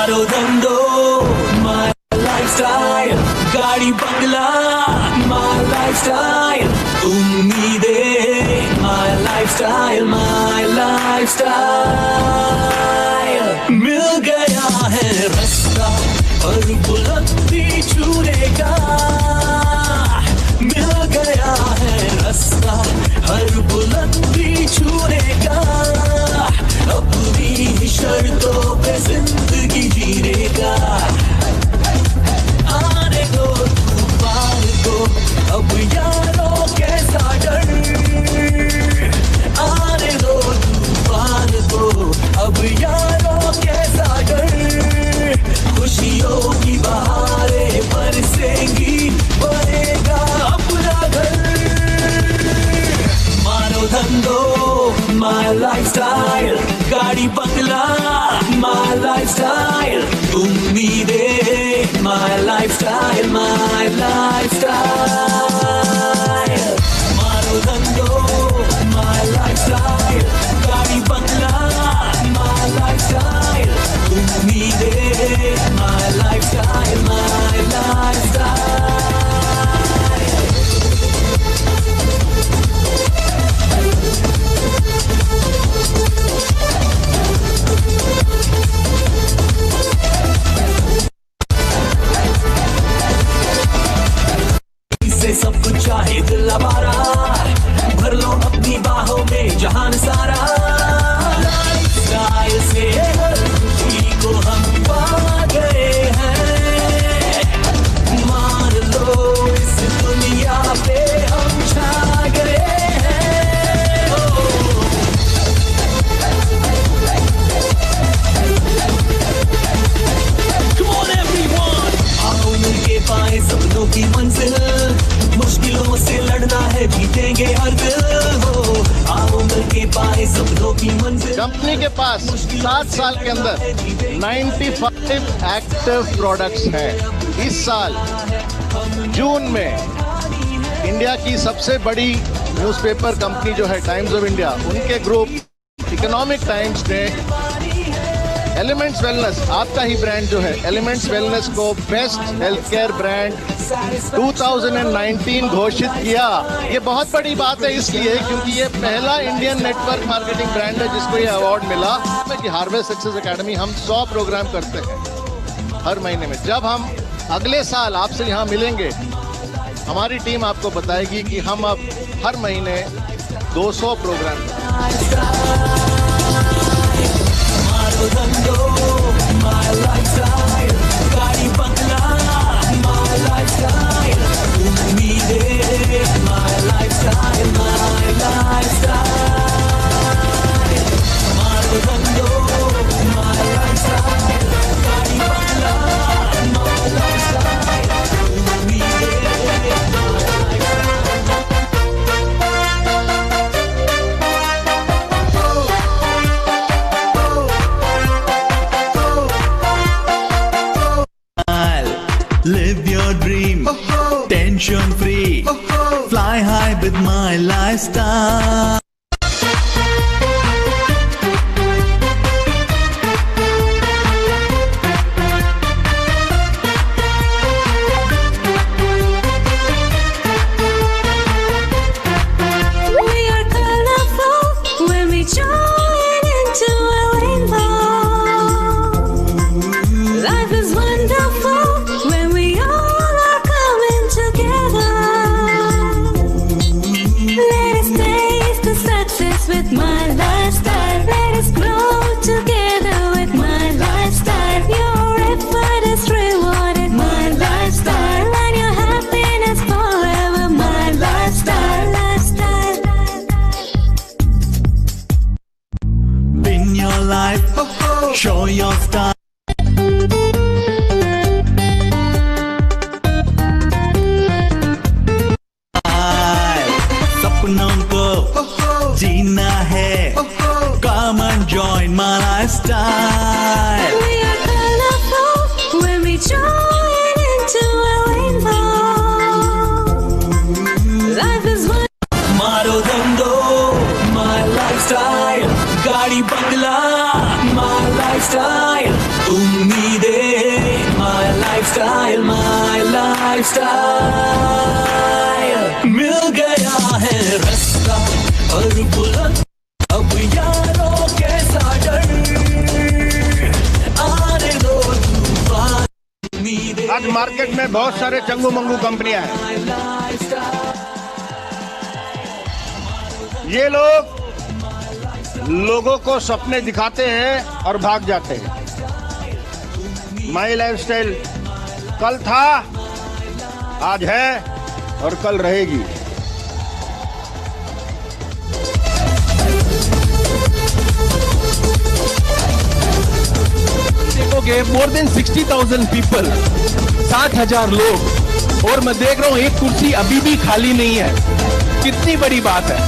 मारो धंधो my lifestyle, गाड़ी बंगला माय लाइफस्टाइल, उम्मीदें माय लाइफस्टाइल, माय लाइफस्टाइल। मिल गया है रास्ता और बुलंदी छूने का, मिल गया है रास्ता हर बुलंदी छूने का, अपनी शर्तों पे जिंदगी जीने का। आने दो तूफान को अब यारों कैसा डर, आने दो तूफान को अब यारों कैसा डर, खुशियों की बहारें बरसेंगी बनेगा अपना घर। मारो धंधो माय लाइफस्टाइल, गाड़ी बंगला माय लाइफस्टाइल, उम्मीदें माय लाइफस्टाइल, माय लाइफस्टाइल। मारो धंधो माय लाइफस्टाइल, गाड़ी बंगला माय लाइफस्टाइल, उम्मीदें माय लाइफस्टाइल, माय लाइफस्टाइल। सब कुछ चाहे दिल आवारा, भर लो अपनी बाहों में जहान सारा, लाइफस्टाइल से हर खुशी को हम पा गए हैं, मान लो इस दुनिया पे हम छा गए हैं। Come on everyone, आओ मिलके पाए सपनों की मंजिल, मुश्किलों से लड़ना है जीतेंगे हर दिल हो, आओ मिलके पाए सपनों की मंजिल। कंपनी के पास 7 साल के अंदर 95 एक्टिव प्रोडक्ट्स हैं। इस साल जून में इंडिया की सबसे बड़ी न्यूज़पेपर कंपनी जो है टाइम्स ऑफ इंडिया, उनके ग्रुप इकोनॉमिक टाइम्स ने एलिमेंट्स वेलनेस, आपका ही ब्रांड जो है एलिमेंट्स वेलनेस को बेस्ट हेल्थ केयर ब्रांड 2019 घोषित किया। ये बहुत बड़ी बात है इसलिए क्योंकि ये पहला इंडियन नेटवर्क मार्केटिंग ब्रांड है जिसको ये अवार्ड मिला। कि हार्वेस्ट सक्सेस एकेडमी हम 100 प्रोग्राम करते हैं हर महीने में। जब हम अगले साल आपसे यहाँ मिलेंगे, हमारी टीम आपको बताएगी कि हम अब हर महीने 200 प्रोग्राम My lifestyle, गाड़ी बंगला my lifestyle, उम्मीदें my lifestyle, my lifestyle। मारो धंधो my lifestyle, गाड़ी बंगला my lifestyle, उम्मीदें my Live your dream, tension free, fly high with my lifestyle. We are colorful when we join into a rainbow. Life is wonderful when we all are coming together. Let us taste the lifestyle मिल गया है रास्ता और बुलंद अब यारों कैसा डर आने दो तूफान उम्मीदें आज मार्केट में बहुत सारे चंगू मंगू कंपनियां हैं। ये लोग लोगों को सपने दिखाते हैं और भाग जाते हैं। माई लाइफस्टाइल कल था, आज है और कल रहेगी। देखोगे मोर देन 60,000 पीपल, 60,000 लोग, और मैं देख रहा हूं एक कुर्सी अभी भी खाली नहीं है। कितनी बड़ी बात है।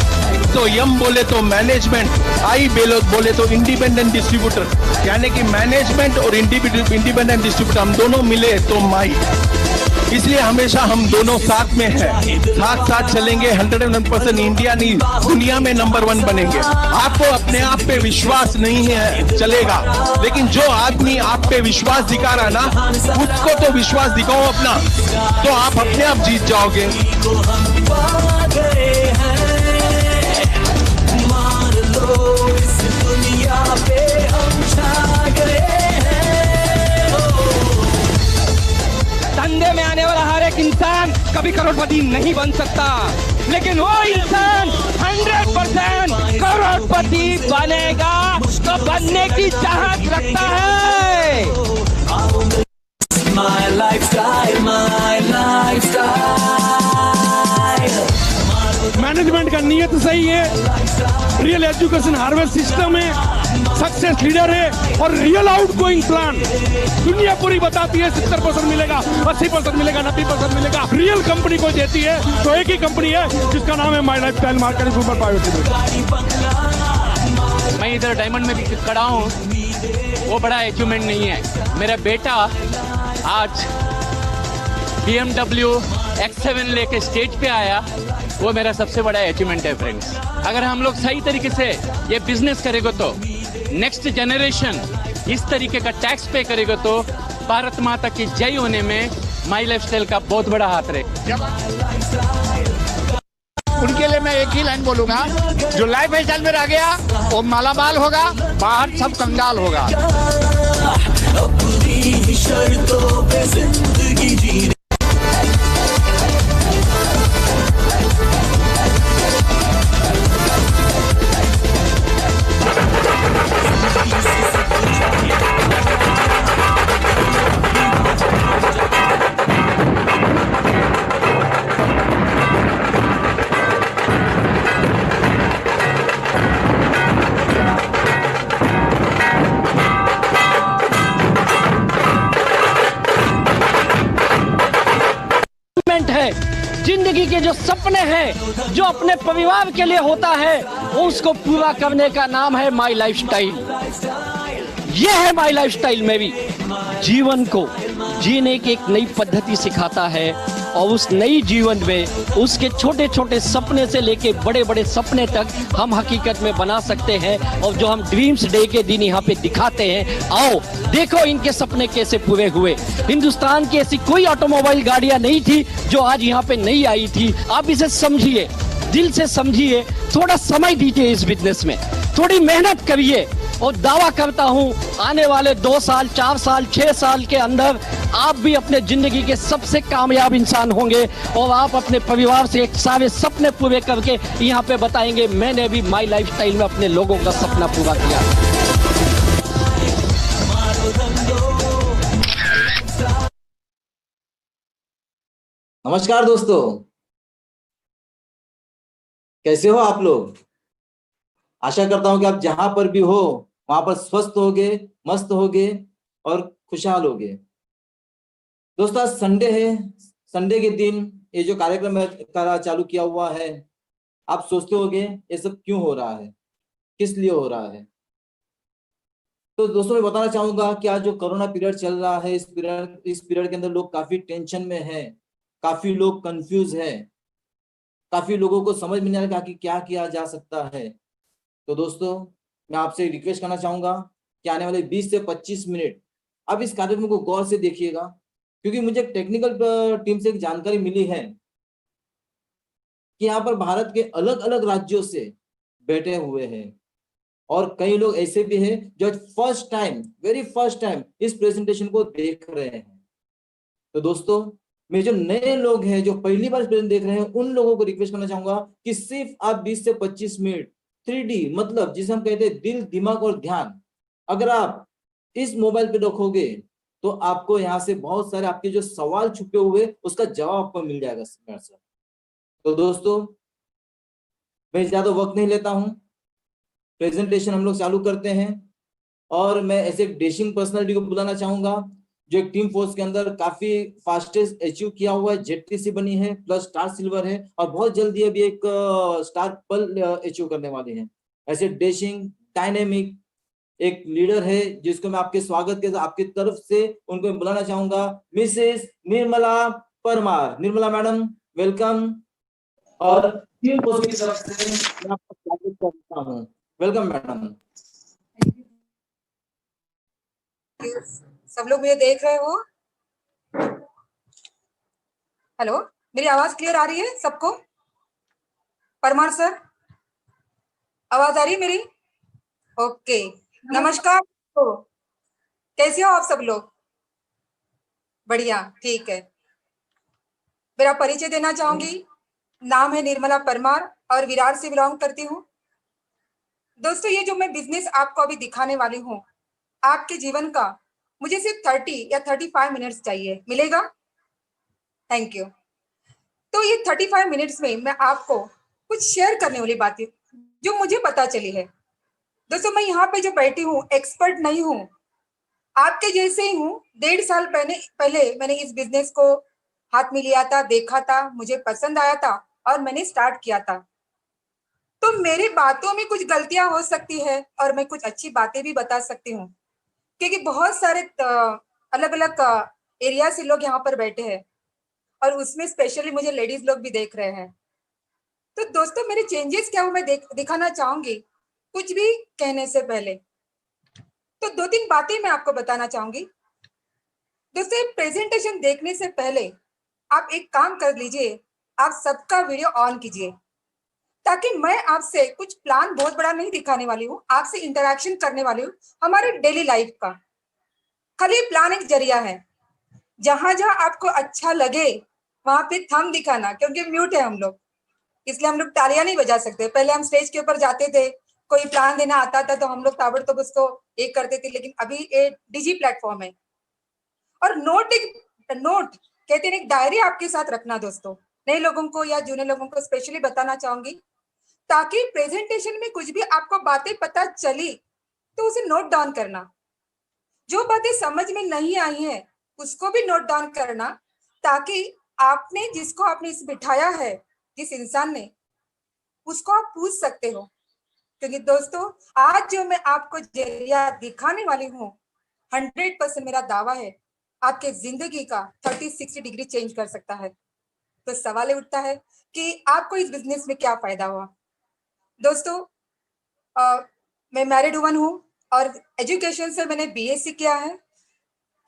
तो यम बोले तो मैनेजमेंट, आई बोले तो इंडिपेंडेंट डिस्ट्रीब्यूटर, यानी कि मैनेजमेंट और इंडिपेंडेंट डिस्ट्रीब्यूटर हम दोनों मिले तो माई। इसलिए हमेशा हम दोनों साथ में हैं, साथ साथ चलेंगे। 101% इंडिया नहीं दुनिया में नंबर 1 बनेंगे। आपको अपने आप पे विश्वास नहीं है चलेगा, लेकिन जो आदमी आप पे विश्वास दिखा रहा ना, उसको तो विश्वास दिखाओ अपना, तो आप अपने आप जीत जाओगे। को हम पा गए हैं मान लो इस दुनिया पे हम छा गए हैं धंधे में आने वाला हर एक इंसान कभी करोड़पति नहीं बन सकता, लेकिन वो इंसान 100% करोड़पति बनेगा तो बनने की चाहत रखता है। My lifestyle, my lifestyle. Management का नियत सही है, रियल एजुकेशन हार्वेस्ट सिस्टम है, सक्सेस लीडर है और रियल आउटगोइंग प्लान। दुनिया पूरी बताती है 70% मिलेगा, 80% मिलेगा, 90% मिलेगा। रियल कंपनी को देती है तो एक ही कंपनी है जिसका नाम है my lifestyle marketing super private limited. मैं इधर डायमंड में भी खड़ा हूँ, वो बड़ा अचीवमेंट नहीं है। मेरा बेटा आज BMW X7 लेके स्टेज पे आया, वो मेरा सबसे बड़ा अचीवमेंट है फ्रेंड्स। अगर हम लोग सही तरीके से ये बिजनेस करेंगे तो नेक्स्ट जनरेशन इस तरीके का टैक्स पे करेगा तो भारत माता की जय होने में माई लाइफस्टाइल का बहुत बड़ा हाथ रहे। उनके लिए मैं एक ही लाइन बोलूंगा, जो लाइफस्टाइल में रह गया वो मालामाल होगा, बाहर सब कंगाल होगा। अपनी शर्तों पे जिंदगी जी जिंदगी के जो सपने हैं, जो अपने परिवार के लिए होता है, उसको पूरा करने का नाम है माई लाइफस्टाइल। ये है माई लाइफस्टाइल में भी जीवन को जीने की एक नई पद्धति सिखाता है और उस नई जीवन में उसके छोटे छोटे सपने से लेके बड़े बड़े सपने तक हम हकीकत में बना सकते हैं। और जो हम ड्रीम्स डे के दिन यहाँ पे दिखाते हैं, आओ देखो इनके सपने कैसे पूरे हुए। हिंदुस्तान की ऐसी कोई ऑटोमोबाइल गाड़ियां नहीं थी जो आज यहाँ पे नहीं आई थी। आप इसे समझिए, दिल से समझिए, थोड़ा समय दीजिए इस बिजनेस में, थोड़ी मेहनत करिए और दावा करता हूं आने वाले 2 साल, 4 साल, 6 साल के अंदर आप भी अपने जिंदगी के सबसे कामयाब इंसान होंगे और आप अपने परिवार से एक सारे सपने पूरे करके यहाँ पे बताएंगे मैंने भी माई लाइफस्टाइल में अपने लोगों का सपना पूरा किया। नमस्कार दोस्तों, कैसे हो आप लोग। आशा करता हूं कि आप जहां पर भी हो वहां पर स्वस्थ होगे, मस्त होगे और खुशहाल होगे। दोस्तों आज संडे है, संडे के दिन ये जो कार्यक्रम चालू किया हुआ है, आप सोचते होंगे ये सब क्यों हो रहा है, किस लिए हो रहा है। तो दोस्तों मैं बताना चाहूंगा कि आज जो कोरोना पीरियड चल रहा है, इस पीरियड के अंदर लोग काफी टेंशन में हैं, काफी लोग कंफ्यूज हैं, काफी लोगों को समझ में नहीं आ रहा कि क्या किया जा सकता है। तो दोस्तों मैं आपसे रिक्वेस्ट करना चाहूंगा कि आने वाले 20 से 25 मिनट अब इस कार्यक्रम को गौर से देखिएगा, क्योंकि मुझे टेक्निकल टीम से एक जानकारी मिली है कि यहाँ पर भारत के अलग अलग राज्यों से बैठे हुए हैं और कई लोग ऐसे भी हैं जो first time, very first time इस प्रेजेंटेशन को देख रहे हैं। तो दोस्तों, मैं जो नए लोग हैं जो पहली बार प्रेजेंट देख रहे हैं उन लोगों को रिक्वेस्ट करना चाहूंगा कि सिर्फ आप 20 से 25 मिनट 3D मतलब जिसे हम कहते हैं दिल, दिमाग और ध्यान, अगर आप इस मोबाइल पे रखोगे तो आपको यहाँ से बहुत सारे आपके जो सवाल छुपे हुए उसका जवाब आपको मिल जाएगा सर। तो दोस्तों, मैं ज्यादा वक्त नहीं लेता हूं, प्रेजेंटेशन हम लोग चालू करते हैं। और मैं ऐसे एक डैशिंग पर्सनालिटी को बुलाना चाहूंगा जो एक टीम फोर्स के अंदर काफी फास्टेस्ट अचीव किया हुआ है, जेटीसी बनी है, प्लस स्टार सिल्वर है और बहुत जल्दी अभी एक स्टार पल अचीव करने वाले हैं। ऐसे डैशिंग डायनेमिक एक लीडर है जिसको मैं आपके स्वागत के आपकी तरफ से उनको मैं बुलाना चाहूंगा, Mrs Nirmala Parmar. Nirmala madam, welcome. और टीम फोर्स की तरफ से मैं आपका स्वागत करता हूं। Welcome madam. सब लोग मुझे देख रहे हो? हेलो, मेरी आवाज क्लियर आ रही है सबको? परमार सर, आवाज आ रही है मेरी? ओके, नमस्कार। कैसे हो आप सब लोग? बढ़िया, ठीक है। मेरा परिचय देना चाहूंगी। नाम है निर्मला परमार और विरार से बिलोंग करती हूँ। दोस्तों, ये जो मैं बिजनेस आपको अभी दिखाने वाली हूँ, आपके जीवन का मुझे सिर्फ 30 या 35 मिनट्स चाहिए, मिलेगा? Thank you. तो ये 35 मिनट्स में मैं आपको कुछ शेयर करने वाली बातें जो मुझे पता चली है। दोस्तों, मैं यहाँ पे जो बैठी हूँ एक्सपर्ट नहीं हूँ, आपके जैसे ही हूँ। 1.5 साल पहले मैंने इस बिजनेस को हाथ में लिया था, देखा था, मुझे पसंद आया था और मैंने स्टार्ट किया था। तो मेरी बातों में कुछ गलतियां हो सकती है और मैं कुछ अच्छी बातें भी बता सकती हूँ, क्योंकि बहुत सारे अलग अलग एरिया से लोग यहाँ पर बैठे हैं और उसमें स्पेशली मुझे लेडीज लोग भी देख रहे हैं। तो दोस्तों, मेरे चेंजेस क्या हो मैं दिखाना चाहूंगी कुछ भी कहने से पहले। तो 2-3 बातें मैं आपको बताना चाहूंगी। दोस्तों, प्रेजेंटेशन देखने से पहले आप एक काम कर लीजिए, आप सबका वीडियो ऑन कीजिए, ताकि मैं आपसे कुछ प्लान बहुत बड़ा नहीं दिखाने वाली हूँ, आपसे इंटरेक्शन करने वाली हूँ हमारे डेली लाइफ का। खाली प्लान एक जरिया है, जहां जहां आपको अच्छा लगे वहां पे थंब दिखाना, क्योंकि म्यूट है हम लोग, इसलिए हम लोग तालियां नहीं बजा सकते। पहले हम स्टेज के ऊपर जाते थे, कोई प्लान देना आता था तो हम लोग ताबड़तोड़ उसको एक करते थे, लेकिन अभी ये डिजी प्लेटफॉर्म है। और नोट कहते हैं एक डायरी आपके साथ रखना दोस्तों। नए लोगों को या जूने लोगों को स्पेशली बताना चाहूंगी, ताकि प्रेजेंटेशन में कुछ भी आपको बातें पता चली तो उसे नोट डाउन करना। जो बातें समझ में नहीं आई है उसको भी नोट डाउन करना, ताकि जिसको आपने इस बिठाया है, जिस इंसान ने, उसको आप पूछ सकते हो। क्योंकि दोस्तों, आज जो मैं आपको जरिया दिखाने वाली हूँ, 100% मेरा दावा है आपके जिंदगी का 30-60 डिग्री चेंज कर सकता है। तो सवाल उठता है कि आपको इस बिजनेस में क्या फायदा हुआ। दोस्तों, मैं मैरिड वुमन हूँ और एजुकेशन से मैंने BSc किया है।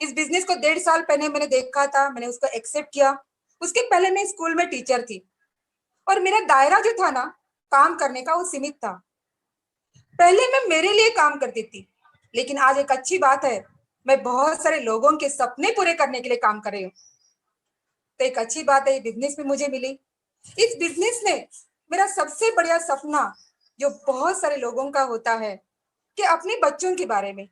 इस बिजनेस को 1.5 साल पहले मैंने देखा था, मैंने उसको एक्सेप्ट किया। उसके पहले मैं स्कूल में टीचर थी और मेरा दायरा जो था ना काम करने का, वो सीमित था। पहले मैं मेरे लिए काम करती थी, लेकिन आज एक अच्छी बात है, मैं बहुत सारे लोगों के सपने पूरे करने के लिए काम कर रही हूँ। तो एक अच्छी बात है, ये बिजनेस में मुझे मिली। इस बिजनेस ने मेरा सबसे बढ़िया सपना जो बहुत सारे लोगों का होता है कि अपने बच्चों के बारे में,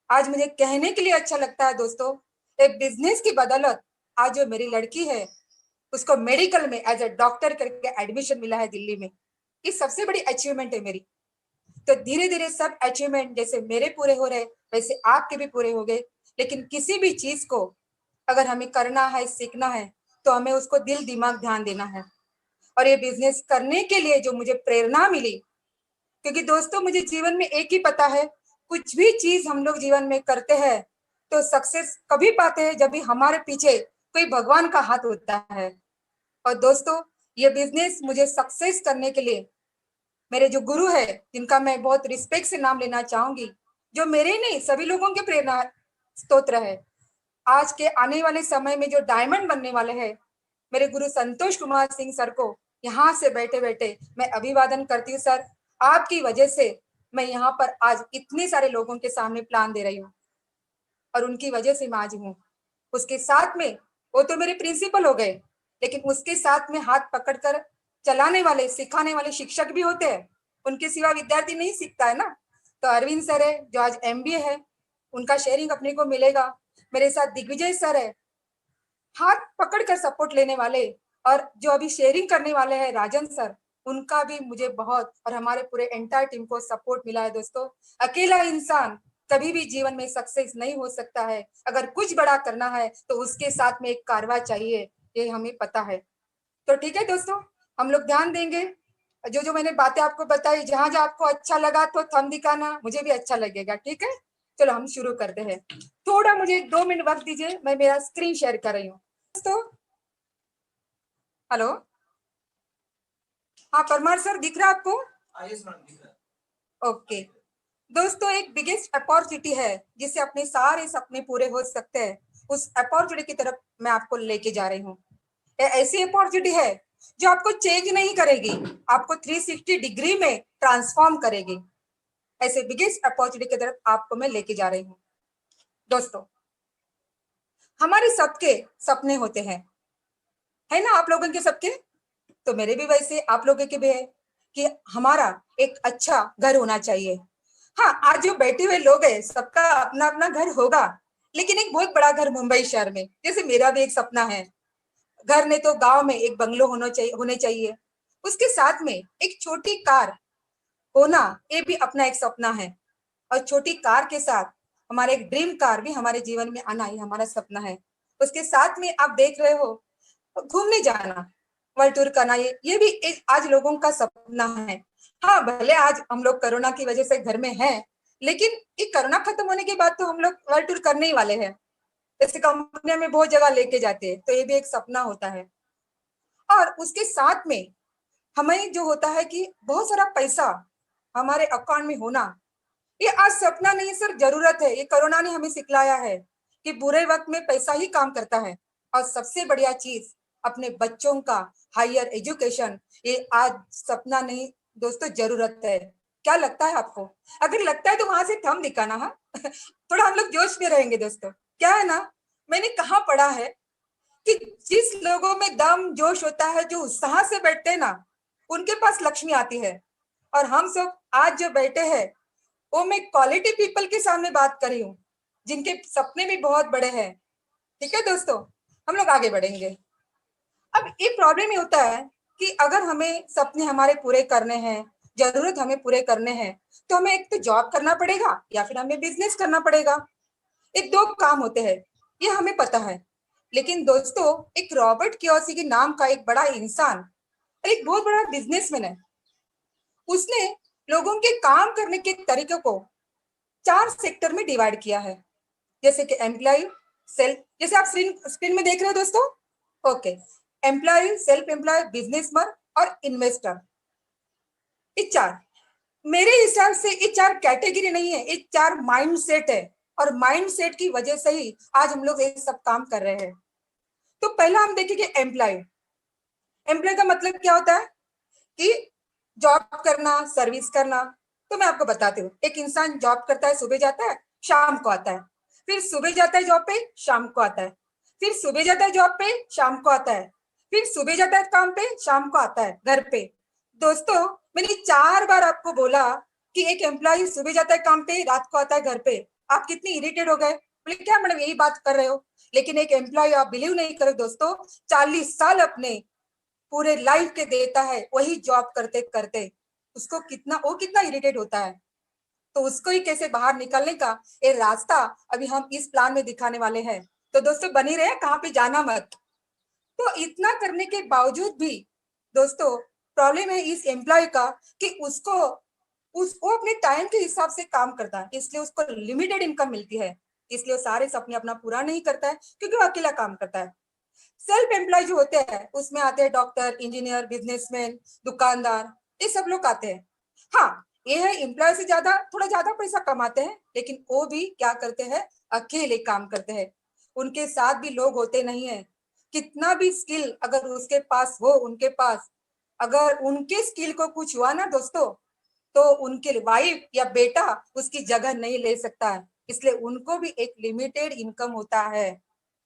आज मुझे कहने के लिए अच्छा लगता है दोस्तों, एक बिजनेस की बदौलत आज जो मेरी लड़की है उसको मेडिकल में एज ए डॉक्टर करके एडमिशन मिला है दिल्ली में। ये सबसे बड़ी अचीवमेंट है मेरी। तो धीरे धीरे सब अचीवमेंट जैसे मेरे पूरे हो रहे वैसे आपके भी पूरे हो गए। लेकिन किसी भी चीज को अगर हमें करना है, सीखना है, तो हमें उसको दिल, दिमाग, ध्यान देना है। और ये बिजनेस करने के लिए जो मुझे प्रेरणा मिली, क्योंकि दोस्तों मुझे जीवन में एक ही पता है, कुछ भी चीज हम लोग जीवन में करते हैं तो सक्सेस कभी पाते हैं जब भी हमारे पीछे कोई भगवान का हाथ होता है। और दोस्तों, ये बिजनेस मुझे सक्सेस करने के लिए मेरे जो गुरु है, जिनका मैं बहुत रिस्पेक्ट से नाम लेना चाहूंगी, जो मेरे नहीं सभी लोगों के प्रेरणा स्तोत्र है, आज के आने वाले समय में जो डायमंड बनने वाले हैं, मेरे गुरु संतोष कुमार सिंह सर को यहाँ से बैठे बैठे मैं अभिवादन करती हूँ। सर, आपकी वजह से मैं यहाँ पर आज इतने सारे लोगों के सामने प्लान दे रही हूँ और उनकी वजह से मैं आज हूँ। उसके साथ में वो तो मेरे प्रिंसिपल हो गए, लेकिन उसके साथ में हाथ पकड़कर चलाने वाले, सिखाने वाले शिक्षक भी होते हैं। उनके सिवा विद्यार्थी नहीं सीखता है ना। तो अरविंद सर है जो आज MBA है, उनका शेयरिंग अपने को मिलेगा। मेरे साथ दिग्विजय सर है, हाथ पकड़कर सपोर्ट लेने वाले, और जो अभी शेयरिंग करने वाले हैं राजन सर, उनका भी मुझे बहुत और हमारे पूरे एंटायर टीम को सपोर्ट मिला है। दोस्तों, अकेला इंसान कभी भी जीवन में सक्सेस नहीं हो सकता है। अगर कुछ बड़ा करना है तो उसके साथ में एक कारवा चाहिए, ये हमें पता है। तो ठीक है दोस्तों, हम लोग ध्यान देंगे। जो जो मैंने बातें आपको बताई, जहां जहां आपको अच्छा लगा तो थंब दिखाना, मुझे भी अच्छा लगेगा। ठीक है, चलो हम शुरू करते हैं। थोड़ा मुझे 2 मिनट वक्त दीजिए, मैं मेरा स्क्रीन शेयर कर रही हूँ दोस्तों। हेलो, हाँ परमार सर, दिख रहा है आपको? ओके दोस्तों, एक बिगेस्ट अपॉर्चुनिटी है जिससे अपने सारे सपने पूरे हो सकते हैं। उस अपॉर्चुनिटी की तरफ मैं आपको लेके जा रही हूँ। ऐसी अपॉर्चुनिटी है जो आपको चेंज नहीं करेगी, आपको 360 डिग्री में ट्रांसफॉर्म करेगी। ऐसे बिगेस्ट अपॉर्चुनिटी की तरफ आपको मैं लेके जा रही हूँ। दोस्तों, हमारे सबके सपने होते हैं, है ना? आप लोगों के सबके, तो मेरे भी वैसे आप लोगों के भी है कि हमारा एक अच्छा घर होना चाहिए। हाँ, आज जो बैठे हुए लोग हैं, सबका अपना अपना घर होगा, लेकिन एक बहुत बड़ा घर मुंबई शहर में, जैसे मेरा भी एक सपना है। घर नहीं तो गांव में एक बंगलो होने चाहिए। उसके साथ में एक छोटी कार होना, ये भी अपना एक सपना है। और छोटी कार के साथ हमारा एक ड्रीम कार भी हमारे जीवन में आना ही हमारा सपना है। उसके साथ में आप देख रहे हो, घूमने जाना, वर्ल्ड टूर करना, ये भी एक आज लोगों का सपना है। हाँ, भले आज हम लोग कोरोना की वजह से घर में हैं, लेकिन ये कोरोना खत्म होने के बाद तो हम लोग वर्ल्ड टूर करने ही वाले हैं। जैसे कंपनियां में बहुत जगह लेके जाते हैं, तो ये भी एक सपना होता है। और उसके साथ में हमें जो होता है कि बहुत सारा पैसा हमारे अकाउंट में होना, ये आज सपना नहीं सर, जरूरत है। ये कोरोना ने हमें सिखलाया है कि बुरे वक्त में पैसा ही काम करता है। और सबसे बढ़िया चीज, अपने बच्चों का हायर एजुकेशन, ये आज सपना नहीं दोस्तों, जरूरत है। क्या लगता है आपको? अगर लगता है तो वहां से थंब दिखाना। हाँ थोड़ा हम लोग जोश में रहेंगे दोस्तों। क्या है ना, मैंने कहाँ पढ़ा है कि जिस लोगों में दम जोश होता है, जो उत्साह से बैठते हैं ना, उनके पास लक्ष्मी आती है। और हम सब आज जो बैठे हैं, वो मैं क्वालिटी पीपल के सामने बात कर रही हूँ, जिनके सपने भी बहुत बड़े हैं। ठीक है दोस्तों, हम लोग आगे बढ़ेंगे। अब ये प्रॉब्लम ये होता है कि अगर हमें सपने हमारे पूरे करने हैं, जरूरत हमें पूरे करने हैं, तो हमें एक तो जॉब करना पड़ेगा या फिर हमें बिजनेस करना पड़ेगा। एक दो काम होते हैं, ये हमें पता है। लेकिन दोस्तों, एक रॉबर्ट कियोसाकी नाम का एक बड़ा इंसान, एक बहुत बड़ा बिजनेसमैन है। उसने लोगों के काम करने के तरीके को 4 सेक्टर में डिवाइड किया है। जैसे कि एम्प्लॉय, सेल्फ, जैसे आप स्क्रीन में देख रहे हो दोस्तों। Okay, employ, self employ, businessman और इन्वेस्टर, ये 4 मेरे हिसाब से ये 4 कैटेगरी नहीं है, ये 4 माइंडसेट है। और माइंडसेट की वजह से ही आज हम लोग ये सब काम कर रहे हैं। तो पहला हम देखेंगे एम्प्लॉय। एम्प्लॉय का मतलब क्या होता है कि जॉब करना, सर्विस करना। तो मैं आपको बताती हूँ, एक इंसान जॉब करता है, सुबह जाता है, शाम को आता है, फिर सुबह जाता है जॉब पे, शाम को आता है, फिर सुबह जाता है जॉब पे, शाम को आता है, फिर सुबह जाता है काम पे, शाम को आता है घर पे। दोस्तों, मैंने 4 बार आपको बोला कि एक एम्प्लॉय सुबह जाता है काम पे, रात को आता है घर पे। आप कितनी इरिटेट हो गए, बोले क्या मैडम यही बात कर रहे हो। लेकिन एक एम्प्लॉय, आप बिलीव नहीं करो दोस्तों, 40 साल अपने पूरे लाइफ के देता है वही जॉब करते करते। उसको कितना इरिटेट होता है। तो उसको ही कैसे बाहर निकलने का ये रास्ता अभी हम इस प्लान में दिखाने वाले हैं। तो दोस्तों बनी रहे, कहाँ पे जाना मत। तो इतना करने के बावजूद भी दोस्तों, प्रॉब्लम है इस एम्प्लॉय का कि वो अपने टाइम के हिसाब से काम करता है, इसलिए उसको लिमिटेड इनकम मिलती है। इसलिए वो सारे सपने अपना पूरा नहीं करता है, क्योंकि वो अकेला काम करता है। सेल्फ एम्प्लॉय जो होते हैं, उसमें आते हैं डॉक्टर, इंजीनियर, बिजनेसमैन, दुकानदार, ये सब लोग आते हैं। हाँ, ये है एम्प्लॉय से थोड़ा ज्यादा पैसा कमाते हैं, लेकिन वो भी क्या करते हैं, अकेले काम करते हैं। उनके साथ भी लोग होते नहीं है। कितना भी स्किल अगर उसके पास हो, उनके पास अगर उनके स्किल को कुछ हुआ ना दोस्तों, तो उनके वाइफ या बेटा उसकी जगह नहीं ले सकता है। इसलिए उनको भी एक लिमिटेड इनकम होता है,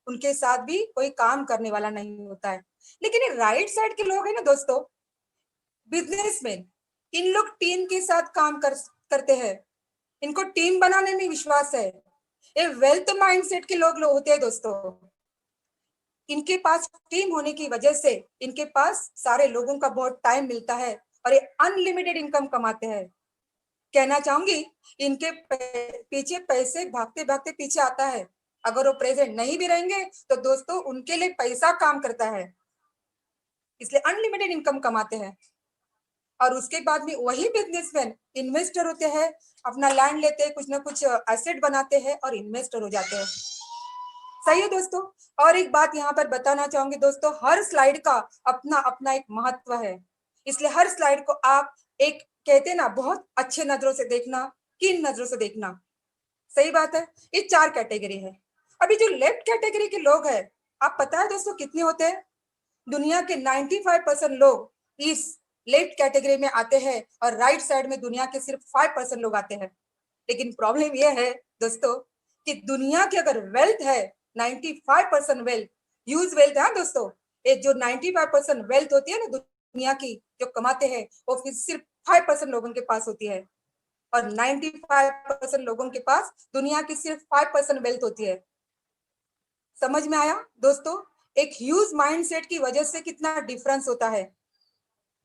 उनके साथ भी कोई काम करने वाला नहीं होता है। लेकिन ये राइट साइड के लोग हैं ना दोस्तों, बिजनेसमैन, इन लोग टीम के साथ काम करते हैं, इनको टीम बनाने में विश्वास है। ये वेल्थ माइंडसेट के लोग होते हैं दोस्तों। इनके पास टीम होने की वजह से इनके पास सारे लोगों का बहुत टाइम मिलता है और ये अनलिमिटेड इनकम कमाते हैं। कहना चाहूंगी, इनके पीछे पैसे भागते भागते पीछे आता है। अगर वो प्रेजेंट नहीं भी रहेंगे तो दोस्तों उनके लिए पैसा काम करता है, इसलिए अनलिमिटेड इनकम कमाते हैं। और उसके बाद में वही बिजनेसमैन इन्वेस्टर होते हैं, अपना लैंड लेते हैं, कुछ ना कुछ एसेट बनाते हैं और इन्वेस्टर हो जाते हैं। सही है दोस्तों। और एक बात यहाँ पर बताना चाहूंगी दोस्तों, हर स्लाइड का अपना अपना एक महत्व है, इसलिए हर स्लाइड को आप एक कहते ना बहुत अच्छे नजरों से देखना, किन नजरों से देखना। सही बात है। ये 4 कैटेगरी है। अभी जो लेफ्ट कैटेगरी के लोग हैं, आप पता है दोस्तों कितने होते हैं? दुनिया के 95% लोग इस लेफ्ट कैटेगरी में आते हैं और राइट साइड में दुनिया के सिर्फ 5% लोग आते हैं। लेकिन प्रॉब्लम यह है दोस्तों कि दुनिया की अगर वेल्थ है 95% वेल्थ, ह्यूज वेल्थ है दोस्तों, ये जो 95% वेल्थ होती है ना दुनिया की जो कमाते हैं, वो फिर सिर्फ 5% लोगों के पास होती है। और 95% लोगों के पास दुनिया की सिर्फ 5% वेल्थ होती है। समझ में आया दोस्तों? एक ह्यूज माइंडसेट की वजह से कितना डिफरेंस होता है,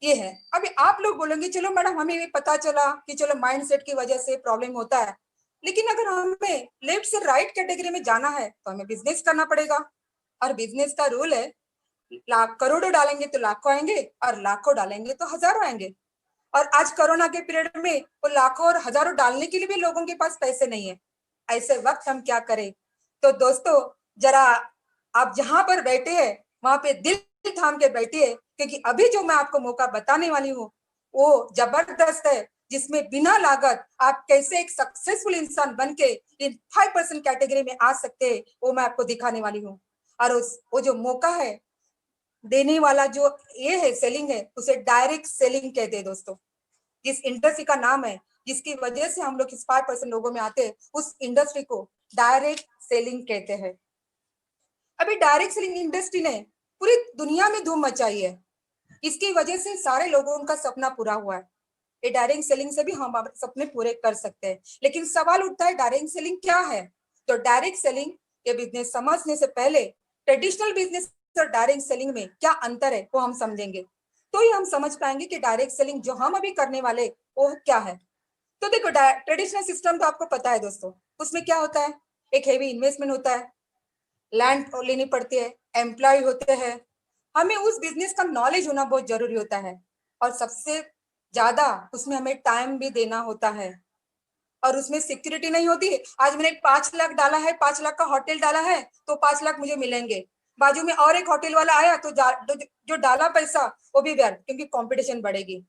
ये है। अभी आप लोग बोलेंगे चलो मैडम हमें ये पता चला कि चलो माइंडसेट की वजह से प्रॉब्लम होता है, लेकिन अगर हमें लेफ्ट से राइट कैटेगरी में जाना है तो हमें बिजनेस करना पड़ेगा। और बिजनेस का रूल है, लाख करोड़ों डालेंगे तो लाखों आएंगे और लाखों डालेंगे तो हजारों आएंगे। और आज कोरोना के पीरियड में वो लाखों और हजारों डालने के लिए भी लोगों के पास पैसे नहीं है। ऐसे वक्त हम क्या करें? तो दोस्तों जरा आप जहां पर बैठे हैं वहां पे दिल थाम के बैठिए, क्योंकि अभी जो मैं आपको मौका बताने वाली हूँ वो जबरदस्त है, जिसमें बिना लागत आप कैसे एक सक्सेसफुल इंसान बन के इन 5% कैटेगरी में आ सकते हैं, वो मैं आपको दिखाने वाली हूँ। और वो जो मौका है देने वाला जो ये है सेलिंग है, उसे डायरेक्ट सेलिंग कहते हैं दोस्तों। जिस इंडस्ट्री का नाम है, जिसकी वजह से हम लोग इस 5% लोगों में आते हैं, उस इंडस्ट्री को डायरेक्ट सेलिंग कहते हैं। अभी डायरेक्ट सेलिंग इंडस्ट्री ने पूरी दुनिया में धूम मचाई है, इसकी वजह से सारे लोगों का सपना पूरा हुआ है। ये डायरेक्ट सेलिंग से भी हम अपने सपने पूरे कर सकते हैं। लेकिन सवाल उठता है डायरेक्ट सेलिंग क्या है? तो डायरेक्ट सेलिंग ये बिजनेस समझने से पहले ट्रेडिशनल बिजनेस और डायरेक्ट सेलिंग में क्या अंतर है वो हम समझेंगे, तो ही हम समझ पाएंगे कि डायरेक्ट सेलिंग जो हम अभी करने वाले वो क्या है। तो देखो ट्रेडिशनल सिस्टम तो आपको पता है दोस्तों, उसमें क्या होता है, एक हेवी इन्वेस्टमेंट होता है, लैंड लेनी पड़ती है, एम्प्लॉय होते हैं, हमें उस बिजनेस का नॉलेज होना बहुत जरूरी होता है। और सबसे ज्यादा उसमें हमें टाइम भी देना होता है, और उसमें सिक्योरिटी नहीं होती है। आज मैंने 5 लाख डाला है, 5 लाख का होटल डाला है तो 5 लाख मुझे मिलेंगे, बाजू में और एक होटल वाला आया तो जो डाला पैसा वो भी व्यर्थ, क्योंकि कंपटीशन बढ़ेगी।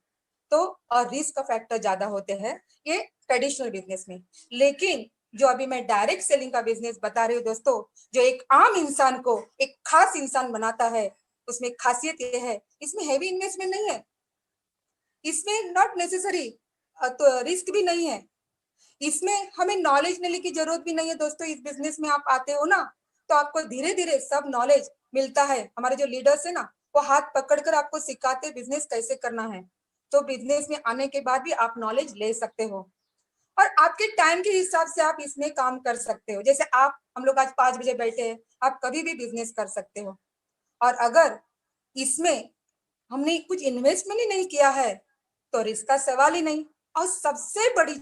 तो और रिस्क फैक्टर ज्यादा होते हैं ये ट्रेडिशनल बिजनेस में। लेकिन जो अभी मैं डायरेक्ट सेलिंग का बिजनेस बता रही हूँ दोस्तों, जो एक आम इंसान को एक खास इंसान बनाता है, उसमें खासियत ये है इसमें हैवी इन्वेस्टमेंट नहीं है, इसमें नॉट नेसेसरी तो रिस्क भी नहीं है, इसमें हमें नॉलेज लेने की जरूरत भी नहीं है दोस्तों। इस बिजनेस में आप आते हो ना तो आपको धीरे धीरे सब नॉलेज मिलता है। हमारे जो लीडर्स है ना वो हाथ पकड़कर आपको सिखाते बिजनेस कैसे करना है। तो बिजनेस में आने के बाद भी आप नॉलेज ले सकते हो और आपके टाइम के हिसाब से आप इसमें काम कर सकते हो। जैसे हम लोग आज 5 बजे बैठे हैं, आप कभी भी बिजनेस कर सकते हो। और अगर इसमें हमने कुछ इन्वेस्टमेंट ही नहीं किया है तो रिस्क का सवाल ही नहीं। और सबसे बड़ी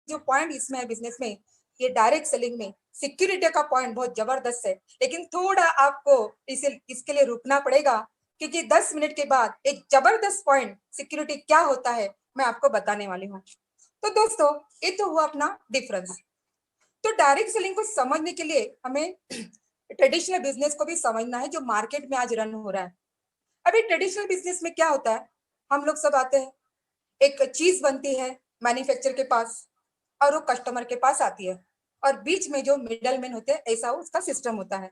जो पॉइंट इसमें है बिजनेस में, ये डायरेक्ट सेलिंग में सिक्योरिटी का पॉइंट बहुत जबरदस्त है। लेकिन थोड़ा आपको इसके लिए रुकना पड़ेगा, क्योंकि 10 मिनट के बाद एक जबरदस्त पॉइंट सिक्योरिटी क्या होता है मैं आपको बताने वाली हूँ। तो दोस्तों ये तो हुआ अपना डिफरेंस। तो डायरेक्ट सेलिंग को समझने के लिए हमें ट्रेडिशनल बिजनेस को भी समझना है जो मार्केट में आज रन हो रहा है। अभी ट्रेडिशनल बिजनेस में क्या होता है, हम लोग सब आते हैं, एक चीज बनती है मैन्युफैक्चर के पास और वो कस्टमर के पास आती है, और बीच में जो मिडल मैन होते हैं ऐसा उसका सिस्टम होता है।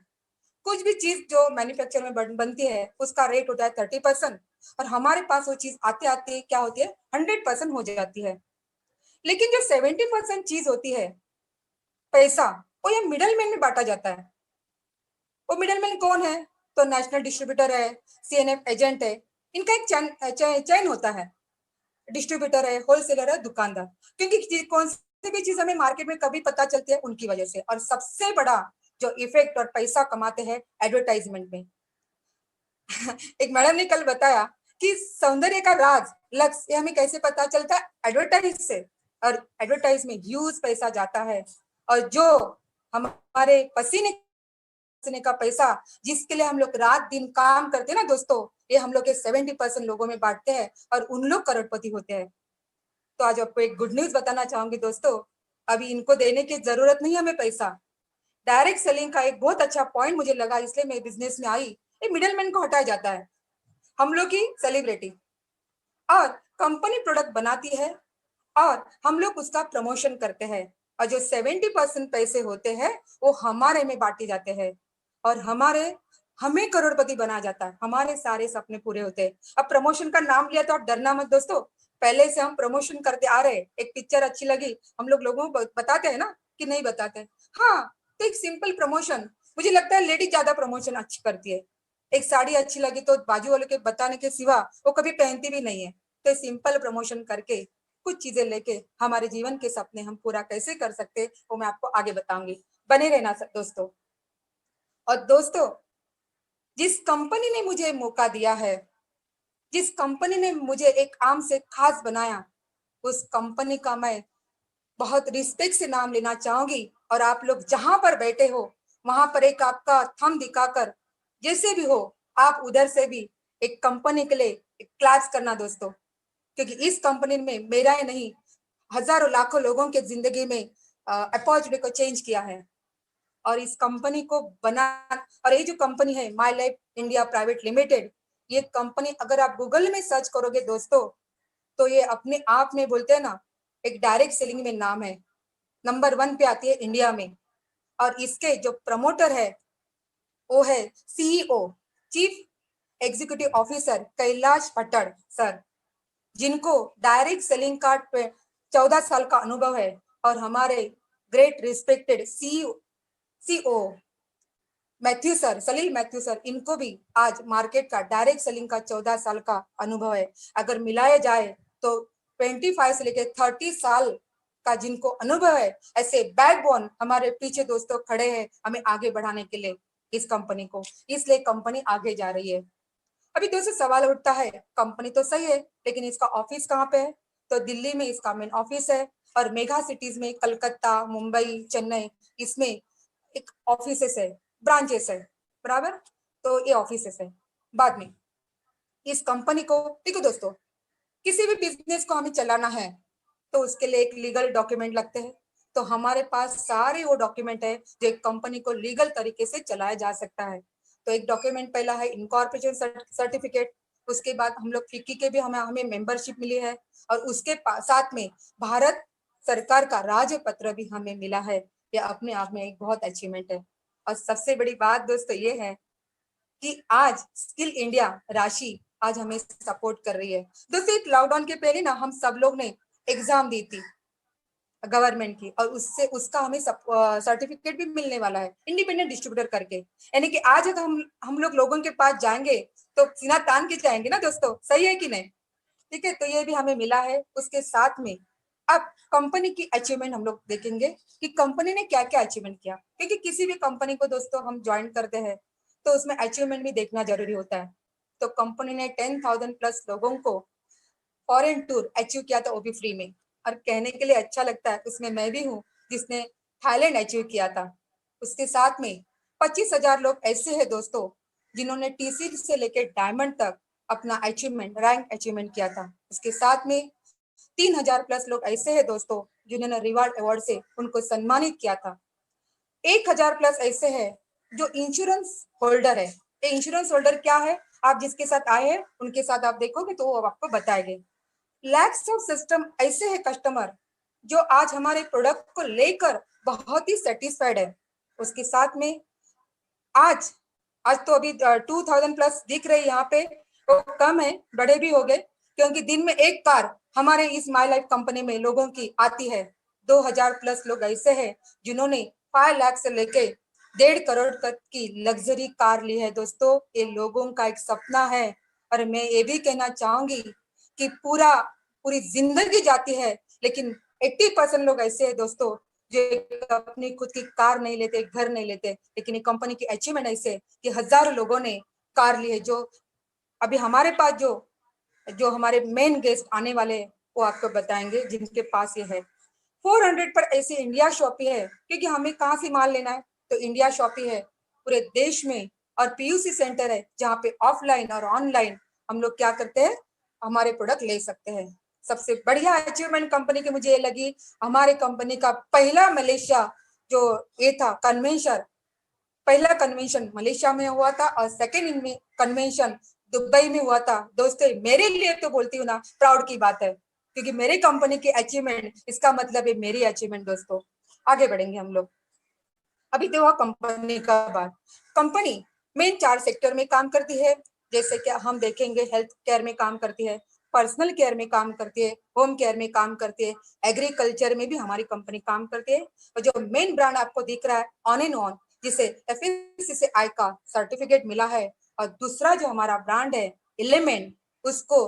कुछ भी चीज जो मैन्युफैक्चर में बनती है उसका रेट होता है 30% और हमारे पास वो चीज आते आते क्या होती है 100% हो जाती है। लेकिन जो 70% चीज होती है पैसा, वो ये मिडल मैन में बांटा जाता है। वो मिडल मैन कौन है? तो नेशनल डिस्ट्रीब्यूटर है, सीएनएफ एजेंट है, इनका एक चैन होता है। डिस्ट्रीब्यूटर है, होलसेलर है, दुकानदार। क्योंकि कौन सी भी चीज हमें मार्केट में कभी पता चलती है उनकी वजह से। और सबसे बड़ा जो इफेक्ट और पैसा कमाते हैं एडवर्टाइजमेंट में। एक मैडम ने कल बताया कि सौंदर्य का राज लक्ष्य हमें कैसे पता चलता है? एडवर्टाइज से। और एडवर्टाइज में ह्यूज पैसा जाता है और जो हमारे पसीने का पैसा जिसके लिए हम लोग रात दिन काम करते हैं ना दोस्तों, ये हम लोग के 70% लोगों में बांटते हैं और उन लोग करोड़पति होते हैं। तो आज आपको एक गुड न्यूज बताना चाहूंगी दोस्तों, अभी इनको देने की जरूरत नहीं हमें पैसा। डायरेक्ट सेलिंग का एक बहुत अच्छा पॉइंट मुझे लगा, इसलिए मैं बिजनेस में आई। ये मिडलमैन को हटाया जाता है। हम लोग की सेलिब्रिटी और कंपनी प्रोडक्ट बनाती है और हम लोग उसका प्रमोशन करते हैं और जो 70% पैसे होते हैं वो हमारे में बांटे जाते हैं और हमें करोड़पति बना जाता है। हमारे सारे सपने पूरे होते हैं। अब प्रमोशन का नाम लिया तो आप डरना मत दोस्तों, पहले से हम प्रमोशन करते आ रहे। एक पिक्चर अच्छी लगी, हम लोग लोगों को बताते हैं ना कि नहीं बताते? हाँ, तो एक सिंपल प्रमोशन, मुझे लगता है लेडीज ज्यादा प्रमोशन अच्छी करती है। एक साड़ी अच्छी लगी तो बाजू वाले के बताने के सिवा वो कभी पहनती भी नहीं है। तो सिंपल प्रमोशन करके कुछ चीजें लेके हमारे जीवन के सपने हम पूरा कैसे कर सकते हैं वो मैं आपको आगे बताऊंगी। बने रहना दोस्तों। और दोस्तों, जिस कंपनी ने मुझे मौका दिया है, जिस कंपनी ने मुझे एक आम से खास बनाया, उस कंपनी का मैं बहुत रिस्पेक्ट से नाम लेना चाहूंगी। और आप लोग जहां पर बैठे हो वहां पर एक आपका थंब दिखाकर जैसे भी हो आप उधर से भी एक कंपनी के लिए एक क्लैप्स करना दोस्तों, क्योंकि इस कंपनी में मेरा ही नहीं हजारों लाखों लोगों के जिंदगी में अपॉर्चुनिटी को चेंज किया है। और इस कंपनी को बना, और ये जो कंपनी है my life India private limited, ये कंपनी अगर आप गूगल में सर्च करोगे दोस्तों तो ये अपने आप में बोलते हैं ना एक डायरेक्ट सेलिंग में नाम है, नंबर 1 पे आती है इंडिया में। और इसके जो प्रमोटर है वो है CEO, chief executive officer Kailash Patad sir, जिनको डायरेक्ट सेलिंग का 14 साल का अनुभव है। और हमारे great respected CEO Matthew sir, Salil Matthew sir, इनको भी आज मार्केट का डायरेक्ट सेलिंग का 14 साल का अनुभव है। अगर मिलाया जाए तो 25 से लेकर 30 साल का जिनको अनुभव है, ऐसे बैकबोन हमारे पीछे दोस्तों खड़े हैं हमें आगे बढ़ाने के लिए इस कंपनी को। इसलिए कंपनी आगे जा रही है। अभी दोस्तों सवाल उठता है, कंपनी तो सही है लेकिन इसका ऑफिस कहाँ पे है? तो दिल्ली में इसका मेन ऑफिस है और मेगा सिटीज में कलकत्ता, मुंबई, चेन्नई, इसमें एक ऑफिसेस है, ब्रांचेस है, बराबर। तो ये ऑफिसेस है। बाद में इस कंपनी को, देखो दोस्तों, किसी भी बिजनेस को हमें चलाना है तो उसके लिए एक लीगल डॉक्यूमेंट लगते हैं। तो हमारे पास सारे वो डॉक्यूमेंट है जो एक कंपनी को लीगल तरीके से चलाया जा सकता है। तो एक डॉक्यूमेंट पहला है इनकॉर्पोरेशन सर्टिफिकेट, उसके बाद हम लोग फिक्की के भी हमें मेंबरशिप मिली है और उसके साथ में भारत सरकार का राज्य पत्र भी हमें मिला है। यह अपने आप में एक बहुत अचीवमेंट है। और सबसे बड़ी बात दोस्तों ये है कि आज स्किल इंडिया राशि आज हमें सपोर्ट कर रही है। दोस्तों एक लॉकडाउन के पहले ना हम सब लोग ने एग्जाम दी थी गवर्नमेंट की और उससे उसका हमें सर्टिफिकेट भी मिलने वाला है इंडिपेंडेंट डिस्ट्रीब्यूटर करके। यानी कि आज अगर हम लोग लोगों के पास जाएंगे तो सीना तान के जाएंगे ना दोस्तों, सही है कि नहीं? ठीक है, तो ये भी हमें मिला है। उसके साथ में अब कंपनी की अचीवमेंट हम लोग देखेंगे कि कंपनी ने क्या क्या अचीवमेंट किया, क्योंकि किसी भी कंपनी को दोस्तों हम ज्वाइन करते हैं तो उसमें अचीवमेंट भी देखना जरूरी होता है। तो कंपनी ने 10,000 प्लस लोगों को फॉरेन टूर अचीव किया था, वो भी फ्री में। और कहने के लिए अच्छा लगता है उसमें मैं भी हूँ जिसने थाईलैंड अचीव किया था। उसके साथ में 25,000 लोग ऐसे हैं दोस्तों जिन्होंने टीसी से लेकर डायमंड तक अपना अचीवमेंट रैंक अचीवमेंट किया था। उसके साथ में 3,000 प्लस लोग ऐसे हैं दोस्तों जिन्होंने रिवार्ड अवार्ड से उनको सम्मानित किया था। 1,000 प्लस ऐसे हैं जो इंश्योरेंस होल्डर है। ये इंश्योरेंस होल्डर क्या है, आप जिसके साथ आए हैं उनके साथ आप देखोगे तो वो आपको बताएंगे। लैक्स ऑफ सिस्टम ऐसे है कस्टमर जो आज हमारे प्रोडक्ट को लेकर बहुत ही सेटिस्फाइड है। उसके साथ में आज आज तो अभी 2000 प्लस दिख रही है यहाँ पे, वो कम है, बड़े भी हो गए, क्योंकि दिन में एक कार हमारे इस माई लाइफ कंपनी में लोगों की आती है। 2000 प्लस लोग ऐसे हैं जिन्होंने 5 लाख से लेके 1.5 करोड़ तक की लग्जरी कार ली है। दोस्तों, ये लोगों का एक सपना है, और मैं ये भी कहना चाहूंगी कि पूरी जिंदगी जाती है, लेकिन 80% लोग ऐसे हैं दोस्तों जो अपनी खुद की कार नहीं लेते, घर नहीं लेते, लेकिन ये कंपनी की अचीवमेंट ऐसे कि हजारों लोगों ने कार ली है। जो अभी हमारे पास जो हमारे मेन गेस्ट आने वाले हैं, वो आपको बताएंगे जिनके पास ये है। 400 पर ऐसे इंडिया शॉपी है, क्योंकि हमें कहाँ से माल लेना है, तो इंडिया शॉपी है पूरे देश में, और पीयूसी सेंटर है जहाँ पे ऑफलाइन और ऑनलाइन हम लोग क्या करते हैं, हमारे प्रोडक्ट ले सकते हैं। सबसे बढ़िया अचीवमेंट कंपनी की मुझे ये लगी, हमारे कंपनी का पहला मलेशिया जो ये था कन्वेंशन, पहला कन्वेंशन मलेशिया में हुआ था और सेकेंड कन्वेंशन दुबई में हुआ था। दोस्तों, मेरे लिए तो बोलती हूँ ना, प्राउड की बात है, क्योंकि मेरी कंपनी की अचीवमेंट, इसका मतलब है मेरी अचीवमेंट। दोस्तों, आगे बढ़ेंगे हम लोग। अभी तो कंपनी का बात, कंपनी मेन 4 सेक्टर में काम करती है, जैसे कि हम देखेंगे हेल्थ केयर में काम करती है, पर्सनल केयर में काम करती है, होम केयर में काम करती है, एग्रीकल्चर में भी हमारी कंपनी काम करती है। और जो मेन ब्रांड आपको दिख रहा है ऑन एंड ऑन, जिसे FSCCI का सर्टिफिकेट मिला है, और दूसरा जो हमारा ब्रांड है एलिमेंट, उसको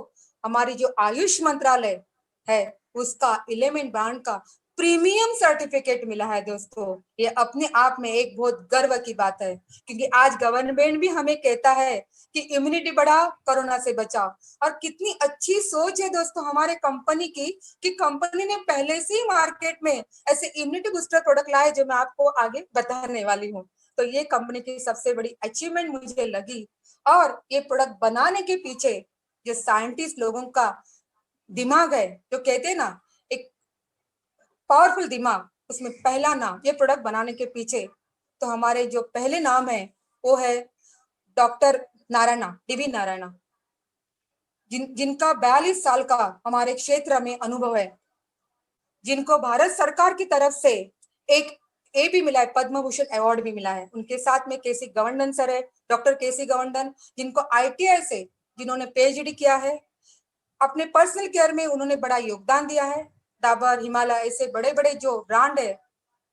हमारी जो आयुष मंत्रालय है उसका एलिमेंट ब्रांड का प्रीमियम सर्टिफिकेट मिला है। दोस्तों, ये अपने आप में एक बहुत गर्व की बात है, क्योंकि आज गवर्नमेंट भी हमें कहता है कि इम्यूनिटी बढ़ाओ, कोरोना से बचाओ। और कितनी अच्छी सोच है दोस्तों हमारे कंपनी की, कि कंपनी ने पहले से ही मार्केट में ऐसे इम्यूनिटी बूस्टर प्रोडक्ट लाए, जो मैं आपको आगे बताने वाली हूँ। तो ये कंपनी की सबसे बड़ी अचीवमेंट मुझे लगी। और ये प्रोडक्ट बनाने के पीछे जो साइंटिस्ट लोगों का दिमाग है, जो कहते हैं ना एक पावरफुल दिमाग, उसमें पहला नाम ये प्रोडक्ट बनाने के पीछे, तो हमारे जो पहले नाम है वो है डॉक्टर नारायणा, डीबी नारायणा, जिनका 42 साल का हमारे क्षेत्र में अनुभव है, जिनको भारत सरकार की तरफ से एक ए भी मिला है, पद्म भूषण अवार्ड भी मिला है। उनके साथ में केसी गवर्धन सर है, डॉक्टर केसी गवर्धन, जिनको ITI से जिन्होंने PhD किया है। अपने पर्सनल केयर में उन्होंने बड़ा योगदान दिया है। डाबर, हिमालय, ऐसे बड़े बड़े जो ब्रांड है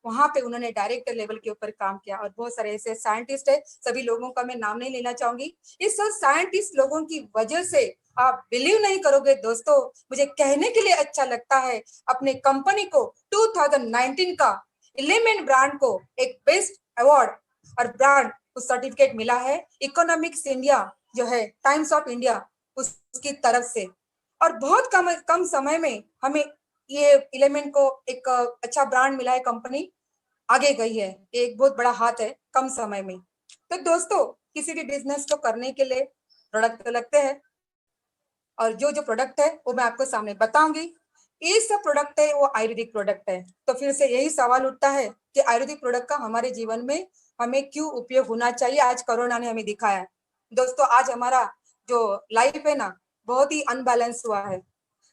वहां पे उन्होंने डायरेक्टर लेवल के ऊपर काम किया। और बहुत सारे ऐसे साइंटिस्ट है, सभी लोगों का मैं नाम नहीं लेना चाहूंगी। इस सब साइंटिस्ट लोगों की वजह से आप बिलीव नहीं करोगे दोस्तों, मुझे कहने के लिए अच्छा लगता है, अपने कंपनी को 2019 का एलिमेंट ब्रांड को एक बेस्ट अवार्ड और ब्रांड को सर्टिफिकेट मिला है इकोनॉमिक्स इंडिया जो है, टाइम्स ऑफ इंडिया उसकी तरफ से। और बहुत कम समय में हमें ये एलिमेंट को एक अच्छा ब्रांड मिला है, कंपनी आगे गई है, एक बहुत बड़ा हाथ है कम समय में। तो दोस्तों, किसी भी बिजनेस को करने के लिए प्रोडक्ट तो लगते हैं, और जो जो प्रोडक्ट है वो मैं आपको सामने बताऊंगी। ये सब प्रोडक्ट है वो आयुर्वेदिक प्रोडक्ट है। तो फिर से यही सवाल उठता है कि आयुर्वेदिक प्रोडक्ट का हमारे जीवन में हमें क्यों उपयोग होना चाहिए, आज कोरोना ने हमें दिखाया है। दोस्तों, आज हमारा जो लाइफ है ना, बहुत ही अनबैलेंस हुआ है।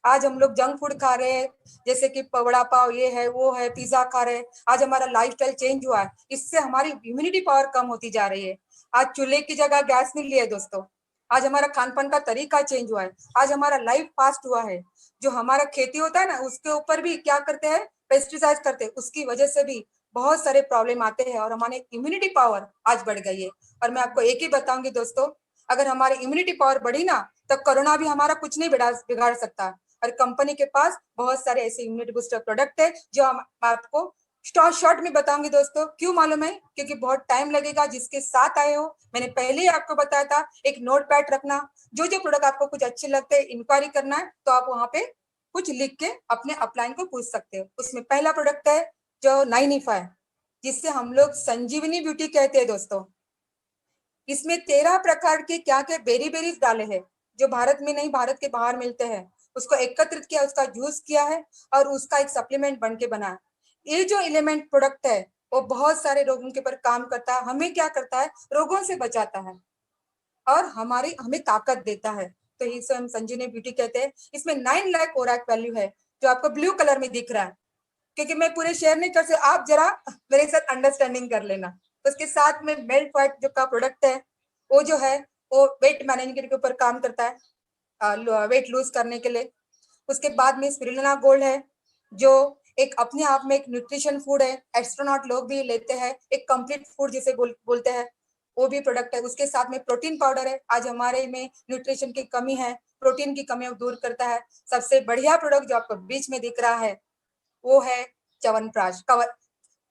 आज हम लोग जंक फूड खा रहे हैं, जैसे कि वड़ा पाव, ये है वो है, पिज्जा खा रहे हैं। आज हमारा लाइफस्टाइल चेंज हुआ है, इससे हमारी इम्यूनिटी पावर कम होती जा रही है। आज चूल्हे की जगह गैस मिल रही है दोस्तों। आज हमारा खान पान का तरीका चेंज हुआ है, आज हमारा लाइफ फास्ट हुआ है। जो हमारा खेती होता है ना, उसके ऊपर भी क्या करते हैं, पेस्टिसाइड करते हैं, उसकी वजह से भी बहुत सारे प्रॉब्लम आते हैं, और हमारी इम्यूनिटी पावर आज बढ़ गई है। और मैं आपको एक ही बताऊंगी दोस्तों, अगर हमारी इम्यूनिटी पावर बढ़ी ना, तो कोरोना भी हमारा कुछ नहीं बिगाड़ सकता। और कंपनी के पास बहुत सारे ऐसे इम्यूनिटी बूस्टर प्रोडक्ट है, जो हम आपको शॉर्ट में बताऊंगी दोस्तों। क्यों मालूम है, क्योंकि बहुत टाइम लगेगा। जिसके साथ आए हो, मैंने पहले ही आपको बताया था, एक नोट पैड रखना, जो जो प्रोडक्ट आपको कुछ अच्छे लगते हैं, इंक्वायरी करना है, तो आप वहां पे कुछ लिख के अपने अपलाइन को पूछ सकते हो। उसमें पहला प्रोडक्ट है जो 9E5, जिससे हम लोग संजीवनी ब्यूटी कहते हैं दोस्तों। इसमें 13 प्रकार के क्या क्या बेरीज डाले हैं, जो भारत में नहीं, भारत के बाहर मिलते हैं। उसको एकत्रित किया, उसका जूस किया है, और उसका एक सप्लीमेंट बन के बना है। ये जो एलिमेंट प्रोडक्ट है वो बहुत सारे रोगों के ऊपर काम करता है। हमें क्या करता है, रोगों से बचाता है और हमें ताकत देता है। तो इसे हम संजीवनी ब्यूटी कहते हैं। इसमें 9 लाख ओरैक वैल्यू है, जो आपको ब्लू कलर में दिख रहा है, क्योंकि मैं पूरे शेयर नहीं कर सकती, आप जरा मेरे साथ अंडरस्टैंडिंग कर लेना। तो उसके साथ में मेल्ट व्हाइट जो का प्रोडक्ट है, वो जो है वो वेट मैनेजमेंट के ऊपर काम करता है, वेट लूज करने के लिए। उसके बाद में स्पिरुलिना गोल्ड है, जो एक अपने आप में एक न्यूट्रिशन फूड है, एस्ट्रोनॉट लोग भी लेते हैं, एक कंप्लीट फूड जिसे बोलते हैं, वो भी प्रोडक्ट है। उसके साथ में प्रोटीन पाउडर है, आज हमारे में न्यूट्रिशन की कमी है, प्रोटीन की कमी दूर करता है। सबसे बढ़िया प्रोडक्ट जो आपको बीच में दिख रहा है वो है च्यवनप्राश।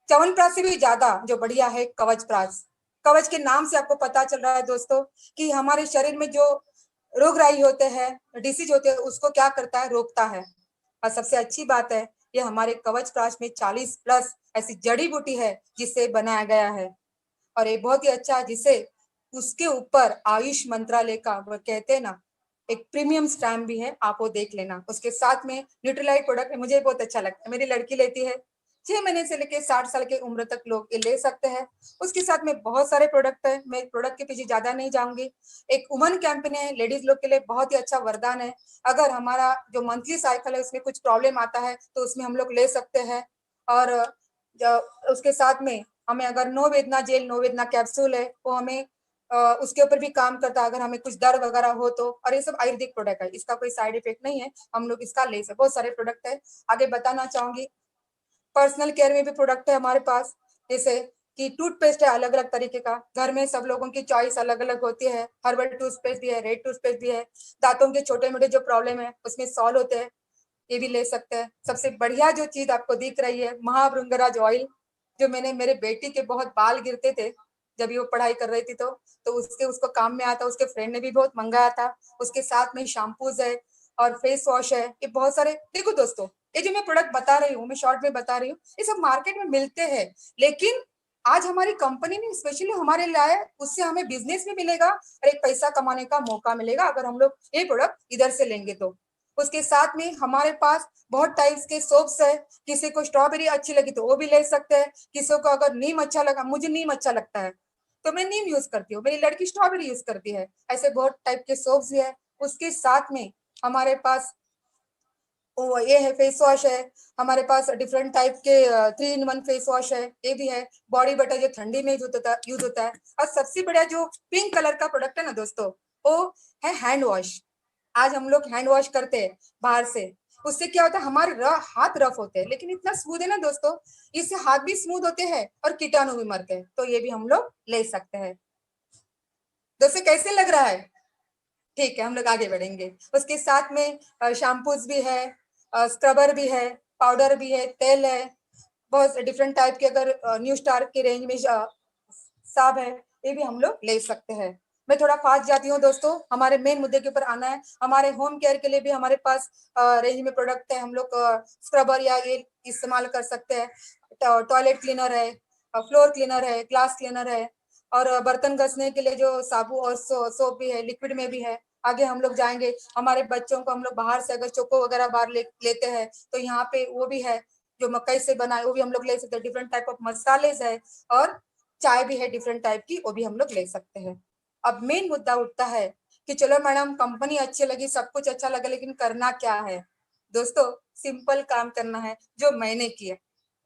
च्यवनप्राश से भी ज्यादा जो बढ़िया है कवचप्राश। कवच के नाम से आपको पता चल रहा है दोस्तों कि हमारे शरीर में जो रोगराई होते हैं, डिसीज होते हैं, उसको क्या करता है, रोकता है। और सबसे अच्छी बात है ये हमारे कवचप्राश में 40 प्लस ऐसी जड़ी बूटी है जिससे बनाया गया है, और ये बहुत ही अच्छा है, जिसे उसके ऊपर आयुष मंत्रालय का वो कहते हैं ना एक प्रीमियम स्टैम्प भी है, आप वो देख लेना। उसके साथ में न्यूट्रीलाइट प्रोडक्ट मुझे बहुत अच्छा लगता है, मेरी लड़की लेती है, 6 महीने से लेके 60 साल की उम्र तक लोग ये ले सकते हैं। उसके साथ में बहुत सारे प्रोडक्ट है, मैं प्रोडक्ट के पीछे ज्यादा नहीं जाऊंगी। एक वुमन कैंपेन है, लेडीज लोग के लिए बहुत ही अच्छा वरदान है। अगर हमारा जो मंथली साइकिल है उसमें कुछ प्रॉब्लम आता है तो उसमें हम लोग ले सकते हैं। और उसके साथ में हमें अगर नो वेदना जेल, नो वेदना कैप्सूल है, वो हमें उसके ऊपर भी काम करता है अगर हमें कुछ दर्द वगैरह हो तो। और ये सब आयुर्वेदिक प्रोडक्ट है, इसका कोई साइड इफेक्ट नहीं है, हम लोग इसका ले सकते। बहुत सारे प्रोडक्ट है, आगे बताना चाहूंगी। पर्सनल केयर में भी प्रोडक्ट है हमारे पास, जैसे कि टूथपेस्ट है अलग अलग तरीके का, घर में सब लोगों की चॉइस अलग अलग होती है। हर्बल टूथपेस्ट भी है, रेड टूथपेस्ट भी है, दांतों के छोटे मोटे जो प्रॉब्लम है उसमें सॉल्व होते हैं, ये भी ले सकते हैं। सबसे बढ़िया जो चीज आपको दिख रही है महाभृंगराज ऑयल, जो मैंने मेरे बेटी के बहुत बाल गिरते थे जब वो पढ़ाई कर रही थी तो उसको काम में आता, उसके फ्रेंड ने भी बहुत मंगाया था। उसके साथ में शैम्पूज है और फेस वॉश है, ये बहुत सारे। देखो दोस्तों, ये जो मैं प्रोडक्ट बता रही हूँ, मैं शॉर्ट में बता रही हूँ, ये सब मार्केट में मिलते हैं, लेकिन आज हमारी कंपनी ने स्पेशली हमारे लाए, उससे हमें बिजनेस भी मिलेगा और एक पैसा कमाने का मौका मिलेगा अगर हम लोग ये प्रोडक्ट इधर से लेंगे तो। उसके साथ में हमारे पास बहुत टाइप्स के सोप्स है, किसी को स्ट्रॉबेरी अच्छी लगी तो वो भी ले सकते हैं, किसी को अगर नीम अच्छा लगा, मुझे नीम अच्छा लगता है तो मैं नीम यूज करती हूँ, मेरी लड़की स्ट्रॉबेरी यूज करती है, ऐसे बहुत टाइप के सोप्स भी है। उसके साथ में हमारे पास वो ये है फेस वॉश है, हमारे पास डिफरेंट टाइप के 3 in 1 फेस वॉश है, ये भी है। बॉडी बटर जो ठंडी में यूज होता है। और सबसे बड़ा जो पिंक कलर का प्रोडक्ट है ना दोस्तों, वो है हैंड वॉश। आज हम लोग हैंड वॉश करते हैं बाहर से, उससे क्या होता है हमारे हाथ रफ होते हैं, लेकिन इतना स्मूथ है ना दोस्तों, इससे हाथ भी स्मूथ होते हैं और कीटाणु भी मरते हैं, तो ये भी हम लोग ले सकते हैं। दोस्तों कैसे लग रहा है? ठीक है, हम लोग आगे बढ़ेंगे। उसके साथ में शैम्पूज भी है, स्क्रबर भी है, पाउडर भी है, तेल है, बहुत डिफरेंट टाइप के। अगर न्यू स्टार की रेंज में साब है, ये भी हम लोग ले सकते हैं। मैं थोड़ा फास्ट जाती हूँ दोस्तों, हमारे मेन मुद्दे के ऊपर आना है। हमारे होम केयर के लिए भी हमारे पास रेंज में प्रोडक्ट है, हम लोग स्क्रबर या ये इस्तेमाल कर सकते हैं। टॉयलेट क्लीनर है, फ्लोर क्लीनर है, ग्लास क्लीनर है, और बर्तन घसने के लिए जो साबु और सोप भी है, लिक्विड में भी है। आगे हम लोग जाएंगे, हमारे बच्चों को हम लोग बाहर से अगर चोको वगैरह बाहर लेते हैं तो यहाँ पे वो भी है जो मकई से बना है, वो भी हम लोग ले सकते हैं। डिफरेंट टाइप ऑफ मसाले है और चाय भी है डिफरेंट टाइप की, वो भी हम लोग ले सकते हैं। अब मेन मुद्दा उठता है कि चलो मैडम कंपनी अच्छी लगी, सब कुछ अच्छा लगा, लेकिन करना क्या है? दोस्तों सिंपल काम करना है, जो मैंने किया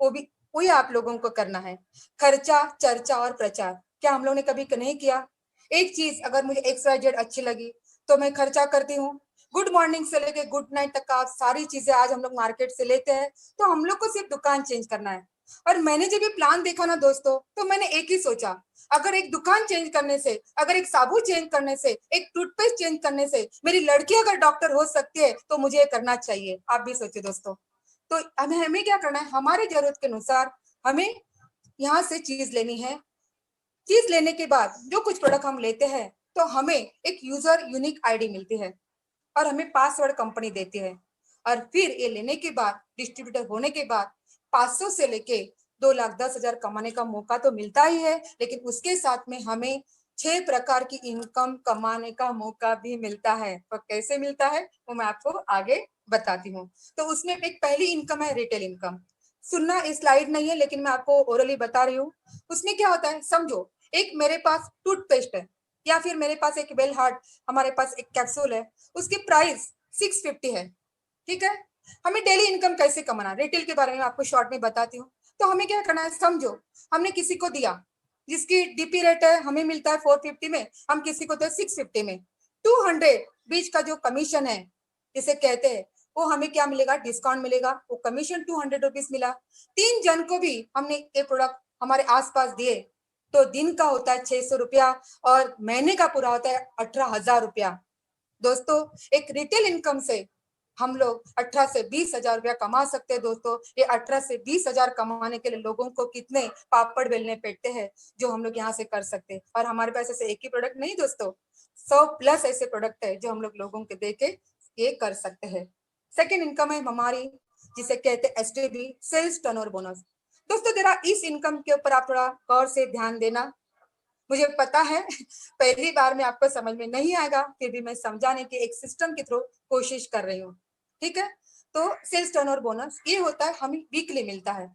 वो भी वही आप लोगों को करना है। खर्चा, चर्चा और प्रचार क्या हम लोगों ने कभी नहीं किया? एक चीज अगर मुझे XYZ अच्छी लगी तो मैं खर्चा करती हूँ। गुड मॉर्निंग से लेके गुड नाइट तक का सारी चीजें आज हम लोग मार्केट से लेते हैं, तो हम लोग को सिर्फ दुकान चेंज करना है। और मैंने जब ये प्लान देखा ना दोस्तों, तो मैंने एक ही सोचा, अगर एक दुकान चेंज करने से, अगर एक साबुन चेंज करने से, एक टूथपेस्ट चेंज करने से मेरी लड़की अगर डॉक्टर हो सकती है तो मुझे ये करना चाहिए। आप भी सोचिए दोस्तों। तो हमें क्या करना है, हमारी जरूरत के अनुसार हमें यहाँ से चीज लेनी है। चीज लेने के बाद जो कुछ प्रोडक्ट हम लेते हैं तो हमें एक यूजर यूनिक आईडी मिलती है और हमें पासवर्ड कंपनी देती है। और फिर ये लेने के बाद, डिस्ट्रीब्यूटर होने के बाद 500 से लेके 2,10,000 कमाने का मौका तो मिलता ही है, लेकिन उसके साथ में हमें 6 प्रकार की इनकम कमाने का मौका भी मिलता है। तो कैसे मिलता है वो मैं आपको आगे बताती हूँ। तो उसमें एक पहली इनकम है रिटेल इनकम। सुनना इस स्लाइड नहीं है, लेकिन मैं आपको ओरली बता रही हूँ। उसमें क्या होता है समझो, एक मेरे पास टूथपेस्ट है या फिर मेरे पास एक वेल हार्ट, हमारे पास एक कैप्सूल है, उसकी प्राइस 650 है, ठीक है। हमें डेली इनकम कैसे कमाना, रिटेल के बारे में आपको शॉर्ट में बताती हूँ। तो हमें क्या करना है, समझो हमने किसी को दिया, जिसकी डीपी रेट है हमें मिलता है 450 में, हम किसी को तो 650 में। 200 बीच का जो कमीशन है जिसे कहते हैं, वो हमें क्या मिलेगा, डिस्काउंट मिलेगा, वो कमीशन 200 रुपीज मिला। 3 जन को भी हमने ये प्रोडक्ट हमारे आसपास दिए तो दिन का होता है 600 रुपया और महीने का पूरा होता है 18,000 रुपया। दोस्तों एक रिटेल इनकम से हम लोग 18 से 20,000 रुपया कमा सकते हैं। दोस्तों ये 18 से 20,000 कमाने के लिए लोगों को कितने पापड़ बेलने पड़ते हैं जो हम लोग यहाँ से कर सकते हैं। और हमारे पास ऐसे एक ही प्रोडक्ट नहीं दोस्तों, 100+ ऐसे प्रोडक्ट है जो हम लोग लोगों के दे के ये कर सकते हैं। सेकेंड इनकम है हमारी जिसे कहते हैं STB, सेल्स टर्नओवर बोनस। दोस्तों जरा इस इनकम के ऊपर आप थोड़ा गौर से ध्यान देना। मुझे पता है पहली बार में आपको समझ में नहीं आएगा, फिर भी मैं समझाने की एक सिस्टम के थ्रू कोशिश कर रही हूँ, ठीक है। तो सेल्स टर्नओवर बोनस ये होता है, हमें वीकली मिलता है।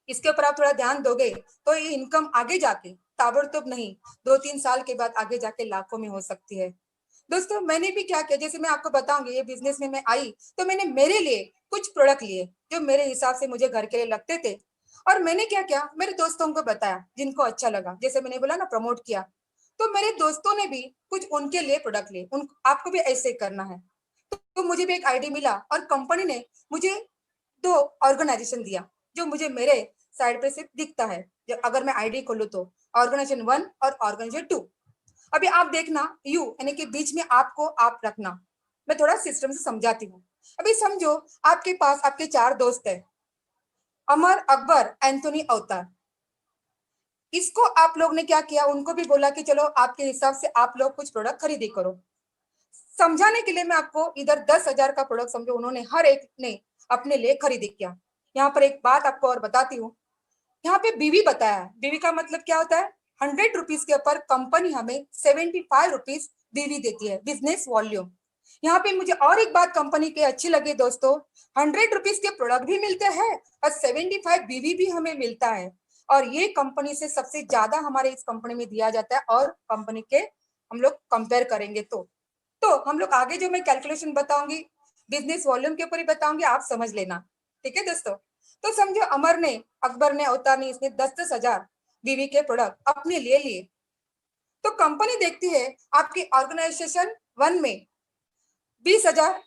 इसके ऊपर आप थोड़ा ध्यान दोगे तो ये इनकम आगे जाके ताबड़तोड़ नहीं, 2-3 साल के बाद आगे जाके लाखों में हो सकती है। दोस्तों मैंने भी क्या किया, जैसे मैं आपको बताऊंगी, ये बिजनेस में मैं आई तो मैंने मेरे लिए कुछ प्रोडक्ट लिए जो मेरे हिसाब से मुझे घर के लिए लगते थे, और मैंने क्या किया, मेरे दोस्तों को बताया जिनको अच्छा लगा, जैसे मैंने बोला ना प्रमोट किया, तो मेरे दोस्तों ने भी कुछ उनके लिए प्रोडक्ट लिए। आपको भी ऐसे करना है। तो मुझे भी एक आईडी मिला और कंपनी ने मुझे 2 ऑर्गेनाइजेशन दिया जो मुझे मेरे साइड पे से दिखता है। जो अगर मैं आईडी खोलूं तो ऑर्गेनाइजेशन 1 और ऑर्गेनाइजेशन 2। अभी आप देखना यू यानी कि बीच में आपको आप रखना। मैं थोड़ा सिस्टम से समझाती हूँ। अभी समझो आपके पास आपके 4 दोस्त है, अमर, अकबर, एंथोनी, अवतार। इसको आप लोग ने क्या किया, उनको भी बोला कि चलो आपके हिसाब से आप लोग कुछ प्रोडक्ट खरीदी करो। समझाने के लिए मैं आपको इधर 10,000 का प्रोडक्ट समझो उन्होंने हर एक ने अपने लिए खरीदी किया। यहाँ पर एक बात आपको और बताती हूँ, यहाँ पे बीवी बताया। बीवी का मतलब क्या होता है, 100 रुपीज के ऊपर कंपनी हमें 75 रुपीज बीवी देती है, बिजनेस वॉल्यूम। यहाँ पे मुझे और एक बात कंपनी की अच्छी लगी दोस्तों, 100 रुपीज के प्रोडक्ट भी मिलते हैं और 75 बीवी भी हमें मिलता है। और ये कंपनी से सबसे ज्यादा हमारे इस कंपनी में दिया जाता है। और कंपनी के हम लोग कंपेयर करेंगे तो हम लोग आगे जो मैं कैलकुलेशन बताऊंगी बिजनेस वॉल्यूम के ऊपर ही बताऊंगी, आप समझ लेना, ठीक है दोस्तों। तो समझो अमर ने, अकबर ने, अवतार ने, इसने 10,000 बीवी के प्रोडक्ट अपने लिए लिए। तो कंपनी देखती है आपकी ऑर्गेनाइजेशन 1 में 20,000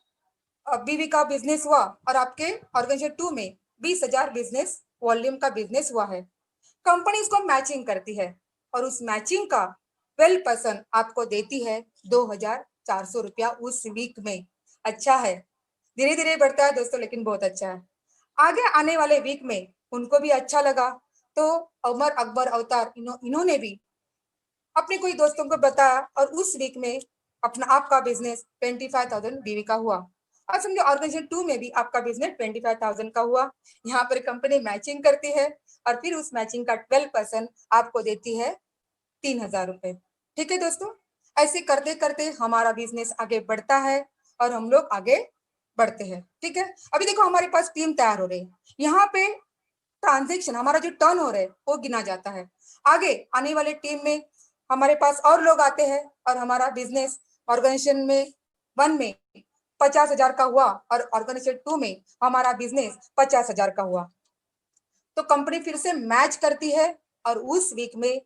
बीवी का बिजनेस हुआ और आपके ऑर्गेनाइजेशन 2 में 20,000 बिजनेस वॉल्यूम का बिजनेस हुआ है। कंपनी इसको मैचिंग करती है और उस मैचिंग का 12% आपको देती है 2,400 रुपया उस वीक में। अच्छा है, धीरे धीरे बढ़ता है दोस्तों, लेकिन बहुत अच्छा है। आगे आने वाले वीक में उनको भी अच्छा लगा तो अमर, अकबर, अवतार इन्होंने भी अपने कोई दोस्तों को बताया और उस वीक में अपना आपका बिजनेस 25,000 बीवी का हुआ। और समझो ऑर्गेनाइजेशन 2 में भी आपका बिजनेस 25,000 का हुआ। यहाँ पर कंपनी मैचिंग करती है और फिर उस मैचिंग का 12% आपको देती है 3,000 रुपए। ठीक है दोस्तों, ऐसे करते करते हमारा बिजनेस आगे बढ़ता है और हम लोग आगे बढ़ते हैं। ठीक है, अभी देखो हमारे पास टीम तैयार हो रही है। यहाँ पे ट्रांजेक्शन हमारा जो टर्न हो रहा है वो गिना जाता है। आगे आने वाले टीम में हमारे पास और लोग आते हैं और हमारा बिजनेस ऑर्गेनाइजेशन में 1 में 50,000 का हुआ और ऑर्गेनाइजेशन 2 में हमारा बिजनेस 50,000 का हुआ। तो कंपनी फिर से मैच करती है और उस वीक में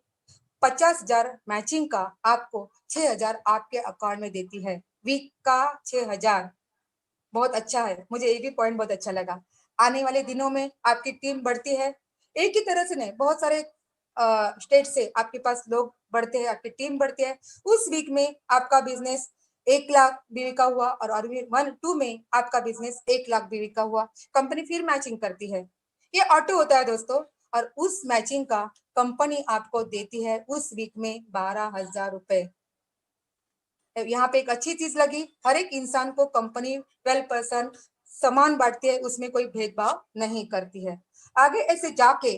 50,000 मैचिंग का आपको 6,000 आपके अकाउंट में देती है। वीक का 6,000 बहुत अच्छा है, मुझे ये भी पॉइंट बहुत अच्छा लगा। आने वाले दिनों में आपकी टीम बढ़ती है, एक ही तरह से नहीं, बहुत सारे स्टेट से आपके पास लोग बढ़ते हैं, आपकी टीम बढ़ती है। उस वीक में आपका बिजनेस 1 लाख बीवी का हुआ और 1-2 में आपका बिजनेस 1 लाख बीवी का हुआ। कंपनी फिर मैचिंग करती है, ये ऑटो होता है दोस्तों, और उस मैचिंग का कंपनी आपको देती है उस वीक में 12,000 रुपए। यहाँ पे एक अच्छी चीज लगी, हर एक इंसान को कंपनी 12% समान बांटती है, उसमें कोई भेदभाव नहीं करती है। आगे ऐसे जाके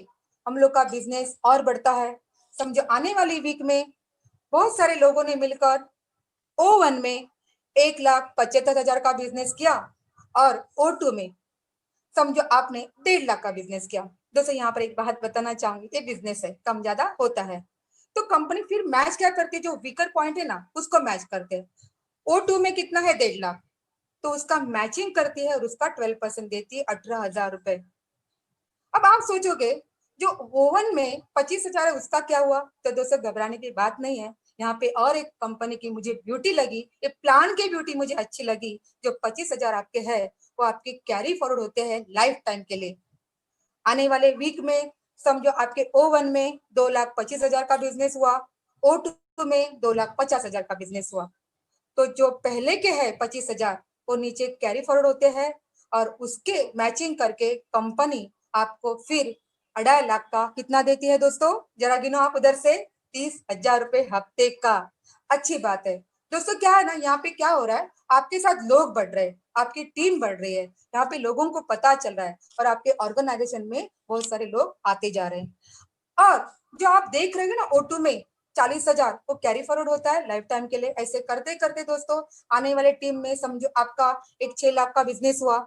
हम लोग का बिजनेस और बढ़ता है। समझो आने वाली वीक में बहुत सारे लोगों ने मिलकर O1 में 1,75,000 का बिजनेस किया और O2 में समझो आपने 1.5 लाख का बिजनेस किया। दोस्तों यहाँ पर एक बात बताना चाहूंगी, ये बिजनेस है, कम ज्यादा होता है। तो कंपनी फिर मैच क्या करती है, जो वीकर पॉइंट है ना उसको मैच करते हैं। O2 में कितना है 1.5 लाख, तो उसका मैचिंग करती है और उसका 12% देती है 18,000 रुपए। अब आप सोचोगे जो ओवन में 25,000 है उसका क्या हुआ? तो दोस्तों घबराने की बात नहीं है। यहाँ पे और एक कंपनी की मुझे ब्यूटी लगी, ये प्लान की ब्यूटी मुझे अच्छी लगी। जो 25,000 आपके है वो आपके कैरी फॉरवर्ड होते हैं लाइफ टाइम के लिए। आने वाले वीक में समझो आपके O1 में 2,25,000 का बिजनेस हुआ, O2 में 2,50,000 का बिजनेस हुआ। तो जो पहले के है 25,000 वो नीचे कैरी फॉरवर्ड होते हैं और उसके मैचिंग करके कंपनी आपको फिर 2.5 लाख का कितना देती है दोस्तों? जरा गिनो आप उधर से, 30,000 रुपए हफ्ते का। अच्छी बात है दोस्तों। क्या है ना, यहाँ पे क्या हो रहा है, आपके साथ लोग बढ़ रहे हैं, आपकी टीम बढ़ रही है, यहाँ पे लोगों को पता चल रहा है और आपके ऑर्गेनाइजेशन में बहुत सारे लोग आते जा रहे हैं। और जो आप देख रहे हैं ना O2 में 40,000 वो कैरी फॉरवर्ड होता है लाइफ टाइम के लिए। ऐसे करते करते दोस्तों आने वाले टीम में समझो आपका एक 6 लाख का बिजनेस हुआ,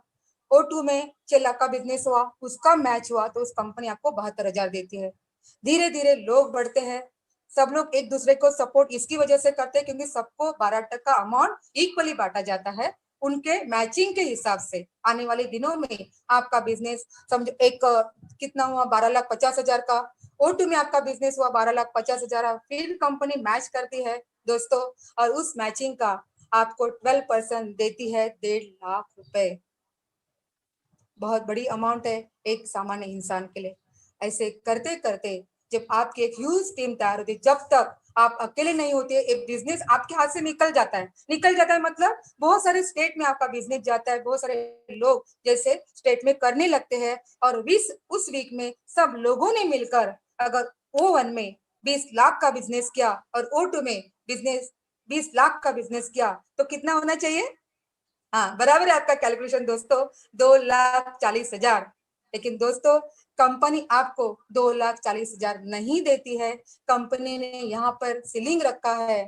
O2 में 6 लाख का बिजनेस हुआ, उसका मैच हुआ तो उस कंपनी आपको 72,000 देती है। धीरे धीरे लोग बढ़ते हैं, सब लोग एक दूसरे को सपोर्ट इसकी वजह से करते हैं क्योंकि सबको 12% अमाउंट इक्वली बांटा जाता है उनके मैचिंग के हिसाब से। आने वाले दिनों में आपका बिजनेस समझो एक कितना हुआ, 12,50,000 का। O2 में आपका बिजनेस हुआ 12,50,000, फिर कंपनी मैच करती है दोस्तों और उस मैचिंग का आपको 12% देती है 1.5 लाख रुपए। बहुत बड़ी अमाउंट है एक सामान्य इंसान के लिए। ऐसे करते करते जब आपकी एक ह्यूज टीम तैयार होती है, जब तक आप अकेले नहीं होते, एक बिजनेस आपके हाथ से निकल जाता है मतलब बहुत सारे स्टेट में आपका बिजनेस जाता है, बहुत सारे लोग जैसे स्टेट में करने लगते हैं और उस वीक में सब लोगों ने मिलकर अगर O1 में 20 लाख का बिजनेस किया और O2 में बिजनेस 20 लाख का बिजनेस किया तो कितना होना चाहिए? हाँ, बराबर है आपका कैलकुलेशन दोस्तों, 2,40,000। लेकिन दोस्तों कंपनी आपको 2,40,000 नहीं देती है। कंपनी ने यहाँ पर सीलिंग रखा है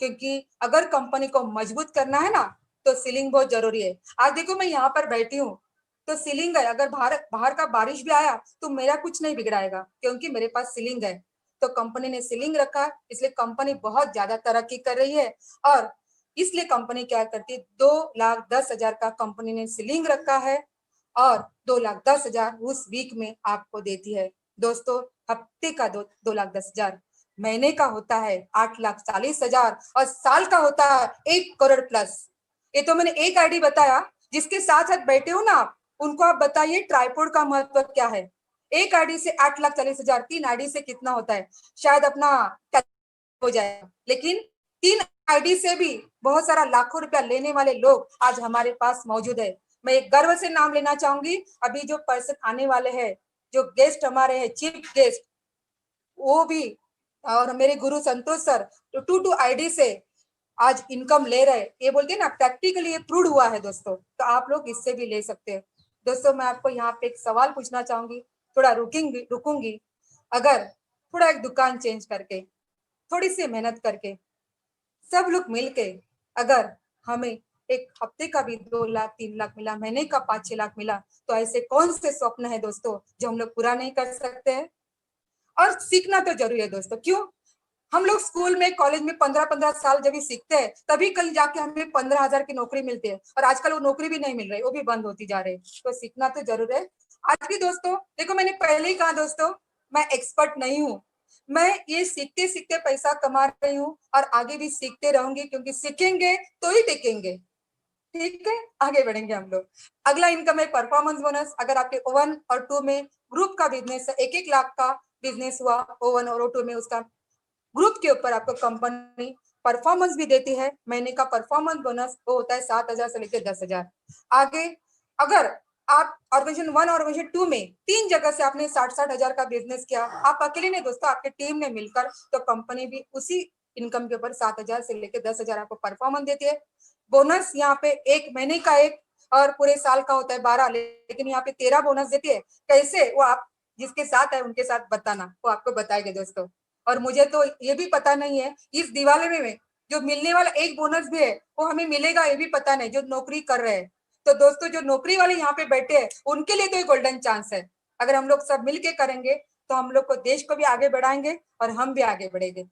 क्योंकि अगर कंपनी को मजबूत करना है ना तो सीलिंग बहुत जरूरी है। आज देखो मैं यहाँ पर बैठी हूँ तो सीलिंग है, अगर बाहर का बारिश भी आया तो मेरा कुछ नहीं बिगड़ाएगा क्योंकि मेरे पास सीलिंग है। तो कंपनी ने सीलिंग रखा, इसलिए कंपनी बहुत ज्यादा तरक्की कर रही है और इसलिए कंपनी क्या करती है, 2,10,000 का कंपनी ने सीलिंग रखा है और 2,10,000 उस वीक में आपको देती है। दोस्तों हफ्ते का 2,10,000, महीने का होता है 8,40,000 और साल का होता है 1 करोड़ प्लस। ये तो मैंने एक आईडी बताया, जिसके साथ साथ बैठे हो ना आप, उनको आप बताइए ट्राइपॉड का महत्व क्या है। एक आईडी से 8,40,000, 3 आईडी से कितना होता है शायद अपना हो जाएगा, लेकिन 3 आईडी से भी बहुत सारा लाखों रुपया लेने वाले लोग आज हमारे पास मौजूद है। मैं एक गर्व से नाम लेना चाहूंगी, अभी जो पर्सन आने वाले हैं, जो गेस्ट हमारे हैं, चीफ गेस्ट, वो भी और मेरे गुरु संतोष सर तो 2 आईडी से आज इनकम ले रहे। ये बोलते हैं ना प्रैक्टिकली ये प्रूव हुआ है दोस्तों, तो आप लोग इससे भी ले सकते हैं। दोस्तों मैं आपको यहाँ पे एक सवाल पूछना चाहूंगी, थोड़ा रुकूंगी। अगर थोड़ा एक दुकान चेंज करके, थोड़ी सी मेहनत करके, सब लोग मिलके अगर हमें एक हफ्ते का भी 2 लाख 3 लाख मिला, महीने का 5-6 लाख मिला, तो ऐसे कौन से स्वप्न है दोस्तों जो हम लोग पूरा नहीं कर सकते हैं? और सीखना तो जरूरी है दोस्तों। क्यों? हम लोग स्कूल में कॉलेज में 15-15 साल जब भी सीखते हैं तभी कहीं जाके हमें 15,000 की नौकरी मिलती है और आजकल वो नौकरी भी नहीं मिल रही, वो भी बंद होती जा रही है। तो सीखना तो जरूर है। आज भी दोस्तों देखो मैंने पहले ही कहा दोस्तों, मैं एक्सपर्ट नहीं हूँ, मैं ये सीखते सीखते पैसा कमा रही हूँ और आगे भी सीखते रहूंगी क्योंकि सीखेंगे तो ही टिकेंगे। ठीक है, आगे बढ़ेंगे हम लोग। अगला इनकम है परफॉर्मेंस बोनस। अगर आपके O1 और 2 में ग्रुप का बिजनेस है, 1-1 लाख का बिजनेस हुआ O1 और O2 में, उसका ग्रुप के ऊपर आपको कंपनी परफॉर्मेंस भी देती है। महीने का परफॉर्मेंस बोनस वो होता है 7,000 से लेकर 10,000। आगे अगर आप ऑर्गेनाइजेशन 1 और ऑर्गेनाइजेशन 2 में 3 जगह से आपने 60,000 का बिजनेस किया, आप अकेले नहीं दोस्तों, आपके टीम ने मिलकर, तो कंपनी भी उसी इनकम के ऊपर 7,000 से लेकर 10,000 आपको परफॉर्मेंस देती है। बोनस यहाँ पे एक महीने का एक और पूरे साल का होता है 12, लेकिन यहाँ पे 13 बोनस देती है। कैसे, वो आप जिसके साथ है उनके साथ बताना, वो आपको बताएंगे दोस्तों। और मुझे तो ये भी पता नहीं है इस दिवाली में जो मिलने वाला एक बोनस भी है वो हमें मिलेगा, ये भी पता नहीं, जो नौकरी कर रहे हैं। तो दोस्तों जो नौकरी वाले यहाँ पे बैठे हैं उनके लिए तो ये गोल्डन चांस है। अगर हम लोग सब मिलके करेंगे तो हम लोग को, देश को भी आगे बढ़ाएंगे और हम भी आगे बढ़ेंगे।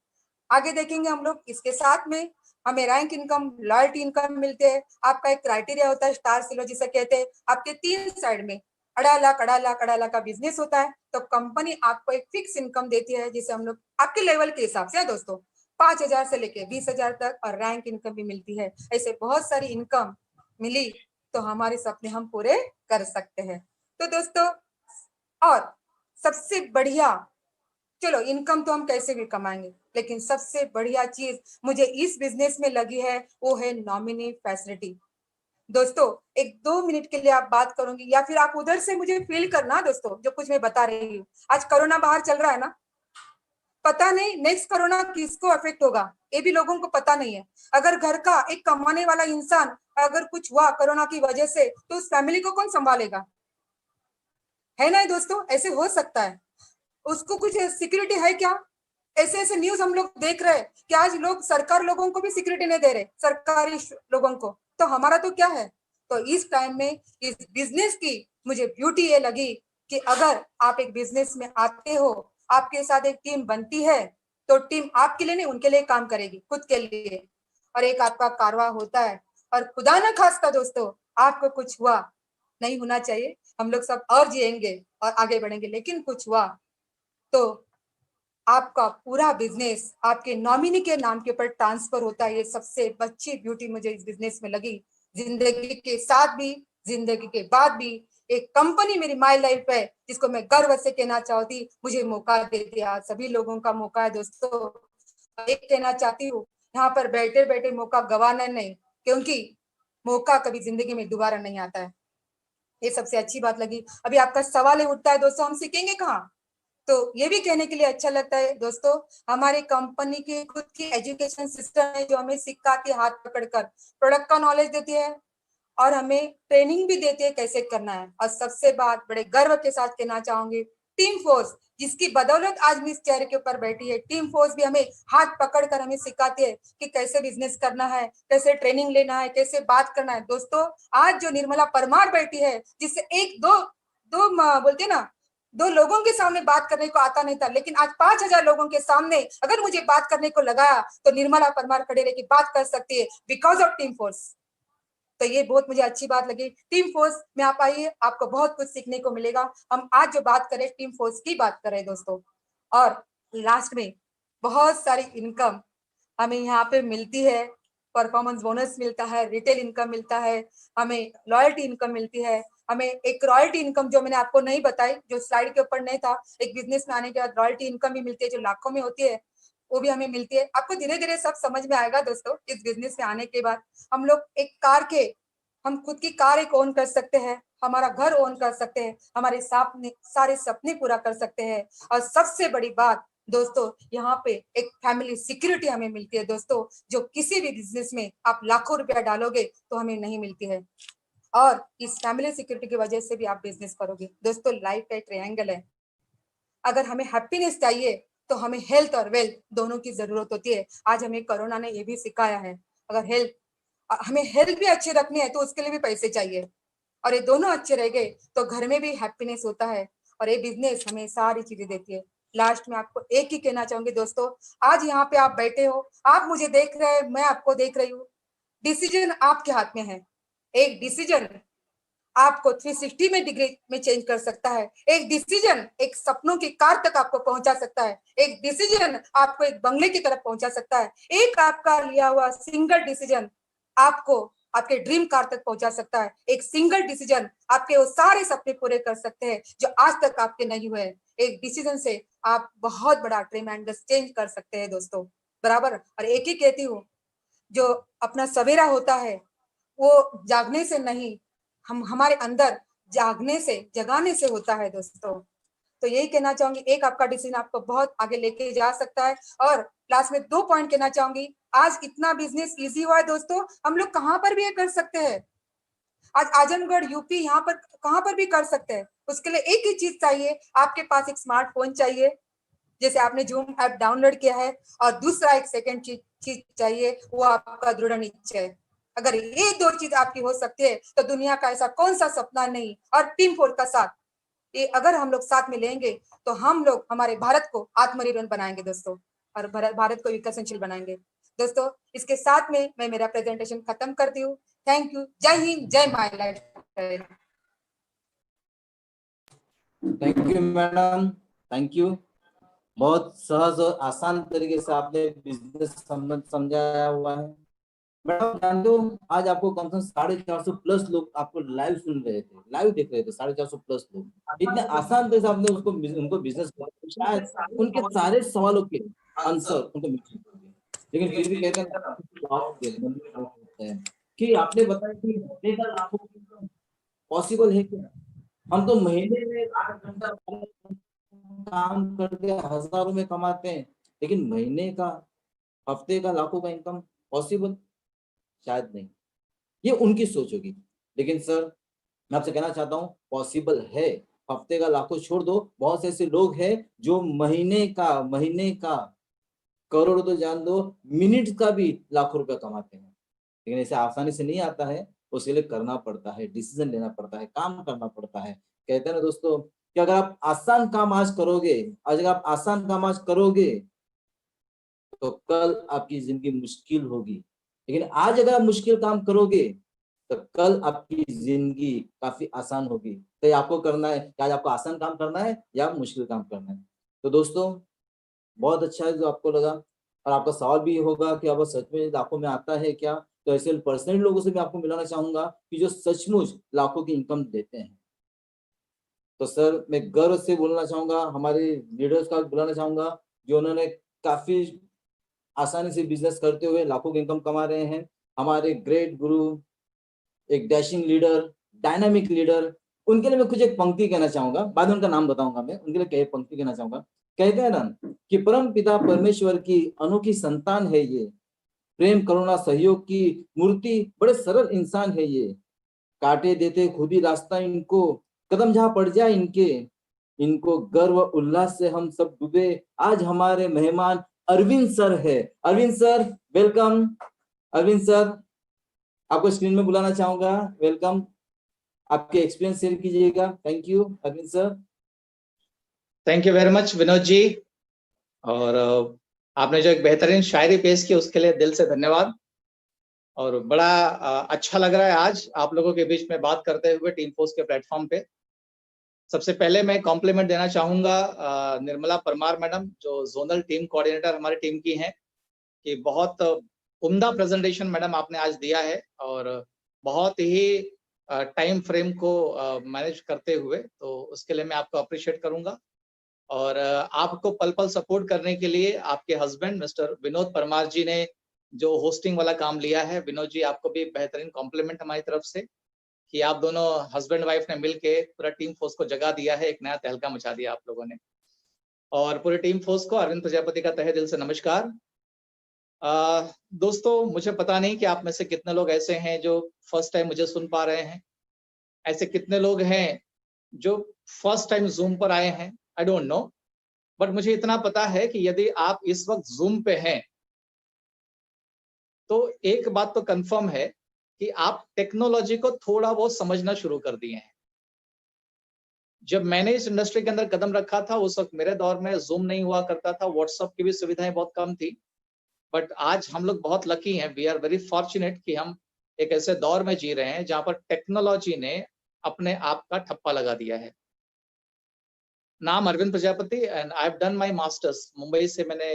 आगे देखेंगे हम लोग, इसके साथ में हमें रैंक इनकम, लॉयल्टी इनकम मिलते हैं। आपका एक क्राइटेरिया होता है स्टार सिल्वर जिसे कहते हैं, आपके 3 साइड में अड़ा लाख का बिजनेस होता है तो कंपनी आपको एक फिक्स इनकम देती है, जिसे हम लोग आपके लेवल के हिसाब से है दोस्तों 5,000 से लेके 20,000 तक, और रैंक इनकम भी मिलती है। ऐसे बहुत सारी इनकम मिली तो हमारे सपने हम पूरे कर सकते हैं। तो दोस्तों, और सबसे बढ़िया, चलो इनकम तो हम कैसे भी कमाएंगे, लेकिन सबसे बढ़िया चीज मुझे इस बिजनेस में लगी है वो है नॉमिनी फैसिलिटी। दोस्तों, एक 2 मिनट के लिए आप बात करूंगी, या फिर आप उधर से मुझे फील करना दोस्तों जो कुछ मैं बता रही हूँ। आज कोरोना बाहर चल रहा है ना, पता नहीं नेक्स्ट कोरोना किसको अफेक्ट होगा, ये भी लोगों को पता नहीं है। अगर घर का एक कमाने वाला इंसान अगर कुछ हुआ कोरोना की वजह से, तो उस फैमिली को कौन संभालेगा? है ना दोस्तों, ऐसे हो सकता है। उसको कुछ सिक्योरिटी है क्या? ऐसे ऐसे न्यूज हम लोग देख रहे हैं कि आज लोग, सरकार लोगों को भी सिक्योरिटी नहीं दे रहे, सरकारी लोगों को, तो हमारा तो क्या है? तो इस टाइम में इस बिजनेस की मुझे ब्यूटी ये लगी कि अगर आप एक बिजनेस में आते हो, आपके साथ एक टीम बनती है, तो टीम आपके लिए नहीं उनके लिए काम करेगी, खुद के लिए, और एक आपका कारवा होता है। और खुदा न खास्ता दोस्तों आपको कुछ हुआ, नहीं होना चाहिए, हम लोग सब और जिएंगे और आगे बढ़ेंगे, लेकिन कुछ हुआ तो आपका पूरा बिजनेस आपके नॉमिनी के नाम के ऊपर ट्रांसफर होता है। ये सबसे अच्छी ब्यूटी मुझे इस बिजनेस में लगी। जिंदगी के साथ भी, जिंदगी के बाद भी एक कंपनी मेरी माई लाइफ है, जिसको मैं गर्व से कहना चाहती, मुझे मौका देती है। आज सभी लोगों का मौका है दोस्तों। एक कहना चाहती हूँ, यहाँ पर बैठे बैठे मौका गवाना नहीं, क्योंकि मौका कभी जिंदगी में दोबारा नहीं आता है। ये सबसे अच्छी बात लगी। अभी आपका सवाल ही उठता है दोस्तों, हम सीखेंगे कहाँ? तो ये भी कहने के लिए अच्छा लगता है दोस्तों, हमारी कंपनी की खुद की एजुकेशन सिस्टम है, जो हमें सिखाती है हाथ पकड़कर, प्रोडक्ट का नॉलेज देती है, और हमें ट्रेनिंग भी देती है कैसे करना है। और सबसे बात बड़े गर्व के साथ कहना चाहूंगी, टीम फोर्स, जिसकी बदौलत आज मैं इस चेहरे के ऊपर बैठी है, टीम फोर्स भी हमें हाथ पकड़कर हमें सिखाती है कि कैसे बिजनेस करना है, कैसे ट्रेनिंग लेना है, कैसे बात करना है। दोस्तों, आज जो निर्मला परमार बैठी है, जिससे एक दो दो बोलते ना, 2 लोगों के सामने बात करने को आता नहीं था, लेकिन आज 5,000 लोगों के सामने अगर मुझे बात करने को लगाया तो निर्मला परमार खड़े रह के बात कर सकती है, बिकॉज ऑफ टीम फोर्स। तो ये बहुत मुझे अच्छी बात लगी। टीम फोर्स में आप आइए, आपको बहुत कुछ सीखने को मिलेगा। हम आज जो बात करें टीम फोर्स की बात करें दोस्तों, और लास्ट में बहुत सारी इनकम हमें यहाँ पे मिलती है। परफॉर्मेंस बोनस मिलता है, रिटेल इनकम मिलता है, हमें लॉयल्टी इनकम मिलती है, हमें एक रॉयल्टी इनकम जो मैंने आपको नहीं बताई, जो स्लाइड के ऊपर नहीं था, एक बिजनेस में आने के बाद रॉयल्टी इनकम भी मिलती है जो लाखों में होती है, वो भी हमें मिलती है। आपको धीरे धीरे सब समझ में आएगा दोस्तों। इस बिजनेस में आने के बाद हम लोग एक कार के, हम खुद की कार एक ओन कर सकते हैं, हमारा घर ओन कर सकते हैं, हमारे सारे सपने पूरा कर सकते हैं। और सबसे बड़ी बात दोस्तों, यहाँ पे एक फैमिली सिक्योरिटी हमें मिलती है दोस्तों, जो किसी भी बिजनेस में आप लाखों रुपया डालोगे तो हमें नहीं मिलती है। और इस फैमिली सिक्योरिटी की वजह से भी आप बिजनेस करोगे दोस्तों। लाइफ का एक ट्रायंगल है। अगर हमें हैप्पीनेस चाहिए तो हमें हेल्थ और वेल्थ दोनों की जरूरत होती है। आज हमें कोरोना ने ये भी सिखाया है, अगर हमें हेल्थ भी अच्छी रखनी है तो उसके लिए भी पैसे चाहिए, और ये दोनों अच्छे रह गए तो घर में भी हैप्पीनेस होता है। और ये बिजनेस हमें सारी चीजें देती है। लास्ट में आपको एक ही कहना चाहूंगी दोस्तों, आज यहाँ पे आप बैठे हो, आप मुझे देख रहे हैं, मैं आपको देख रही हूँ, डिसीजन आपके हाथ में है। एक डिसीजन आपको 360 में डिग्री में चेंज कर सकता है। एक डिसीजन एक सपनों की कार तक आपको पहुंचा सकता है। एक डिसीजन आपको एक बंगले की तरफ पहुंचा सकता है। एक आपका लिया हुआ सिंगल डिसीजन आपको आपके ड्रीम कार तक पहुंचा सकता है। एक सिंगल डिसीजन आपके वो सारे सपने पूरे कर सकते हैं जो आज तक आपके नहीं हुए। एक डिसीजन से आप बहुत बड़ा ट्रेमेंडस चेंज कर सकते हैं दोस्तों, बराबर। और एक ही कहती हूँ, जो अपना सवेरा होता है वो जागने से नहीं, हम हमारे अंदर जागने से, जगाने से होता है दोस्तों। तो यही कहना चाहूंगी, एक आपका डिसीजन आपको बहुत आगे लेके जा सकता है। और लास्ट में 2 पॉइंट कहना चाहूंगी, आज इतना बिजनेस इजी हुआ है दोस्तों, हम लोग कहाँ पर भी ये कर सकते हैं। आज आजमगढ़, यूपी, यहाँ पर कहाँ पर भी कर सकते हैं। उसके लिए एक ही चीज चाहिए, आपके पास एक स्मार्टफोन चाहिए, जैसे आपने जूम ऐप डाउनलोड किया है, और दूसरा एक सेकंड चीज चाहिए, वो आपका दृढ़ निश्चय। अगर ये 2 चीज आपकी हो सकती है तो दुनिया का ऐसा कौन सा सपना नहीं। और टीम फोर्स का साथ, ये अगर हम लोग साथ में लेंगे तो हम लोग हमारे भारत को आत्मनिर्भर बनाएंगे दोस्तों, और भारत को विकसनशील बनाएंगे दोस्तों। इसके साथ में मैं मेरा प्रेजेंटेशन खत्म करती हूँ। Thank you. जय हिंद, जय my life. Thank you madam, thank you. बहुत सहज और आसान तरीके से आपने बिजनेस समझाया हुआ है। मैडम जानते हो आज आपको कम से कम 450 प्लस लोग आपको लाइव सुन रहे थे, लाइव देख रहे थे, 450 प्लस लोग। इतने आसान तरीके से आपने उनको बिजनेस शायद उनके सारे सवालों के आंसर उनको मिल चुके होंगे, लेकिन फिर भी कहते हैं कि आपने बताया कि महीने का लाखों पॉसिबल है क्या? हम तो महीने में 8 घंटा काम करके हजारों में कमाते हैं, लेकिन महीने का, हफ्ते का लाखों का इनकम पॉसिबल शायद नहीं। ये उनकी सोच होगी, लेकिन सर मैं आपसे कहना चाहता हूँ पॉसिबल है। हफ्ते का लाखों छोड़ दो, बहुत से ऐसे लोग हैं जो महीने का करोड़ तो जान दो, मिनट का भी लाखों रुपया कमाते हैं। लेकिन ऐसे आसानी से नहीं आता है, उसके लिए करना पड़ता है, डिसीजन लेना पड़ता है, काम करना पड़ता है। कहते हैं ना दोस्तों कि अगर आप आसान काम आज करोगे, तो कल आपकी जिंदगी मुश्किल होगी। लेकिन आज अगर आप मुश्किल काम करोगे तो कल आपकी जिंदगी काफी आसान होगी। तो ये आपको करना है कि आज आपको आसान काम करना है या मुश्किल काम करना है। तो दोस्तों बहुत अच्छा है जो आपको लगा, और आपका सवाल भी होगा कि अब सच में लाखों में आता है क्या? तो ऐसे पर्सनली लोगों से मैं आपको मिलाना चाहूंगा कि जो सचमुच लाखों की इनकम देते हैं। तो सर मैं गर्व से बोलना चाहूंगा, हमारे लीडर्स का बुलाना चाहूंगा जो उन्होंने काफी आसानी से बिजनेस करते हुए लाखों की इनकम कमा रहे हैं। हमारे ग्रेट गुरु, एक डैशिंग लीडर, डायनामिक लीडर, उनके लिए मैं कुछ एक पंक्ति कहना चाहूंगा, बाद में उनका नाम बताऊंगा मैं, उनके लिए एक पंक्ति कहना चाहूंगा। कहते हैं ना कि परम पिता परमेश्वर की अनोखी संतान है ये, प्रेम करुणा सहयोग की मूर्ति, बड़े सरल इंसान है ये, काटे देते खुद ही रास्ता इनको, कदम जहां पड़ जाए इनको गर्व उल्लास से हम सब डूबे, आज हमारे मेहमान अरविंद सर है। Arvind sir welcome. Arvind sir आपको स्क्रीन में बुलाना चाहूंगा, वेलकम। आपके एक्सपीरियंस शेयर कीजिएगा। Thank you Arvind sir. Thank you very much Vinod ji, और आपने जो एक बेहतरीन शायरी पेश की उसके लिए दिल से धन्यवाद। और बड़ा अच्छा लग रहा है आज आप लोगों के बीच में बात करते हुए टीम फोर्स के प्लेटफॉर्म पे। सबसे पहले मैं कॉम्प्लीमेंट देना चाहूंगा निर्मला परमार मैडम जो जोनल टीम कोऑर्डिनेटर हमारी टीम की हैं, कि बहुत उम्दा प्रेजेंटेशन मैडम आपने आज दिया है, और बहुत ही टाइम फ्रेम को मैनेज करते हुए, तो उसके लिए मैं आपको अप्रिशिएट करूंगा। और आपको पल पल सपोर्ट करने के लिए आपके हस्बैंड मिस्टर विनोद परमार जी ने जो होस्टिंग वाला काम लिया है, विनोद जी आपको भी बेहतरीन कॉम्प्लीमेंट हमारी तरफ से, कि आप दोनों हस्बैंड वाइफ ने मिलके पूरा टीम फोर्स को जगा दिया है, एक नया तहलका मचा दिया आप लोगों ने। और पूरे टीम फोर्स को अरविंद प्रजापति का तहे दिल से नमस्कार। दोस्तों मुझे पता नहीं कि आप में से कितने लोग ऐसे हैं जो फर्स्ट टाइम मुझे सुन पा रहे हैं, ऐसे कितने लोग हैं जो फर्स्ट टाइम जूम पर आए हैं, आई डोंट नो, बट मुझे इतना पता है कि यदि आप इस वक्त जूम पे हैं तो एक बात तो कंफर्म है कि आप टेक्नोलॉजी को थोड़ा बहुत समझना शुरू कर दिए हैं। जब मैंने इस इंडस्ट्री के अंदर कदम रखा था उस वक्त मेरे दौर में जूम नहीं हुआ करता था, व्हाट्सएप की भी सुविधाएं बहुत कम थी, बट आज हम लोग बहुत लकी हैं, वी आर वेरी फॉर्चुनेट कि हम एक ऐसे दौर में जी रहे हैं जहां पर टेक्नोलॉजी ने अपने आप का ठप्पा लगा दिया है। नाम Arvind Prajapati and I have done my masters, Mumbai से मैंने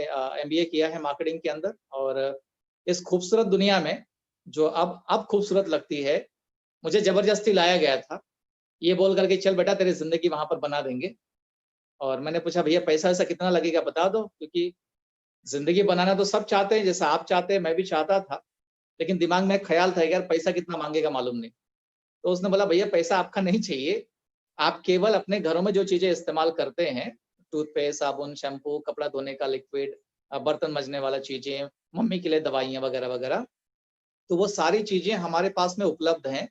एमबीए किया है मार्केटिंग के अंदर। और इस खूबसूरत दुनिया में जो अब खूबसूरत लगती है, मुझे जबरदस्ती लाया गया था ये बोल करके चल बेटा तेरी जिंदगी वहां पर बना देंगे। और मैंने पूछा भैया पैसा ऐसा कितना लगेगा बता दो, क्योंकि जिंदगी बनाना तो सब चाहते हैं, जैसा आप चाहते हैं मैं भी चाहता था, लेकिन दिमाग में ख्याल था यार पैसा कितना मांगेगा मालूम नहीं। तो उसने बोला भैया पैसा आपका नहीं चाहिए, आप केवल अपने घरों में जो चीजें इस्तेमाल करते हैं, टूथपेस्ट, साबुन, शैम्पू, कपड़ा धोने का लिक्विड, बर्तन मजने वाला चीजें, मम्मी के लिए दवाइयां वगैरह वगैरह, तो वो सारी चीजें हमारे पास में उपलब्ध हैं।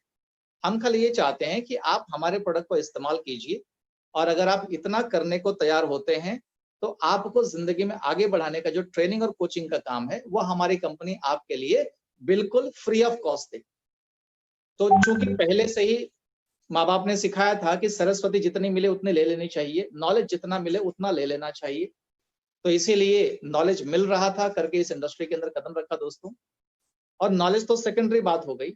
हम खाली ये चाहते हैं कि आप हमारे प्रोडक्ट को इस्तेमाल कीजिए, और अगर आप इतना करने को तैयार होते हैं तो आपको जिंदगी में आगे बढ़ाने का जो ट्रेनिंग और कोचिंग का काम है वो हमारी कंपनी आपके लिए बिल्कुल फ्री ऑफ कॉस्ट है। तो चूंकि पहले से ही माँ बाप ने सिखाया था कि सरस्वती जितनी मिले उतनी ले लेनी चाहिए, नॉलेज जितना मिले उतना ले लेना चाहिए, तो इसीलिए नॉलेज मिल रहा था करके इस इंडस्ट्री के अंदर कदम रखा दोस्तों। और नॉलेज तो सेकेंडरी बात हो गई,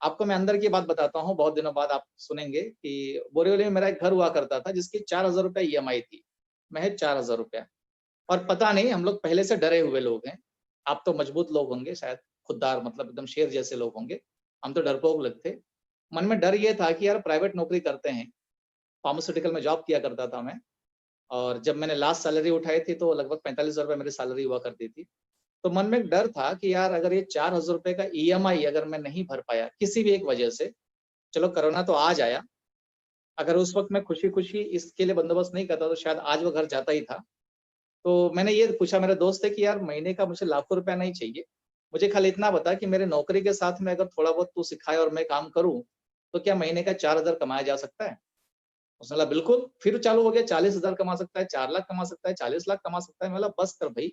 आपको मैं अंदर की बात बताता हूँ, बहुत दिनों बाद आप सुनेंगे कि बोरीवली में मेरा एक घर हुआ करता था जिसकी 4,000 रुपया EMI थी, महज 4,000 रुपया। और पता नहीं, हम लोग पहले से डरे हुए लोग हैं। आप तो मजबूत लोग होंगे शायद, खुददार, मतलब एकदम शेर जैसे लोग होंगे। हम तो डरपोक लोग थे। मन में डर ये था कि यार प्राइवेट नौकरी करते हैं, फार्मास्यूटिकल में जॉब किया करता था मैं, और जब मैंने लास्ट सैलरी उठाई थी तो लगभग 45,000 रुपये मेरी सैलरी हुआ करती थी। तो मन में एक डर था कि यार अगर ये 4,000 रुपये का EMI अगर मैं नहीं भर पाया किसी भी एक वजह से, चलो कोरोना तो आज आया, अगर उस वक्त मैं खुशी-खुशी इसके लिए बंदोबस्त नहीं करता तो शायद आज वो घर जाता ही था। तो मैंने ये पूछा मेरे दोस्त से कि यार महीने का मुझे लाखों रुपया नहीं चाहिए, मुझे खाली इतना बता कि मेरे नौकरी के साथ में अगर थोड़ा बहुत तू सिखाए और मैं काम करूँ, तो क्या महीने का 4,000 कमाया जा सकता है? उसने बोला बिल्कुल। फिर चालू हो गया, 40,000 कमा सकता है, 4 लाख कमा सकता है, 40 लाख कमा सकता है। मैं बोला बस कर भाई,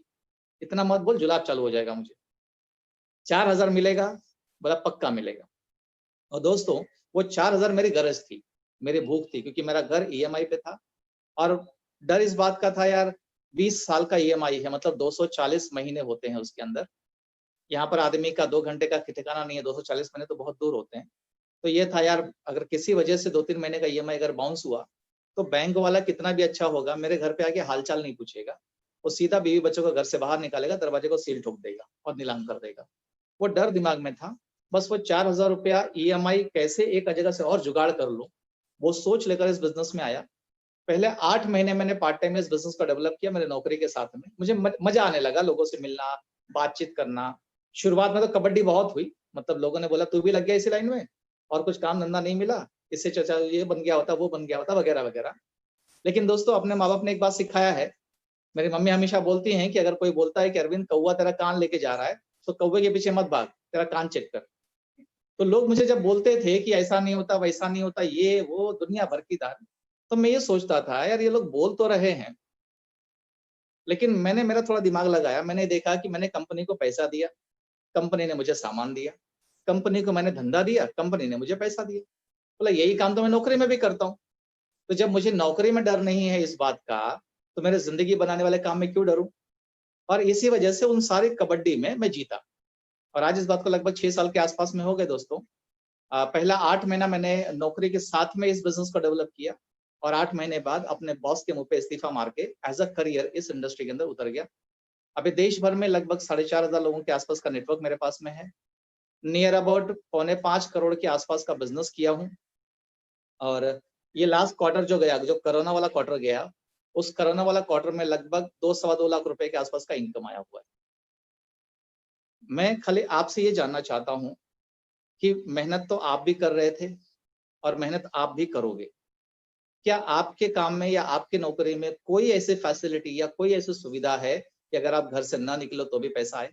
इतना मत बोल, जुलाब चालू हो जाएगा मुझे। 4,000 मिलेगा? बोला पक्का मिलेगा। और दोस्तों वो 4,000 मेरी गरज थी, मेरी भूख थी, क्योंकि मेरा घर EMI पे था और डर इस बात का था यार 20 साल का EMI है, मतलब 240 महीने होते हैं उसके अंदर। यहाँ पर आदमी का 2 घंटे का ठिकाना नहीं है, 240 महीने तो बहुत दूर होते हैं। तो ये था यार, अगर किसी वजह से 2-3 महीने का EMI अगर बाउंस हुआ तो बैंक वाला कितना भी अच्छा होगा, मेरे घर पे आके हालचाल नहीं पूछेगा, वो सीधा बीवी बच्चों को घर से बाहर निकालेगा, दरवाजे को सील ठोक देगा और नीलाम कर देगा। वो डर दिमाग में था। बस वो 4,000 रुपया EMI कैसे एक जगह से और जुगाड़ कर लूं, वो सोच लेकर इस बिजनेस में आया। पहले 8 महीने मैंने पार्ट टाइम इस बिजनेस को डेवलप किया मेरे नौकरी के साथ में। मुझे मजा आने लगा लोगों से मिलना, बातचीत करना। शुरुआत में तो कबड्डी बहुत हुई, मतलब लोगों ने बोला तू भी लग गया इसी लाइन में और कुछ काम धंधा नहीं मिला, इससे चचा ये बन गया होता, वो बन गया होता, वगैरह वगैरह। लेकिन दोस्तों अपने माँ बाप ने एक बात सिखाया है, मेरी मम्मी हमेशा बोलती हैं कि अगर कोई बोलता है कि अरविंद कौवा तेरा कान लेके जा रहा है, तो कौवे के पीछे मत भाग, तेरा कान चेक कर। तो लोग मुझे जब बोलते थे कि ऐसा नहीं होता, वैसा नहीं होता, ये वो दुनिया भर की दान, तो मैं ये सोचता था यार ये लोग बोल तो रहे हैं, लेकिन मैंने मेरा थोड़ा दिमाग लगाया, मैंने देखा कि मैंने कंपनी को पैसा दिया, कंपनी ने मुझे सामान दिया, कंपनी को मैंने धंधा दिया, कंपनी ने मुझे पैसा दिया। बोला यही काम तो मैं नौकरी में भी करता हूँ। तो जब मुझे नौकरी में डर नहीं है इस बात का, तो मेरे जिंदगी बनाने वाले काम में क्यों डरूं? और इसी वजह से उन सारी कबड्डी में मैं जीता। और आज इस बात को लगभग 6 साल के आसपास में हो गए दोस्तों। पहला 8 महीना मैंने नौकरी के साथ में इस बिजनेस को डेवलप किया और 8 महीने बाद अपने बॉस के मुंह पे इस्तीफा मार के एज अ करियर इस इंडस्ट्री के अंदर उतर गया। अभी देश भर में लगभग 4,500 लोगों के आसपास का नेटवर्क मेरे पास में है। नियर अबाउट 4.25 करोड़ के आसपास का बिजनेस किया हूँ। और ये लास्ट क्वार्टर जो गया, जो कोरोना वाला क्वार्टर गया, उस कोरोना वाला क्वार्टर में लगभग 2-2.25 लाख रुपए के आसपास का इनकम आया हुआ है। मैं खाली आपसे ये जानना चाहता हूँ कि मेहनत तो आप भी कर रहे थे और मेहनत आप भी करोगे। क्या आपके काम में या आपके नौकरी में कोई ऐसी फैसिलिटी या कोई ऐसी सुविधा है कि अगर आप घर से ना निकलो तो भी पैसा आए?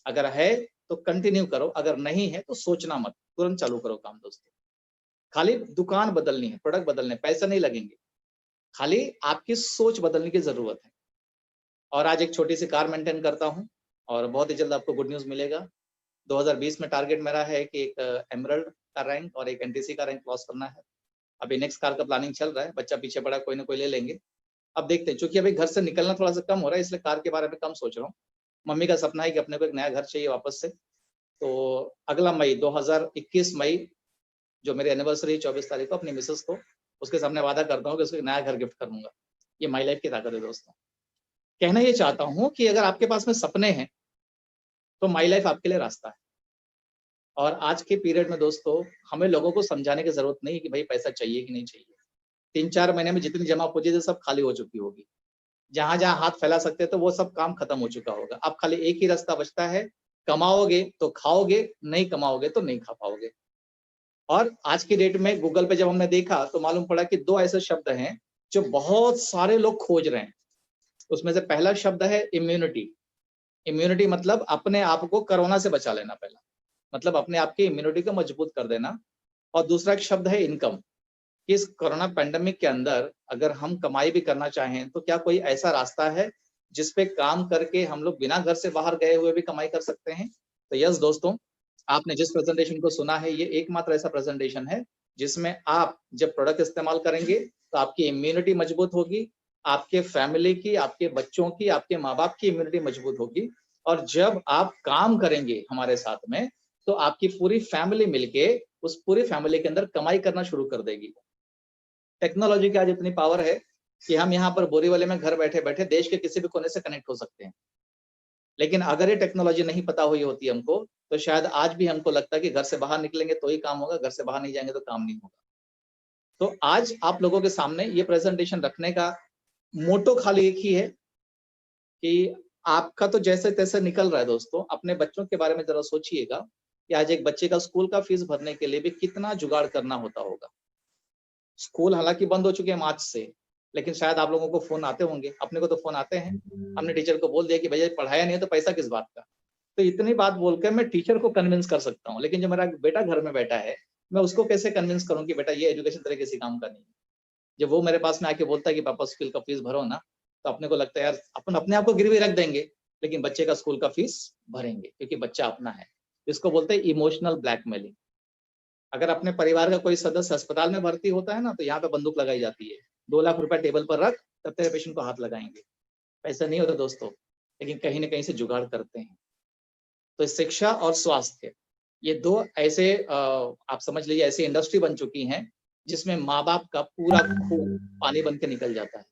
अगर है तो कंटिन्यू करो, अगर नहीं है तो सोचना मत, तुरंत चालू करो काम दोस्तों। खाली दुकान बदलनी है, प्रोडक्ट बदलने, पैसे नहीं लगेंगे, खाली आपकी सोच बदलने की जरूरत है। और आज एक छोटी सी कार मेंटेन करता हूँ और बहुत ही जल्द आपको गुड न्यूज मिलेगा। 2020 में टारगेट मेरा है कि एक एमरल्ड का रैंक और एक NTC का रैंक क्रॉस करना है। अभी नेक्स्ट कार का प्लानिंग चल रहा है, बच्चा पीछे पड़ा, कोई ना कोई ले लेंगे। अब देखते हैं, क्योंकि अभी घर से निकलना थोड़ा सा कम हो रहा है, इसलिए कार के बारे में कम सोच रहा हूँ। मम्मी का सपना है कि अपने को एक नया घर चाहिए वापस से। तो अगला मई 2021 मई जो मेरी एनिवर्सरी 24 तारीख को, अपनी मिसेस को उसके सामने वादा करता हूँ कि उसको एक नया घर गिफ्ट करूंगा। ये माई लाइफ की ताकत है दोस्तों। कहना ये चाहता हूँ कि अगर आपके पास में सपने हैं तो माई लाइफ आपके लिए रास्ता है। और आज के पीरियड में दोस्तों हमें लोगों को समझाने की जरूरत नहीं कि भाई पैसा चाहिए कि नहीं चाहिए। 3-4 महीने में जितनी जमा पूंजी थी सब खाली हो चुकी होगी। जहां जहां हाथ फैला सकते तो वो सब काम खत्म हो चुका होगा। अब खाली एक ही रास्ता बचता है, कमाओगे तो खाओगे, नहीं कमाओगे तो नहीं खा पाओगे। और आज की डेट में गूगल पे जब हमने देखा तो मालूम पड़ा कि 2 ऐसे शब्द हैं जो बहुत सारे लोग खोज रहे हैं। उसमें से पहला शब्द है इम्यूनिटी। इम्यूनिटी मतलब अपने आप को कोरोना से बचा लेना, पहला मतलब अपने आप की इम्यूनिटी को मजबूत कर देना। और दूसरा एक शब्द है इनकम। इस कोरोना पेंडेमिक के अंदर अगर हम कमाई भी करना चाहें तो क्या कोई ऐसा रास्ता है जिसपे काम करके हम लोग बिना घर से बाहर गए हुए भी कमाई कर सकते हैं? तो यस दोस्तों, आपने जिस प्रेजेंटेशन को सुना है ये एकमात्र ऐसा प्रेजेंटेशन है जिसमें आप जब प्रोडक्ट इस्तेमाल करेंगे तो आपकी इम्यूनिटी मजबूत होगी, आपके फैमिली की, आपके बच्चों की, आपके माँ बाप की इम्यूनिटी मजबूत होगी। और जब आप काम करेंगे हमारे साथ में तो आपकी पूरी फैमिली मिलके उस पूरी फैमिली के अंदर कमाई करना शुरू कर देगी। टेक्नोलॉजी की आज इतनी पावर है कि हम यहाँ पर बोरीवली में घर बैठे बैठे देश के किसी भी कोने से कनेक्ट हो सकते हैं। लेकिन अगर ये टेक्नोलॉजी नहीं पता हुई होती हमको, तो शायद आज भी हमको लगता है कि घर से बाहर निकलेंगे तो ही काम होगा, घर से बाहर नहीं जाएंगे तो काम नहीं होगा। तो आज आप लोगों के सामने ये प्रेजेंटेशन रखने का मोटो खाली एक ही है कि आपका तो जैसे तैसे निकल रहा है दोस्तों, अपने बच्चों के बारे में जरा सोचिएगा कि आज एक बच्चे का स्कूल का फीस भरने के लिए भी कितना जुगाड़ करना होता होगा। स्कूल हालांकि बंद हो चुके हैं मार्च से, लेकिन शायद आप लोगों को फोन आते होंगे, अपने को तो फोन आते हैं। हमने टीचर को बोल दिया कि भैया पढ़ाया नहीं है तो पैसा किस बात का। तो इतनी बात बोलकर मैं टीचर को कन्विंस कर सकता हूँ, लेकिन जो मेरा बेटा घर में बैठा है, मैं उसको कैसे कन्विंस करूँ कि बेटा ये एजुकेशन तरह किसी काम का नहीं है। जब वो मेरे पास में आके बोलता है कि पापा स्कूल का फीस भरो ना, तो अपने को लगता है यार अपन अपने आप को गिरवी रख देंगे, लेकिन बच्चे का स्कूल का फीस भरेंगे क्योंकि बच्चा अपना है। इसको बोलते हैं इमोशनल ब्लैकमेलिंग। अगर अपने परिवार का कोई सदस्य अस्पताल में भर्ती होता है ना, तो यहाँ पे बंदूक लगाई जाती है, 2 लाख रुपए टेबल पर रख, तब तेरे पेशेंट को हाथ लगाएंगे। पैसा नहीं होता दोस्तों, लेकिन कहीं ना कहीं से जुगाड़ करते हैं। तो शिक्षा और स्वास्थ्य, ये 2 ऐसे आप समझ लीजिए ऐसी इंडस्ट्री बन चुकी हैं जिसमें माँ बाप का पूरा खून पानी बन के निकल जाता है।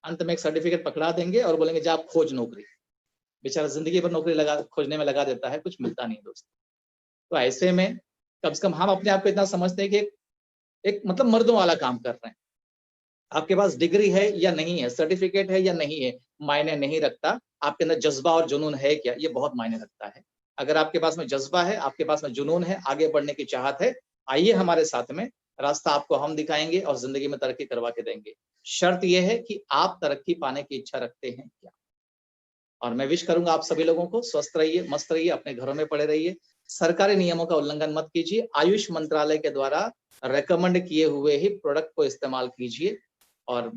अंत में एक सर्टिफिकेट पकड़ा देंगे और बोलेंगे जा खोज नौकरी। बेचारा जिंदगी भर नौकरी खोजने में लगा देता है, कुछ मिलता नहीं दोस्तों। तो ऐसे में कम से कम हम अपने आप को इतना समझते हैं कि एक मतलब मर्दों वाला काम कर रहे हैं। आपके पास डिग्री है या नहीं है, सर्टिफिकेट है या नहीं है, मायने नहीं रखता। आपके अंदर जज्बा और जुनून है क्या, ये बहुत मायने रखता है। अगर आपके पास में जज्बा है, आपके पास में जुनून है, आगे बढ़ने की चाहत है, आइए हमारे साथ में, रास्ता आपको हम दिखाएंगे और जिंदगी में तरक्की करवा के देंगे। शर्त यह है कि आप तरक्की पाने की इच्छा रखते हैं क्या। और मैं विश करूंगा आप सभी लोगों को स्वस्थ रहिए, मस्त रहिए, अपने घरों में पड़े रहिए, सरकारी नियमों का उल्लंघन मत कीजिए, आयुष मंत्रालय के द्वारा रेकमेंड किए हुए ही प्रोडक्ट को इस्तेमाल कीजिए और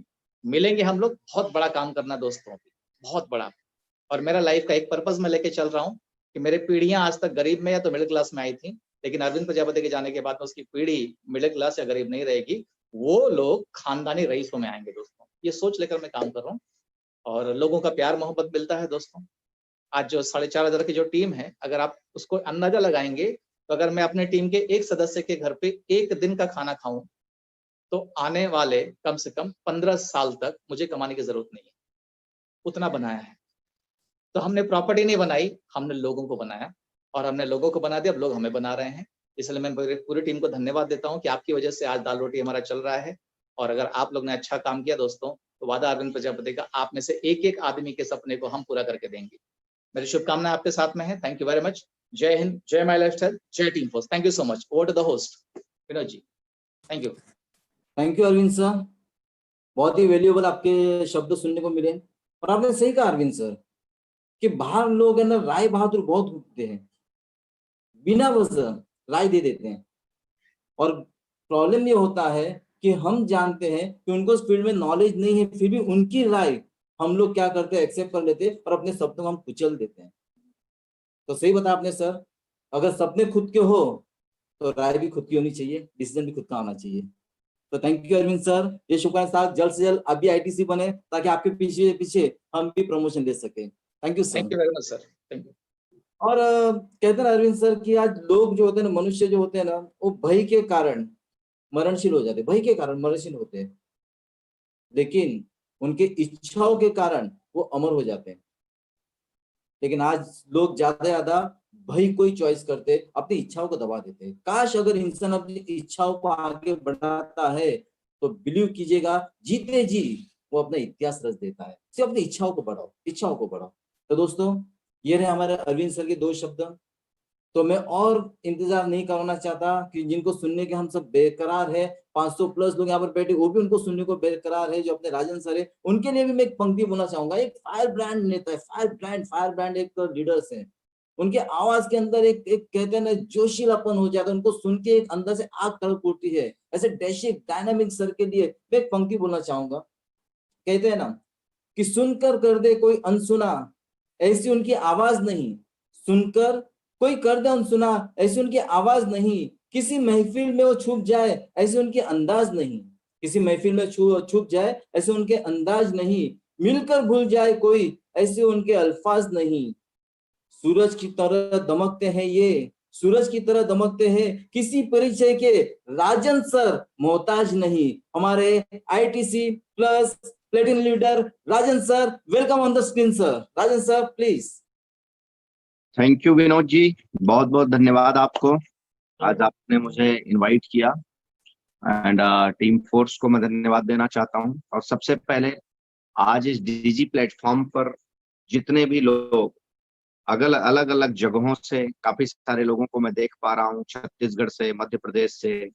मिलेंगे हम लोग। बहुत बड़ा काम करना दोस्तों, बहुत बड़ा। और मेरा लाइफ का एक पर्पज मैं लेके चल रहा हूँ कि मेरे पीढ़ियां आज तक गरीब में या तो मिडिल क्लास में आई थी, लेकिन अरविंद प्रजापति के जाने के बाद उसकी पीढ़ी मिडिल क्लास या गरीब नहीं रहेगी, वो लोग खानदानी रईसों में आएंगे दोस्तों। ये सोच लेकर मैं काम कर रहा हूँ और लोगों का प्यार मोहब्बत मिलता है दोस्तों। आज जो 4,500 की जो टीम है, अगर आप उसको अंदाजा लगाएंगे तो अगर मैं अपने टीम के एक सदस्य के घर पे 1 दिन का खाना खाऊं तो आने वाले कम से कम 15 साल तक मुझे कमाने की जरूरत नहीं है, उतना बनाया है। तो हमने प्रॉपर्टी नहीं बनाई, हमने लोगों को बनाया और हमने लोगों को बना दिया, अब लोग हमें बना रहे हैं। इसलिए मैं पूरी टीम को धन्यवाद देता हूं कि आपकी वजह से आज दाल रोटी हमारा चल रहा है। और अगर आप लोग ने अच्छा काम किया दोस्तों, तो वादा अरविंद प्रजापति का आप में से एक एक आदमी के सपने को हम पूरा करके देंगे। मेरी शुभकामनाएं आपके साथ में है। Thank you very much. जय हिंद, जय माई लाइफस्टाइल, जय team force. Thank you so much. Over to the host Vinod ji. Thank you. Thank you Arvind sir, बहुत ही वैल्यूएबल आपके शब्द सुनने को मिले। और आपने सही कहा अरविंद सर कि बाहर लोग है ना राय बहादुर बहुत होते हैं, बिना वजह राय दे देते हैं। और प्रॉब्लम ये होता है कि हम जानते हैं कि उनको इस फील्ड में नॉलेज नहीं है, फिर भी उनकी राय हम लोग क्या करते हैं, एक्सेप्ट कर लेते हैं और अपने सपनों को हम कुचल देते हैं। तो सही बताया आपने सर, अगर सपने खुद के हो तो राय भी खुद की होनी चाहिए, डिसीजन भी खुद का आना चाहिए। तो थैंक यू अरविंद सर, ये शुभकामनाएं जल्द से जल्द अभी आईटीसी बने ताकि आपके पीछे पीछे हम भी प्रमोशन दे सके। Thank you sir. Thank you very much sir. Thank you. और कहते हैं अरविंद सर कि आज लोग जो होते हैं ना, मनुष्य जो होते हैं ना, वो भय के कारण मरणशील हो जाते हैं, भय के कारण मरणशील होते हैं, लेकिन उनके इच्छाओं के कारण वो अमर हो जाते हैं। लेकिन आज लोग ज्यादा भय कोई चॉइस करते, अपनी इच्छाओं को दबा देते हैं। काश अगर इंसान अपनी इच्छाओं को आगे बढ़ाता है तो बिलीव कीजिएगा जीते जी वो अपना इतिहास रच देता है। सिर्फ अपनी इच्छाओं को बढ़ाओ, इच्छाओं को बढ़ाओ। तो दोस्तों ये रहे हमारे अरविंद सर के 2 शब्द। तो मैं और इंतजार नहीं करना चाहता कि जिनको सुनने के हम सब बेकरार है, 500 प्लस लोग यहाँ पर बैठे, वो भी उनको सुनने को बेकरार है, जो अपने राजन सर है, उनके लिए भी मैं एक पंक्ति बोलना चाहूंगा। एक फायर ब्रांड नेता है, फायर ब्रांड एक लीडर्स है, उनके आवाज के अंदर एक कहते हैं ना जोशीलापन हो जाता है, उनको सुन के एक अंदर से आग तड़प उठती है। ऐसे डैशिंग डायनामिक सर के लिए मैं एक पंक्ति बोलना चाहूंगा। कहते हैं ना कि सुनकर कर दे कोई अनसुना, ऐसी उनकी आवाज नहीं, सुनकर कोई कर दे अनसुना, ऐसी उनकी आवाज नहीं, किसी महफिल में वो छुप जाए ऐसे उनके अंदाज नहीं, किसी महफिल में छुप जाए ऐसे उनके अंदाज नहीं, मिलकर भूल जाए कोई ऐसे उनके अल्फाज नहीं, सूरज की तरह दमकते हैं ये, सूरज की तरह दमकते हैं, किसी परिचय के राजन सर मोहताज नहीं। हमारे ITC plus platinum leader Rajan sir, welcome on the screen sir. Rajan sir please. Thank you Vinod ji, बहुत बहुत धन्यवाद आपको। आज आपने मुझे इनवाइट किया एंड टीम फोर्स को मैं धन्यवाद देना चाहता हूं। और सबसे पहले आज इस डीजी प्लेटफॉर्म पर जितने भी लोग अलग अलग जगहों से, काफी सारे लोगों को मैं देख पा रहा हूँ, छत्तीसगढ़ से, मध्य प्रदेश से,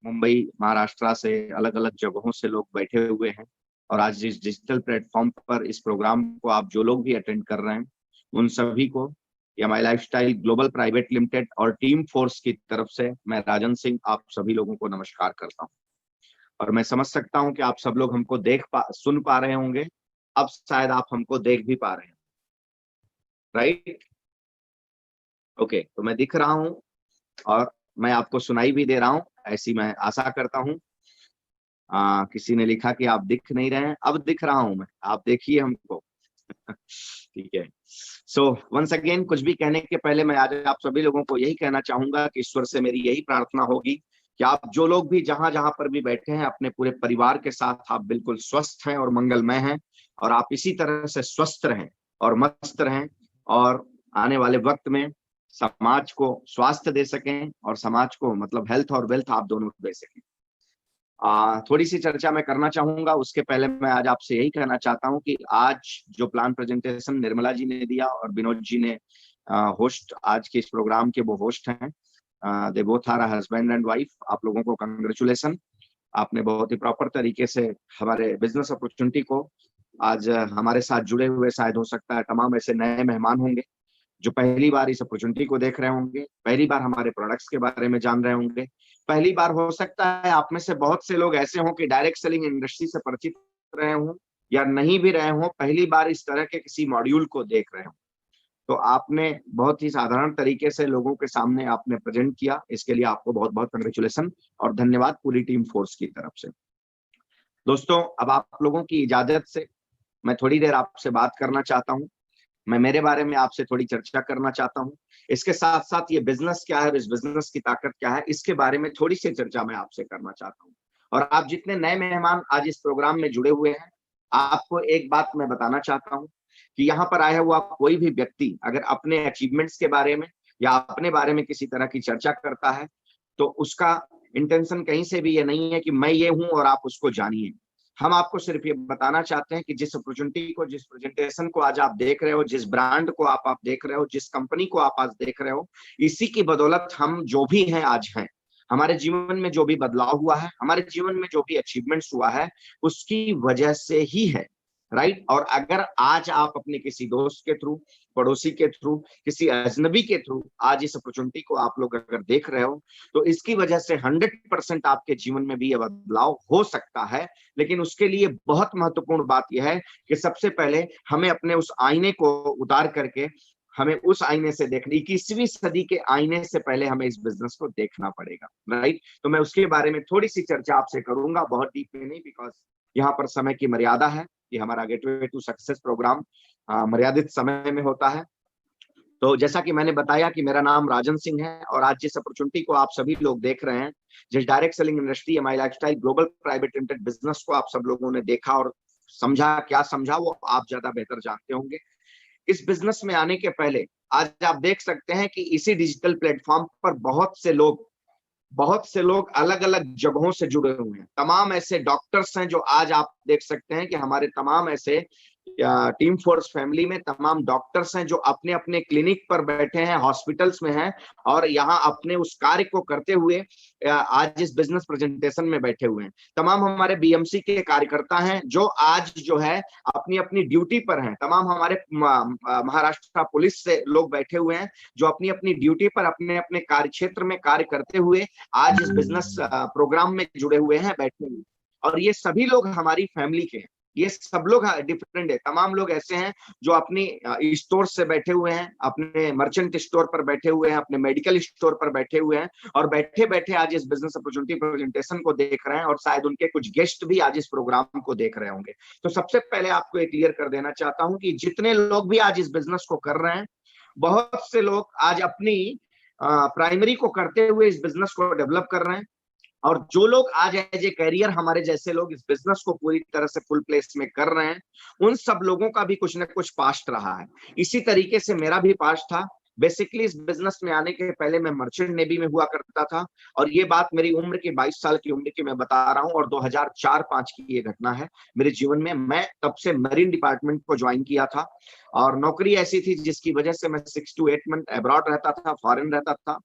मुंबई, महाराष्ट्र से, अलग अलग जगहों से लोग बैठे हुए हैं। और आज इस डिजिटल प्लेटफॉर्म पर इस प्रोग्राम को आप जो लोग भी अटेंड कर रहे हैं, उन सभी को या माई लाइफस्टाइल ग्लोबल प्राइवेट लिमिटेड और टीम फोर्स की तरफ से मैं राजन सिंह आप सभी लोगों को नमस्कार करता हूं। और मैं समझ सकता हूं कि आप सब लोग हमको सुन पा रहे होंगे, अब शायद आप हमको देख भी पा रहे हैं, राइट? ओके, तो मैं दिख रहा हूं और मैं आपको सुनाई भी दे रहा हूं, ऐसी मैं आशा करता हूं। किसी ने लिखा कि आप दिख नहीं रहे हैं, अब दिख रहा हूं मैं, आप देखिए हमको। ठीक है। सो वंस अगेन, कुछ भी कहने के पहले मैं आज आप सभी लोगों को यही कहना चाहूंगा कि ईश्वर से मेरी यही प्रार्थना होगी कि आप जो लोग भी जहां जहां पर भी बैठे हैं, अपने पूरे परिवार के साथ आप बिल्कुल स्वस्थ हैं और मंगलमय हैं, और आप इसी तरह से स्वस्थ रहें और मस्त रहें, और आने वाले वक्त में समाज को स्वास्थ्य दे सकें और समाज को मतलब हेल्थ और वेल्थ आप दोनों दे सकें। थोड़ी सी चर्चा मैं करना चाहूंगा। उसके पहले मैं आज आपसे यही कहना चाहता हूं कि आज जो प्लान प्रेजेंटेशन निर्मला जी ने दिया और विनोद जी ने होस्ट, आज के इस प्रोग्राम के वो होस्ट हैं, they both are husband and wife. आप लोगों को कंग्रेचुलेशन, आपने बहुत ही प्रॉपर तरीके से हमारे बिजनेस अपॉर्चुनिटी को, आज हमारे साथ जुड़े हुए शायद हो सकता है तमाम ऐसे नए मेहमान होंगे जो पहली बार इस अपॉर्चुनिटी को देख रहे होंगे, पहली बार हमारे प्रोडक्ट्स के बारे में जान रहे होंगे, पहली बार हो सकता है आप में से बहुत से लोग ऐसे हों कि डायरेक्ट सेलिंग इंडस्ट्री से परिचित रहे हों या नहीं भी रहे हों, पहली बार इस तरह के किसी मॉड्यूल को देख रहे हों। तो आपने बहुत ही साधारण तरीके से लोगों के सामने आपने प्रेजेंट किया, इसके लिए आपको बहुत बहुत कंग्रेचुलेशन और धन्यवाद पूरी टीम फोर्स की तरफ से। दोस्तों, अब आप लोगों की इजाजत से मैं थोड़ी देर आपसे बात करना चाहता हूँ। मैं मेरे बारे में आपसे थोड़ी चर्चा करना चाहता हूँ। इसके साथ साथ ये बिजनेस क्या है, इस बिजनेस की ताकत क्या है, इसके बारे में थोड़ी सी चर्चा मैं आपसे करना चाहता हूँ। और आप जितने नए मेहमान आज इस प्रोग्राम में जुड़े हुए हैं, आपको एक बात मैं बताना चाहता हूँ कि यहाँ पर आया हुआ कोई भी व्यक्ति अगर अपने अचीवमेंट्स के बारे में या अपने बारे में किसी तरह की चर्चा करता है, तो उसका इंटेंशन कहीं से भी ये नहीं है कि मैं ये हूं और आप उसको जानिए। हम आपको सिर्फ ये बताना चाहते हैं कि जिस अपॉर्चुनिटी को, जिस प्रेजेंटेशन को आज आप देख रहे हो, जिस ब्रांड को आप देख रहे हो, जिस कंपनी को आप आज देख रहे हो, इसी की बदौलत हम जो भी हैं आज हैं। हमारे जीवन में जो भी बदलाव हुआ है, हमारे जीवन में जो भी अचीवमेंट्स हुआ है, उसकी वजह से ही है, राइट? और अगर आज आप अपने किसी दोस्त के थ्रू, पड़ोसी के थ्रू, किसी अजनबी के थ्रू आज इस अपॉर्चुनिटी को आप लोग अगर देख रहे हो, तो इसकी वजह से 100% आपके जीवन में भी यह बदलाव हो सकता है। लेकिन उसके लिए बहुत महत्वपूर्ण बात यह है कि सबसे पहले हमें अपने उस आईने को उतार करके हमें उस आईने से देखना, 21वीं सदी के आईने से पहले हमें इस बिजनेस को देखना पड़ेगा, राइट? तो मैं उसके बारे में थोड़ी सी चर्चा आपसे करूंगा, बहुत डीप में नहीं, बिकॉज यहाँ पर समय की मर्यादा है। ये हमारा गेटवे टू सक्सेस प्रोग्राम मर्यादित समय में होता है। तो जैसा कि मैंने बताया कि मेरा नाम राजन सिंह है, और आज जिस अपॉर्चुनिटी को आप सभी लोग देख रहे हैं, जिस direct selling industry my lifestyle global private limited business को आप सब लोगों ने देखा और समझा, क्या समझा वो आप ज्यादा बेहतर जानते होंगे। इस बिजनेस में आने के पहले आज आप देख सकते हैं कि इसी डिजिटल प्लेटफॉर्म पर बहुत से लोग अलग अलग जगहों से जुड़े हुए हैं। तमाम ऐसे डॉक्टर्स हैं जो आज आप देख सकते हैं कि हमारे तमाम ऐसे टीम फोर्स फैमिली में तमाम डॉक्टर्स हैं जो अपने अपने क्लिनिक पर बैठे हैं, हॉस्पिटल्स में हैं, और यहाँ अपने उस कार्य को करते हुए आज इस बिजनेस प्रेजेंटेशन में बैठे हुए हैं। तमाम हमारे बीएमसी के कार्यकर्ता हैं जो आज जो है अपनी अपनी ड्यूटी पर हैं। तमाम हमारे महाराष्ट्र पुलिस से लोग बैठे हुए हैं जो अपनी अपनी ड्यूटी पर अपने अपने कार्य क्षेत्र में कार्य करते हुए आज इस बिजनेस प्रोग्राम में जुड़े हुए हैं, बैठे हुए। और ये सभी लोग हमारी फैमिली के हैं, ये सब लोग डिफरेंट है। तमाम लोग ऐसे हैं जो अपनी स्टोर से बैठे हुए हैं, अपने मर्चेंट स्टोर पर बैठे हुए हैं, अपने मेडिकल स्टोर पर बैठे हुए हैं, और बैठे बैठे आज इस बिजनेस अपॉर्चुनिटी प्रेजेंटेशन को देख रहे हैं, और शायद उनके कुछ गेस्ट भी आज इस प्रोग्राम को देख रहे होंगे। तो सबसे पहले आपको ये क्लियर कर देना चाहता हूं कि जितने लोग भी आज इस बिजनेस को कर रहे हैं, बहुत से लोग आज अपनी प्राइमरी को करते हुए इस बिजनेस को डेवलप कर रहे हैं। और जो लोग आज एज ए कैरियर हमारे जैसे लोग इस बिजनेस को पूरी तरह से फुल प्लेस में कर रहे हैं, उन सब लोगों का भी कुछ ना कुछ पास्ट रहा है। इसी तरीके से मेरा भी पास्ट था। बेसिकली इस बिजनेस में आने के पहले मैं मर्चेंट नेवी में हुआ करता था, और ये बात मेरी उम्र की 22 साल की उम्र की मैं बता रहा हूँ, और 2004-5 की ये घटना है मेरे जीवन में। मैं तब से मरीन डिपार्टमेंट को ज्वाइन किया था, और नौकरी ऐसी थी जिसकी वजह से मैं 6 to 8 मंथ अब्रॉड रहता था, फॉरेन रहता था,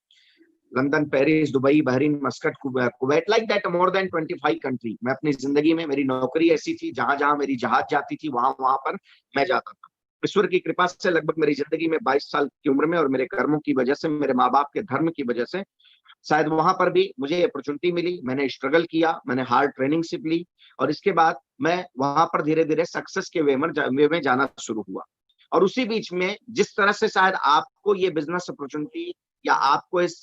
London, Paris, Dubai, Bahrain, Muscat, Kuwait, like that more than 25 country. मैं अपनी जिंदगी में, मेरी नौकरी ऐसी थी, जहां जहां मेरी जहाज जाती थी वहां पर मैं जाता था। ईश्वर की कृपा से लगभग मेरी जिंदगी में 22 साल की उम्र में, और मेरे कर्मों की वजह से, मेरे माँ बाप के धर्म की वजह से, शायद वहां पर भी मुझे अपॉर्चुनिटी मिली। मैंने स्ट्रगल किया, मैंने हार्ड ट्रेनिंग सिप ली, और इसके बाद मैं वहां पर धीरे धीरे सक्सेस के वे में जाना शुरू हुआ। और उसी बीच में जिस तरह से शायद आपको ये बिजनेस अपॉर्चुनिटी या आपको इस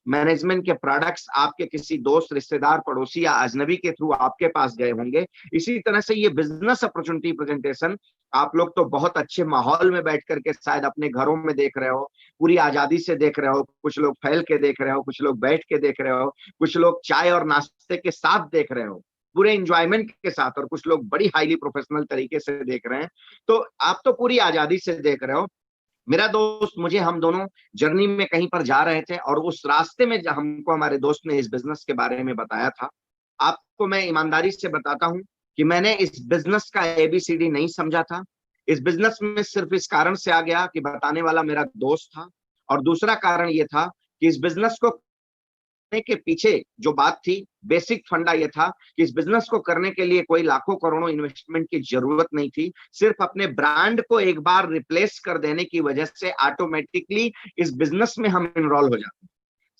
मैनेजमेंट के प्रोडक्ट्स आपके किसी दोस्त, रिश्तेदार, पड़ोसी या अजनबी के थ्रू आपके पास गए होंगे, इसी तरह से ये बिजनेस अपॉर्चुनिटी प्रेजेंटेशन आप लोग तो बहुत अच्छे माहौल में बैठ करके शायद अपने घरों में देख रहे हो, पूरी आजादी से देख रहे हो, कुछ लोग फैल के देख रहे हो, कुछ लोग बैठ के देख रहे हो, कुछ लोग चाय और नाश्ते के साथ देख रहे हो, पूरे एंजॉयमेंट के साथ, और कुछ लोग बड़ी हाईली प्रोफेशनल तरीके से देख रहे हैं। तो आप तो पूरी आजादी से देख रहे हो। मेरा दोस्त, मुझे, हम दोनों जर्नी में कहीं पर जा रहे थे, और उस रास्ते में हमको हमारे दोस्त ने इस बिजनेस के बारे में बताया था। आपको मैं ईमानदारी से बताता हूं कि मैंने इस बिजनेस का ABCD नहीं समझा था। इस बिजनेस में सिर्फ इस कारण से आ गया कि बताने वाला मेरा दोस्त था, और दूसरा कारण ये था कि इस बिजनेस को के पीछे जो बात थी, बेसिक फंडा ये था कि इस बिजनेस को करने के लिए कोई लाखों करोड़ों इन्वेस्टमेंट की जरूरत नहीं थी। सिर्फ अपने ब्रांड को एक बार रिप्लेस कर देने की वजह से ऑटोमेटिकली इस बिजनेस में हम इनरोल हो जाते हैं।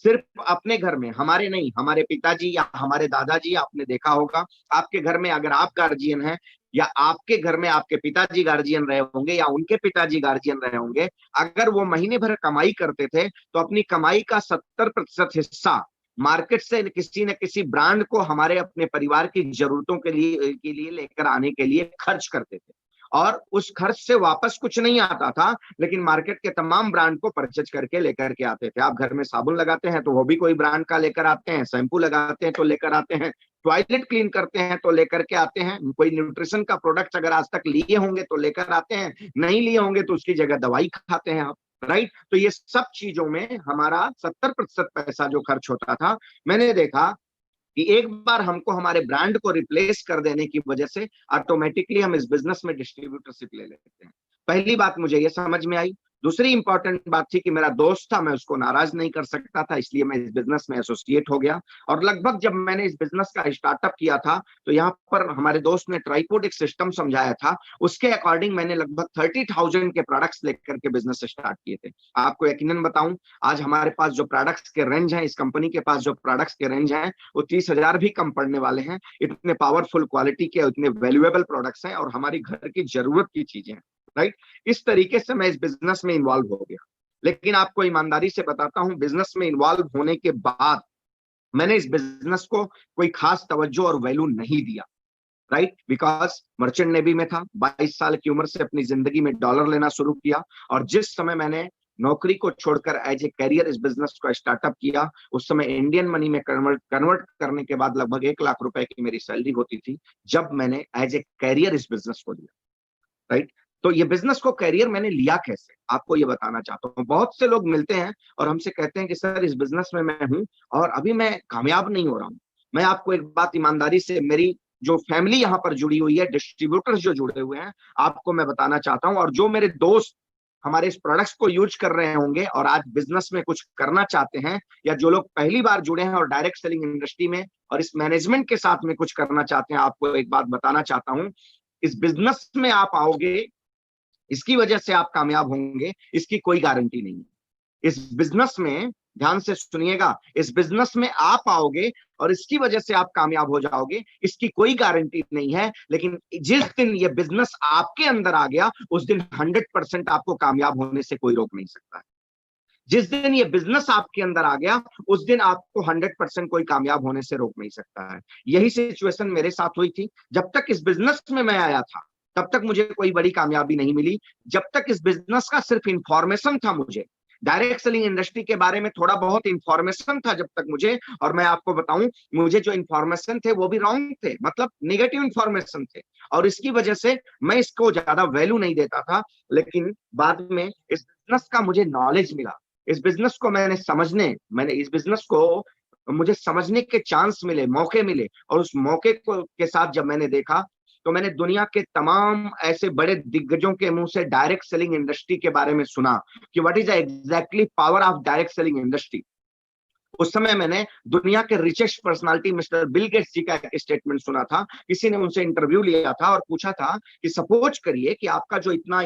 सिर्फ अपने घर में, हमारे नहीं, हमारे पिताजी या हमारे दादाजी, आपने देखा होगा आपके घर में अगर आप गार्जियन हैं, या आपके घर में आपके पिताजी गार्जियन रहे होंगे, या उनके पिताजी गार्जियन रहे होंगे, अगर वो महीने भर कमाई करते थे तो अपनी कमाई का 70% हिस्सा मार्केट से किसी न किसी ब्रांड को हमारे अपने परिवार की जरूरतों के लिए लेकर आने के लिए खर्च करते थे, और उस खर्च से वापस कुछ नहीं आता था, लेकिन मार्केट के तमाम ब्रांड को परचेज करके लेकर के आते थे। आप घर में साबुन लगाते हैं तो वो भी कोई ब्रांड का लेकर आते हैं, शैम्पू लगाते हैं तो लेकर आते हैं, टॉयलेट क्लीन करते हैं तो लेकर के आते हैं, कोई न्यूट्रिशन का प्रोडक्ट अगर आज तक लिए होंगे तो लेकर आते हैं, नहीं लिए होंगे तो उसकी जगह दवाई खाते हैं आप, राइट। तो ये सब चीजों में हमारा 70% पैसा जो खर्च होता था, मैंने देखा कि एक बार हमको हमारे ब्रांड को रिप्लेस कर देने की वजह से ऑटोमेटिकली हम इस बिजनेस में डिस्ट्रीब्यूटरशिप ले लेते हैं। पहली बात मुझे ये समझ में आई। दूसरी इंपॉर्टेंट बात थी कि मेरा दोस्त था, मैं उसको नाराज नहीं कर सकता था, इसलिए मैं इस बिजनेस में एसोसिएट हो गया। और लगभग जब मैंने इस बिजनेस का स्टार्टअप किया था तो यहाँ पर हमारे दोस्त ने ट्राइपोड एक सिस्टम समझाया था, उसके अकॉर्डिंग मैंने लगभग 30,000 के प्रोडक्ट्स लेकर के बिजनेस स्टार्ट किए थे। आपको यकीनन बताऊं, आज हमारे पास जो प्रोडक्ट्स के रेंज है, इस कंपनी के पास जो प्रोडक्ट्स के रेंज है वो 30,000 भी कम पड़ने वाले हैं। इतने पावरफुल क्वालिटी के, इतने वैल्यूएबल प्रोडक्ट्स हैं और हमारी घर की जरूरत की चीजें हैं, राइट। इस तरीके से मैं इस बिजनेस में इन्वॉल्व हो गया। लेकिन आपको ईमानदारी से बताता हूं, बिजनेस में इन्वॉल्व होने के बाद मैंने इस बिजनेस को कोई खास तवज्जो और वैल्यू नहीं दिया, राइट, बिकॉज मर्चेंट नेवी में था। 22 साल की उम्र से अपनी जिंदगी में डॉलर लेना शुरू किया, और जिस समय मैंने नौकरी को छोड़कर एज ए कैरियर इस बिजनेस को स्टार्टअप किया, उस समय इंडियन मनी में कन्वर्ट करने के बाद लगभग 1 लाख रुपए की मेरी सैलरी होती थी जब मैंने एज ए कैरियर इस बिजनेस को लिया, राइट। तो ये बिजनेस को कैरियर मैंने लिया कैसे, आपको ये बताना चाहता हूँ। बहुत से लोग मिलते हैं और हमसे कहते हैं कि सर इस बिजनेस में मैं हूँ और अभी मैं कामयाब नहीं हो रहा हूँ। मैं आपको एक बात ईमानदारी से, मेरी जो फैमिली यहाँ पर जुड़ी हुई है, डिस्ट्रीब्यूटर्स जो जुड़े हुए हैं, आपको मैं बताना चाहता हूँ, और जो मेरे दोस्त हमारे इस प्रोडक्ट्स को यूज कर रहे होंगे और आज बिजनेस में कुछ करना चाहते हैं, या जो लोग पहली बार जुड़े हैं और डायरेक्ट सेलिंग इंडस्ट्री में और इस मैनेजमेंट के साथ में कुछ करना चाहते हैं, आपको एक बात बताना चाहता हूँ, इस बिजनेस में आप आओगे, इसकी वजह से आप कामयाब होंगे, इसकी कोई गारंटी नहीं है। इस बिजनेस में, ध्यान से सुनिएगा, इस बिजनेस में आप आओगे और इसकी वजह से आप कामयाब हो जाओगे, इसकी कोई गारंटी नहीं है। लेकिन जिस दिन ये बिजनेस आपके अंदर आ गया, उस दिन 100% आपको कामयाब होने से कोई रोक नहीं सकता है। जिस दिन ये बिजनेस आपके अंदर आ गया, उस दिन आपको 100% कोई कामयाब होने से रोक नहीं सकता है। यही सिचुएशन मेरे साथ हुई थी। जब तक इस बिजनेस में मैं आया था, तब तक मुझे कोई बड़ी कामयाबी नहीं मिली। जब तक इस बिजनेस का सिर्फ इंफॉर्मेशन था मुझे, डायरेक्ट सेलिंग इंडस्ट्री के बारे में थोड़ा बहुत इंफॉर्मेशन था जब तक मुझे, और मैं आपको बताऊं मुझे जो इंफॉर्मेशन थे वो भी रॉन्ग थे, मतलब नेगेटिव इंफॉर्मेशन थे, और इसकी वजह से मैं इसको ज्यादा वैल्यू नहीं देता था। लेकिन बाद में इस बिजनेस का मुझे नॉलेज मिला, इस बिजनेस को मैंने इस बिजनेस को मुझे समझने के चांस मिले, मौके मिले, और उस मौके को के साथ जब मैंने देखा तो मैंने दुनिया के तमाम ऐसे बड़े दिग्गजों के मुंह से डायरेक्ट सेलिंग इंडस्ट्री के बारे में सुना कि what is exactly power of direct selling industry. उस समय मैंने दुनिया के richest personality mister Bill Gates ji का एक स्टेटमेंट सुना था। किसी ने उनसे इंटरव्यू लिया था और पूछा था कि सपोज करिए कि आपका जो इतना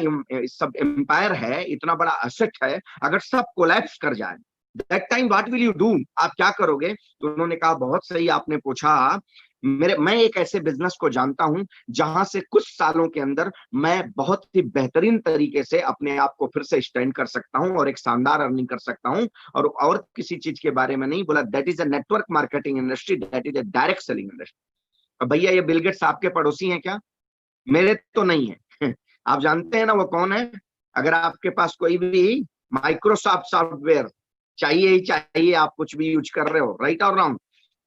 सब एम्पायर है, इतना बड़ा असेट है, अगर सब कोलैप्स कर जाए, that time what will you do, आप क्या करोगे? तो उन्होंने कहा बहुत सही आपने पूछा, मैं एक ऐसे बिजनेस को जानता हूं जहां से कुछ सालों के अंदर मैं बहुत ही बेहतरीन तरीके से अपने आप को फिर से स्टैंड कर सकता हूं और एक शानदार अर्निंग कर सकता हूं, और किसी चीज के बारे में नहीं बोला। That is a network marketing industry, that is a direct selling industry. अब भैया ये बिल गेट्स आपके पड़ोसी हैं क्या? मेरे तो नहीं है। आप जानते हैं ना वो कौन है? अगर आपके पास कोई भी माइक्रोसॉफ्ट सॉफ्टवेयर चाहिए ही चाहिए, आप कुछ भी यूज कर रहे हो, राइट और रॉन्ग,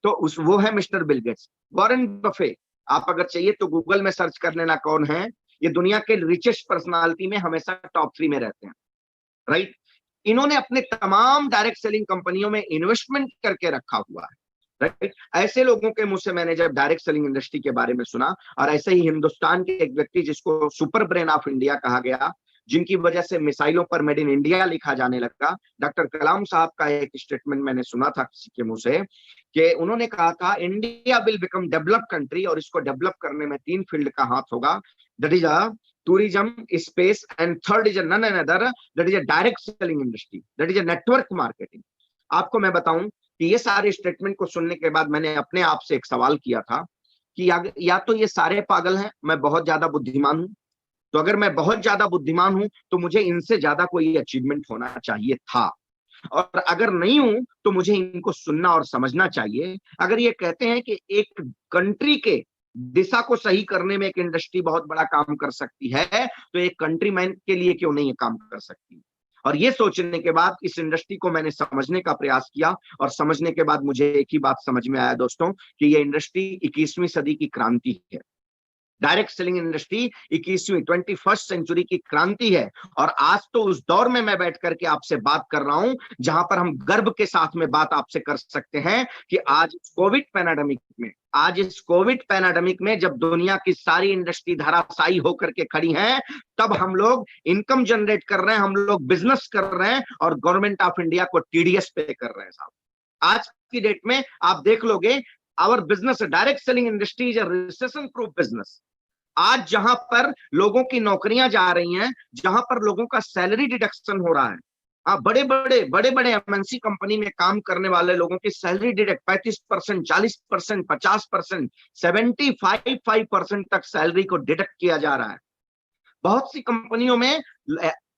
तो वो है mister Bill gets. Warren Buffett, आप अगर चाहिए तो गूगल में सर्च कर लेना कौन है, ये दुनिया के रिचेस्ट पर्सनालिटी में हमेशा टॉप 3 में रहते हैं, राइट। इन्होंने अपने तमाम डायरेक्ट सेलिंग कंपनियों में इन्वेस्टमेंट करके रखा हुआ है, राइट। ऐसे लोगों के मुंह से मैंने जब डायरेक्ट सेलिंग इंडस्ट्री के बारे में सुना, और ऐसे ही हिंदुस्तान के एक व्यक्ति जिसको सुपर ब्रेन ऑफ इंडिया कहा गया, जिनकी वजह से मिसाइलों पर मेड इन इंडिया लिखा जाने लगा, डॉक्टर कलाम साहब का एक स्टेटमेंट मैंने सुना था किसी के मुंह से कि उन्होंने कहा था India will become develop country, और इसको डेवलप करने में 3 फील्ड का हाथ होगा, that is a tourism, space, and third is none other, that is a direct selling industry, that is a network marketing. आपको मैं बताऊं कि ये सारे स्टेटमेंट को सुनने के बाद मैंने अपने आप से एक सवाल किया था कि या तो ये सारे पागल हैं, मैं बहुत ज्यादा बुद्धिमान हूं, तो अगर मैं बहुत ज्यादा बुद्धिमान हूं तो मुझे इनसे ज्यादा कोई अचीवमेंट होना चाहिए था, और अगर नहीं हूं तो मुझे इनको सुनना और समझना चाहिए। अगर ये कहते हैं कि एक कंट्री के दिशा को सही करने में एक इंडस्ट्री बहुत बड़ा काम कर सकती है, तो एक कंट्री मैन के लिए क्यों नहीं ये काम कर सकती? और ये सोचने के बाद इस इंडस्ट्री को मैंने समझने का प्रयास किया, और समझने के बाद मुझे एक ही बात समझ में आया दोस्तों कि ये इंडस्ट्री 21वीं सदी की क्रांति है। डायरेक्ट सेलिंग इंडस्ट्री 21वीं सेंचुरी की क्रांति है, और आज तो उस दौर में मैं बैठ करके आपसे बात कर रहा हूं जहां पर हम गर्व के साथ में बात आपसे कर सकते हैं कि आज इस कोविड पैनाडेमिक में जब दुनिया की सारी इंडस्ट्री धराशायी होकर के खड़ी है, तब हम लोग इनकम जनरेट कर रहे हैं, हम लोग बिजनेस कर रहे हैं, और गवर्नमेंट ऑफ इंडिया को टीडीएस पे कर रहे हैं साहब। आज की डेट में आप देख लोगे our business direct selling industry is a recession proof business. आज जहां पर लोगों की नौकरियां जा रही हैं, जहां पर लोगों का सैलरी डिडक्शन हो रहा है, बड़े बड़े एमएनसी कंपनी में काम करने वाले लोगों की सैलरी डिडक्ट 35%, 40%, 50%, 75% तक सैलरी को डिडक्ट किया जा रहा है। बहुत सी कंपनियों में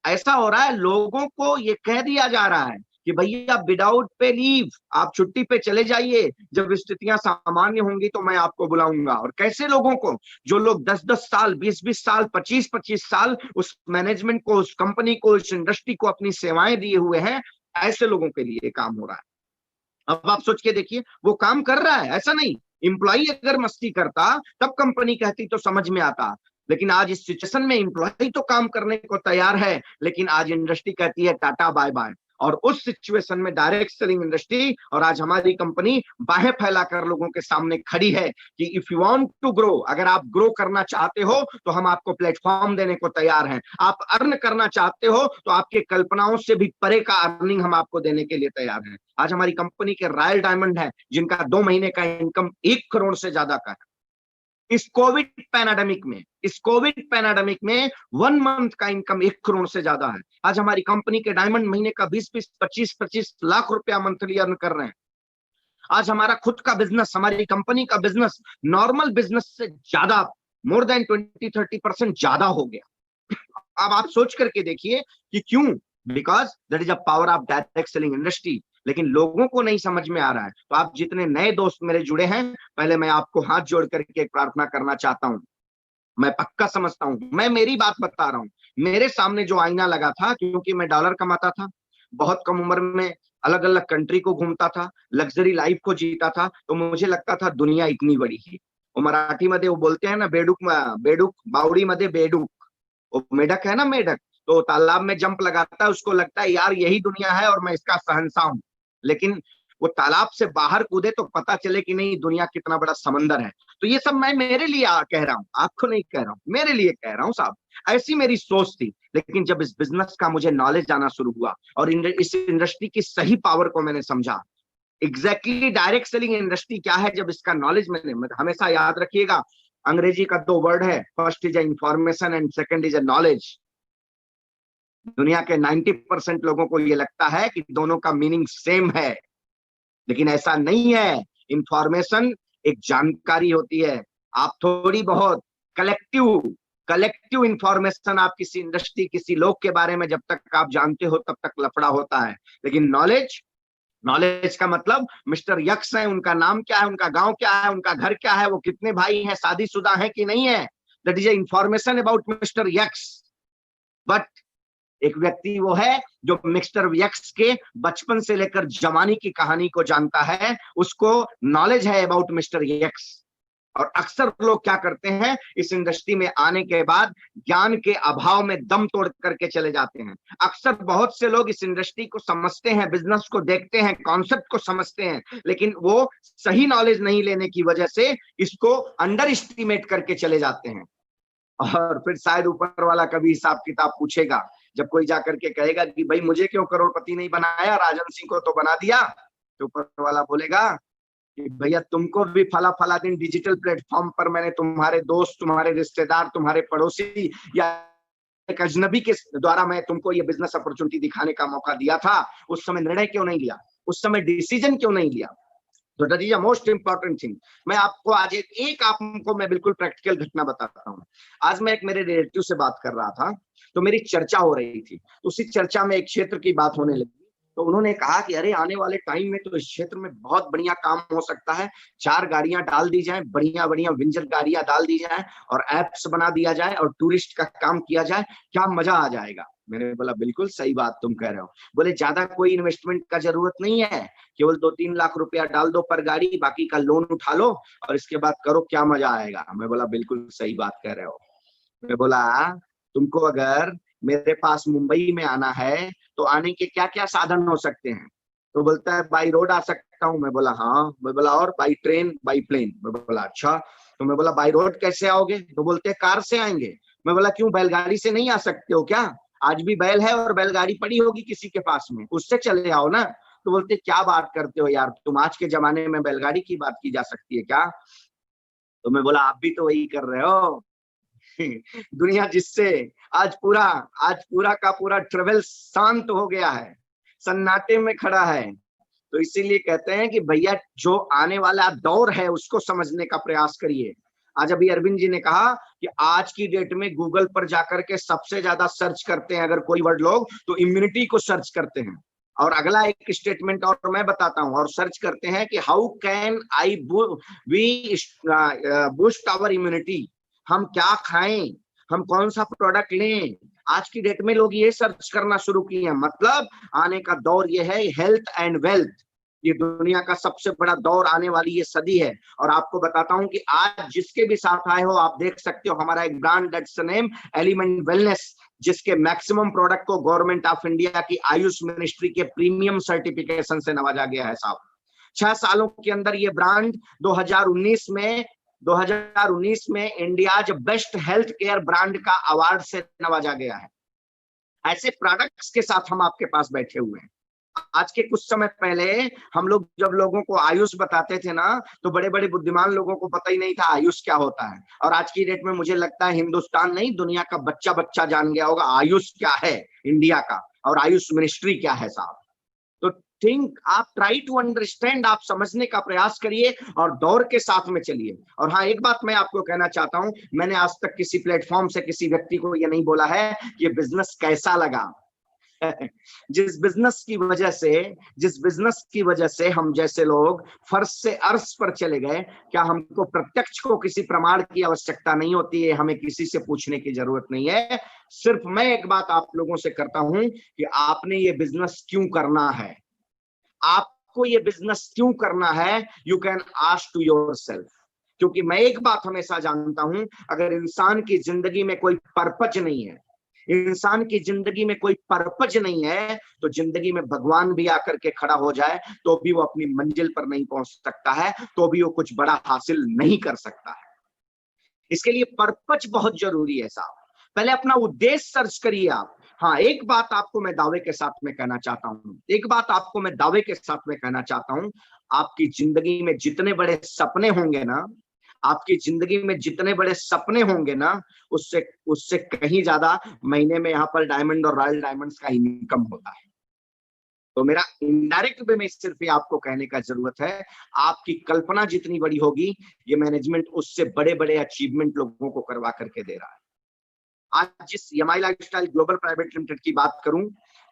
ऐसा हो रहा है, लोगों को ये कह दिया जा रहा है कि भैया विदाउट पे लीव आप छुट्टी पे चले जाइए, जब स्थितियां सामान्य होंगी तो मैं आपको बुलाऊंगा। और कैसे लोगों को, जो लोग 10-10 साल, 20-20 साल, 25-25 साल उस मैनेजमेंट को, उस कंपनी को, उस इंडस्ट्री को अपनी सेवाएं दिए हुए हैं, ऐसे लोगों के लिए काम हो रहा है। अब आप सोच के देखिए, वो काम कर रहा है, ऐसा नहीं एम्प्लॉई अगर मस्ती करता तब कंपनी कहती तो समझ में आता, लेकिन आज इस सिचुएशन में एम्प्लॉय तो काम करने को तैयार है, लेकिन आज इंडस्ट्री कहती है टाटा बाय बाय। और उस सिचुएशन में डायरेक्ट सेलिंग इंडस्ट्री और आज हमारी कंपनी बाहें फैलाकर लोगों के सामने खड़ी है कि if you want to grow, अगर आप ग्रो करना चाहते हो तो हम आपको प्लेटफॉर्म देने को तैयार हैं। आप अर्न करना चाहते हो तो आपके कल्पनाओं से भी परे का अर्निंग हम आपको देने के लिए तैयार हैं। आज हमारी कंपनी के रॉयल डायमंड है जिनका 2 महीने का इनकम 1 करोड़ से ज्यादा का है। इस कोविड पैनाडेमिक में 1 मंथ का इनकम 1 करोड़ से ज्यादा है। आज हमारी कंपनी के डायमंड महीने का 20-20, 25-25 लाख रुपया मंथली अर्न कर रहे हैं। आज हमारा खुद का बिजनेस, हमारी कंपनी का बिजनेस नॉर्मल बिजनेस से ज्यादा, मोर देन 20-30% ज्यादा हो गया। अब आप सोच करके देखिए कि क्यों? Because that is a power of direct selling industry. लेकिन लोगों को नहीं समझ में आ रहा है। तो आप जितने नए दोस्त मेरे जुड़े हैं, पहले मैं आपको हाथ जोड़ करके एक प्रार्थना करना चाहता हूं। मैं पक्का समझता हूं, मैं मेरी बात बता रहा हूं। मेरे सामने जो आईना लगा था, क्योंकि मैं डॉलर कमाता था, बहुत कम उम्र में अलग अलग कंट्री को घूमता था, लग्जरी लाइफ को जीता था, तो मुझे लगता था दुनिया इतनी बड़ी है। वो मराठी मध्ये वो बोलते हैं ना, बेडूक बावड़ी मध्ये बेडूक, वो मेढक है ना, मेढक, तो तालाब में जंप लगाता है, उसको लगता है यार यही दुनिया है और मैं इसका शहंशाह हूं। लेकिन वो तालाब से बाहर कूदे तो पता चले कि नहीं, दुनिया कितना बड़ा समंदर है। तो ये सब मैं मेरे लिए कह रहा हूँ, आपको नहीं कह रहा हूँ, मेरे लिए कह रहा हूँ साहब। ऐसी मेरी सोच थी। लेकिन जब इस बिजनेस का मुझे नॉलेज आना शुरू हुआ और इस इंडस्ट्री की सही पावर को मैंने समझा, एग्जैक्टली डायरेक्ट सेलिंग इंडस्ट्री क्या है, जब इसका नॉलेज मैंने, हमेशा याद रखिएगा, अंग्रेजी का 2 वर्ड है, first is information and second is knowledge. दुनिया के 90% लोगों को ये लगता है कि दोनों का मीनिंग सेम है, लेकिन ऐसा नहीं है। इंफॉर्मेशन एक जानकारी होती है, आप थोड़ी बहुत कलेक्टिव इंफॉर्मेशन, आप किसी इंडस्ट्री, किसी लोग के बारे में जब तक आप जानते हो तब तक लफड़ा होता है। लेकिन नॉलेज का मतलब मिस्टर यक्स है, उनका नाम क्या है, उनका गांव क्या है, उनका घर क्या है, वो कितने भाई हैं, शादीशुदा है कि नहीं है, that is information about mister x. But एक व्यक्ति वो है जो मिस्टर यक्स के बचपन से लेकर जवानी की कहानी को जानता है, उसको नॉलेज है अबाउट मिस्टर यक्स। और अक्सर लोग क्या करते हैं, इस इंडस्ट्री में आने के बाद ज्ञान के अभाव में दम तोड़ करके चले जाते हैं। अक्सर बहुत से लोग इस इंडस्ट्री को समझते हैं, बिजनेस को देखते हैं, कॉन्सेप्ट को समझते हैं, लेकिन वो सही नॉलेज नहीं लेने की वजह से इसको अंडर एस्टिमेट करके चले जाते हैं। और फिर शायद ऊपर वाला कभी हिसाब किताब पूछेगा, जब कोई जाकर के कहेगा कि भाई मुझे क्यों करोड़पति नहीं बनाया, राजन सिंह को तो बना दिया, तो ऊपर वाला बोलेगा कि भैया तुमको भी फला दिन डिजिटल प्लेटफॉर्म पर मैंने तुम्हारे दोस्त, तुम्हारे रिश्तेदार, तुम्हारे पड़ोसी या एक अजनबी के द्वारा मैं तुमको ये बिजनेस अपॉर्चुनिटी दिखाने का मौका दिया था, उस समय निर्णय क्यों नहीं लिया, उस समय डिसीजन क्यों नहीं लिया। तो that is the most important thing. मैं आपको आज आपको मैं बिल्कुल प्रैक्टिकल घटना बताता हूँ। आज मैं एक मेरे रिलेटिव से बात कर रहा था, तो मेरी चर्चा हो रही थी, उसी चर्चा में एक क्षेत्र की बात होने लगी। तो उन्होंने कहा कि अरे आने वाले टाइम में तो इस क्षेत्र में बहुत बढ़िया काम हो सकता है, 4 गाड़ियां डाल दी जाए, बढ़िया विंजर गाड़ियां डाल दी जाए और एप्स बना दिया जाए और टूरिस्ट का काम किया जाए, क्या मजा आ जाएगा। मैंने बोला बिल्कुल सही बात तुम कह रहे हो। बोले ज्यादा कोई इन्वेस्टमेंट का जरूरत नहीं है, केवल 2-3 लाख रुपया डाल दो पर गाड़ी, बाकी का लोन उठा लो और इसके बाद करो, क्या मजा आएगा। मैं बोला बिल्कुल सही बात कह रहे हो। मैं बोला तुमको अगर मेरे पास मुंबई में आना है तो आने के क्या क्या साधन हो सकते हैं। तो बोलता है बाई रोड आ सकता हूँ। मैं बोला हाँ। मैं बोला और बाई ट्रेन, बाई प्लेन। मैं बोला अच्छा। तो मैं बोला बाई रोड कैसे आओगे। तो बोलते हैं कार से आएंगे। मैं बोला क्यों, बैलगाड़ी से नहीं आ सकते हो क्या? आज भी बैल है और बैलगाड़ी पड़ी होगी किसी के पास में, उससे चले आओ ना। तो बोलते क्या बात करते हो यार तुम, आज के जमाने में बैलगाड़ी की बात की जा सकती है क्या? तो मैं बोला आप भी तो वही कर रहे हो। दुनिया जिससे आज पूरा का पूरा ट्रेवल शांत हो गया है, सन्नाटे में खड़ा है। तो इसीलिए कहते हैं कि भैया जो आने वाला दौर है उसको समझने का प्रयास करिए। आज अभी अरविंद जी ने कहा कि आज की डेट में गूगल पर जाकर के सबसे ज्यादा सर्च करते हैं अगर कोई वर्ड लोग तो इम्यूनिटी को सर्च करते हैं। और अगला एक स्टेटमेंट और मैं बताता हूं, और सर्च करते हैं कि how can I we boost our immunity, हम क्या खाएं, हम कौन सा प्रोडक्ट लें। आज की डेट में लोग ये सर्च करना शुरू किए हैं। मतलब आने का दौर ये है हेल्थ एंड वेल्थ, ये दुनिया का सबसे बड़ा दौर आने वाली ये सदी है। और आपको बताता हूं कि आज जिसके भी साथ आए हो आप देख सकते हो हमारा एक brand that's name element wellness, जिसके मैक्सिमम प्रोडक्ट को गवर्नमेंट ऑफ इंडिया की आयुष मिनिस्ट्री के प्रीमियम सर्टिफिकेशन से नवाजा गया है साहब। 6 सालों के अंदर ये ब्रांड 2019 में India best health care brand का अवार्ड से नवाजा गया है। ऐसे प्रोडक्ट्स के साथ हम आपके पास बैठे हुए हैं। आज के कुछ समय पहले हम लोग जब लोगों को आयुष बताते थे ना, तो बड़े बड़े बुद्धिमान लोगों को पता ही नहीं था आयुष क्या होता है। और आज की डेट में मुझे लगता है हिंदुस्तान नहीं दुनिया का बच्चा जान गया होगा आयुष क्या है इंडिया का, और आयुष मिनिस्ट्री क्या है साहब। तो थिंक, आप ट्राई टू अंडरस्टैंड, आप समझने का प्रयास करिए और दौर के साथ में चलिए। और हाँ, एक बात मैं आपको कहना चाहता हूं, मैंने आज तक किसी प्लेटफॉर्म से किसी व्यक्ति को ये नहीं बोला है ये बिजनेस कैसा लगा। जिस बिजनेस की वजह से हम जैसे लोग फर्श से अर्श पर चले गए, क्या हमको प्रत्यक्ष को किसी प्रमाण की आवश्यकता नहीं होती है, हमें किसी से पूछने की जरूरत नहीं है। सिर्फ मैं एक बात आप लोगों से करता हूं कि आपने ये बिजनेस क्यों करना है, आपको ये बिजनेस क्यों करना है, you can ask to yourself. क्योंकि मैं एक बात हमेशा जानता हूं, अगर इंसान की जिंदगी में कोई पर्पज नहीं है, इंसान की जिंदगी में कोई पर्पज नहीं है, तो जिंदगी में भगवान भी आकर के खड़ा हो जाए तो भी वो अपनी मंजिल पर नहीं पहुंच सकता है, तो भी वो कुछ बड़ा हासिल नहीं कर सकता है। इसके लिए पर्पज बहुत जरूरी है साहब। पहले अपना उद्देश्य सर्च करिए आप। हाँ, एक बात आपको मैं दावे के साथ में कहना चाहता हूं, एक बात आपको मैं दावे के साथ में कहना चाहता हूं, आपकी जिंदगी में जितने बड़े सपने होंगे ना, आपकी जिंदगी में जितने बड़े सपने होंगे ना, उससे कहीं ज्यादा महीने में यहाँ पर डायमंड और रॉयल डायमंड्स का इनकम होता है। तो मेरा इनडायरेक्ट वे में सिर्फ ये आपको कहने का जरूरत है, आपकी कल्पना जितनी बड़ी होगी, ये मैनेजमेंट उससे बड़े बड़े अचीवमेंट लोगों को करवा करके दे रहा है। आज जिस MI lifestyle global private limited की बात करूं,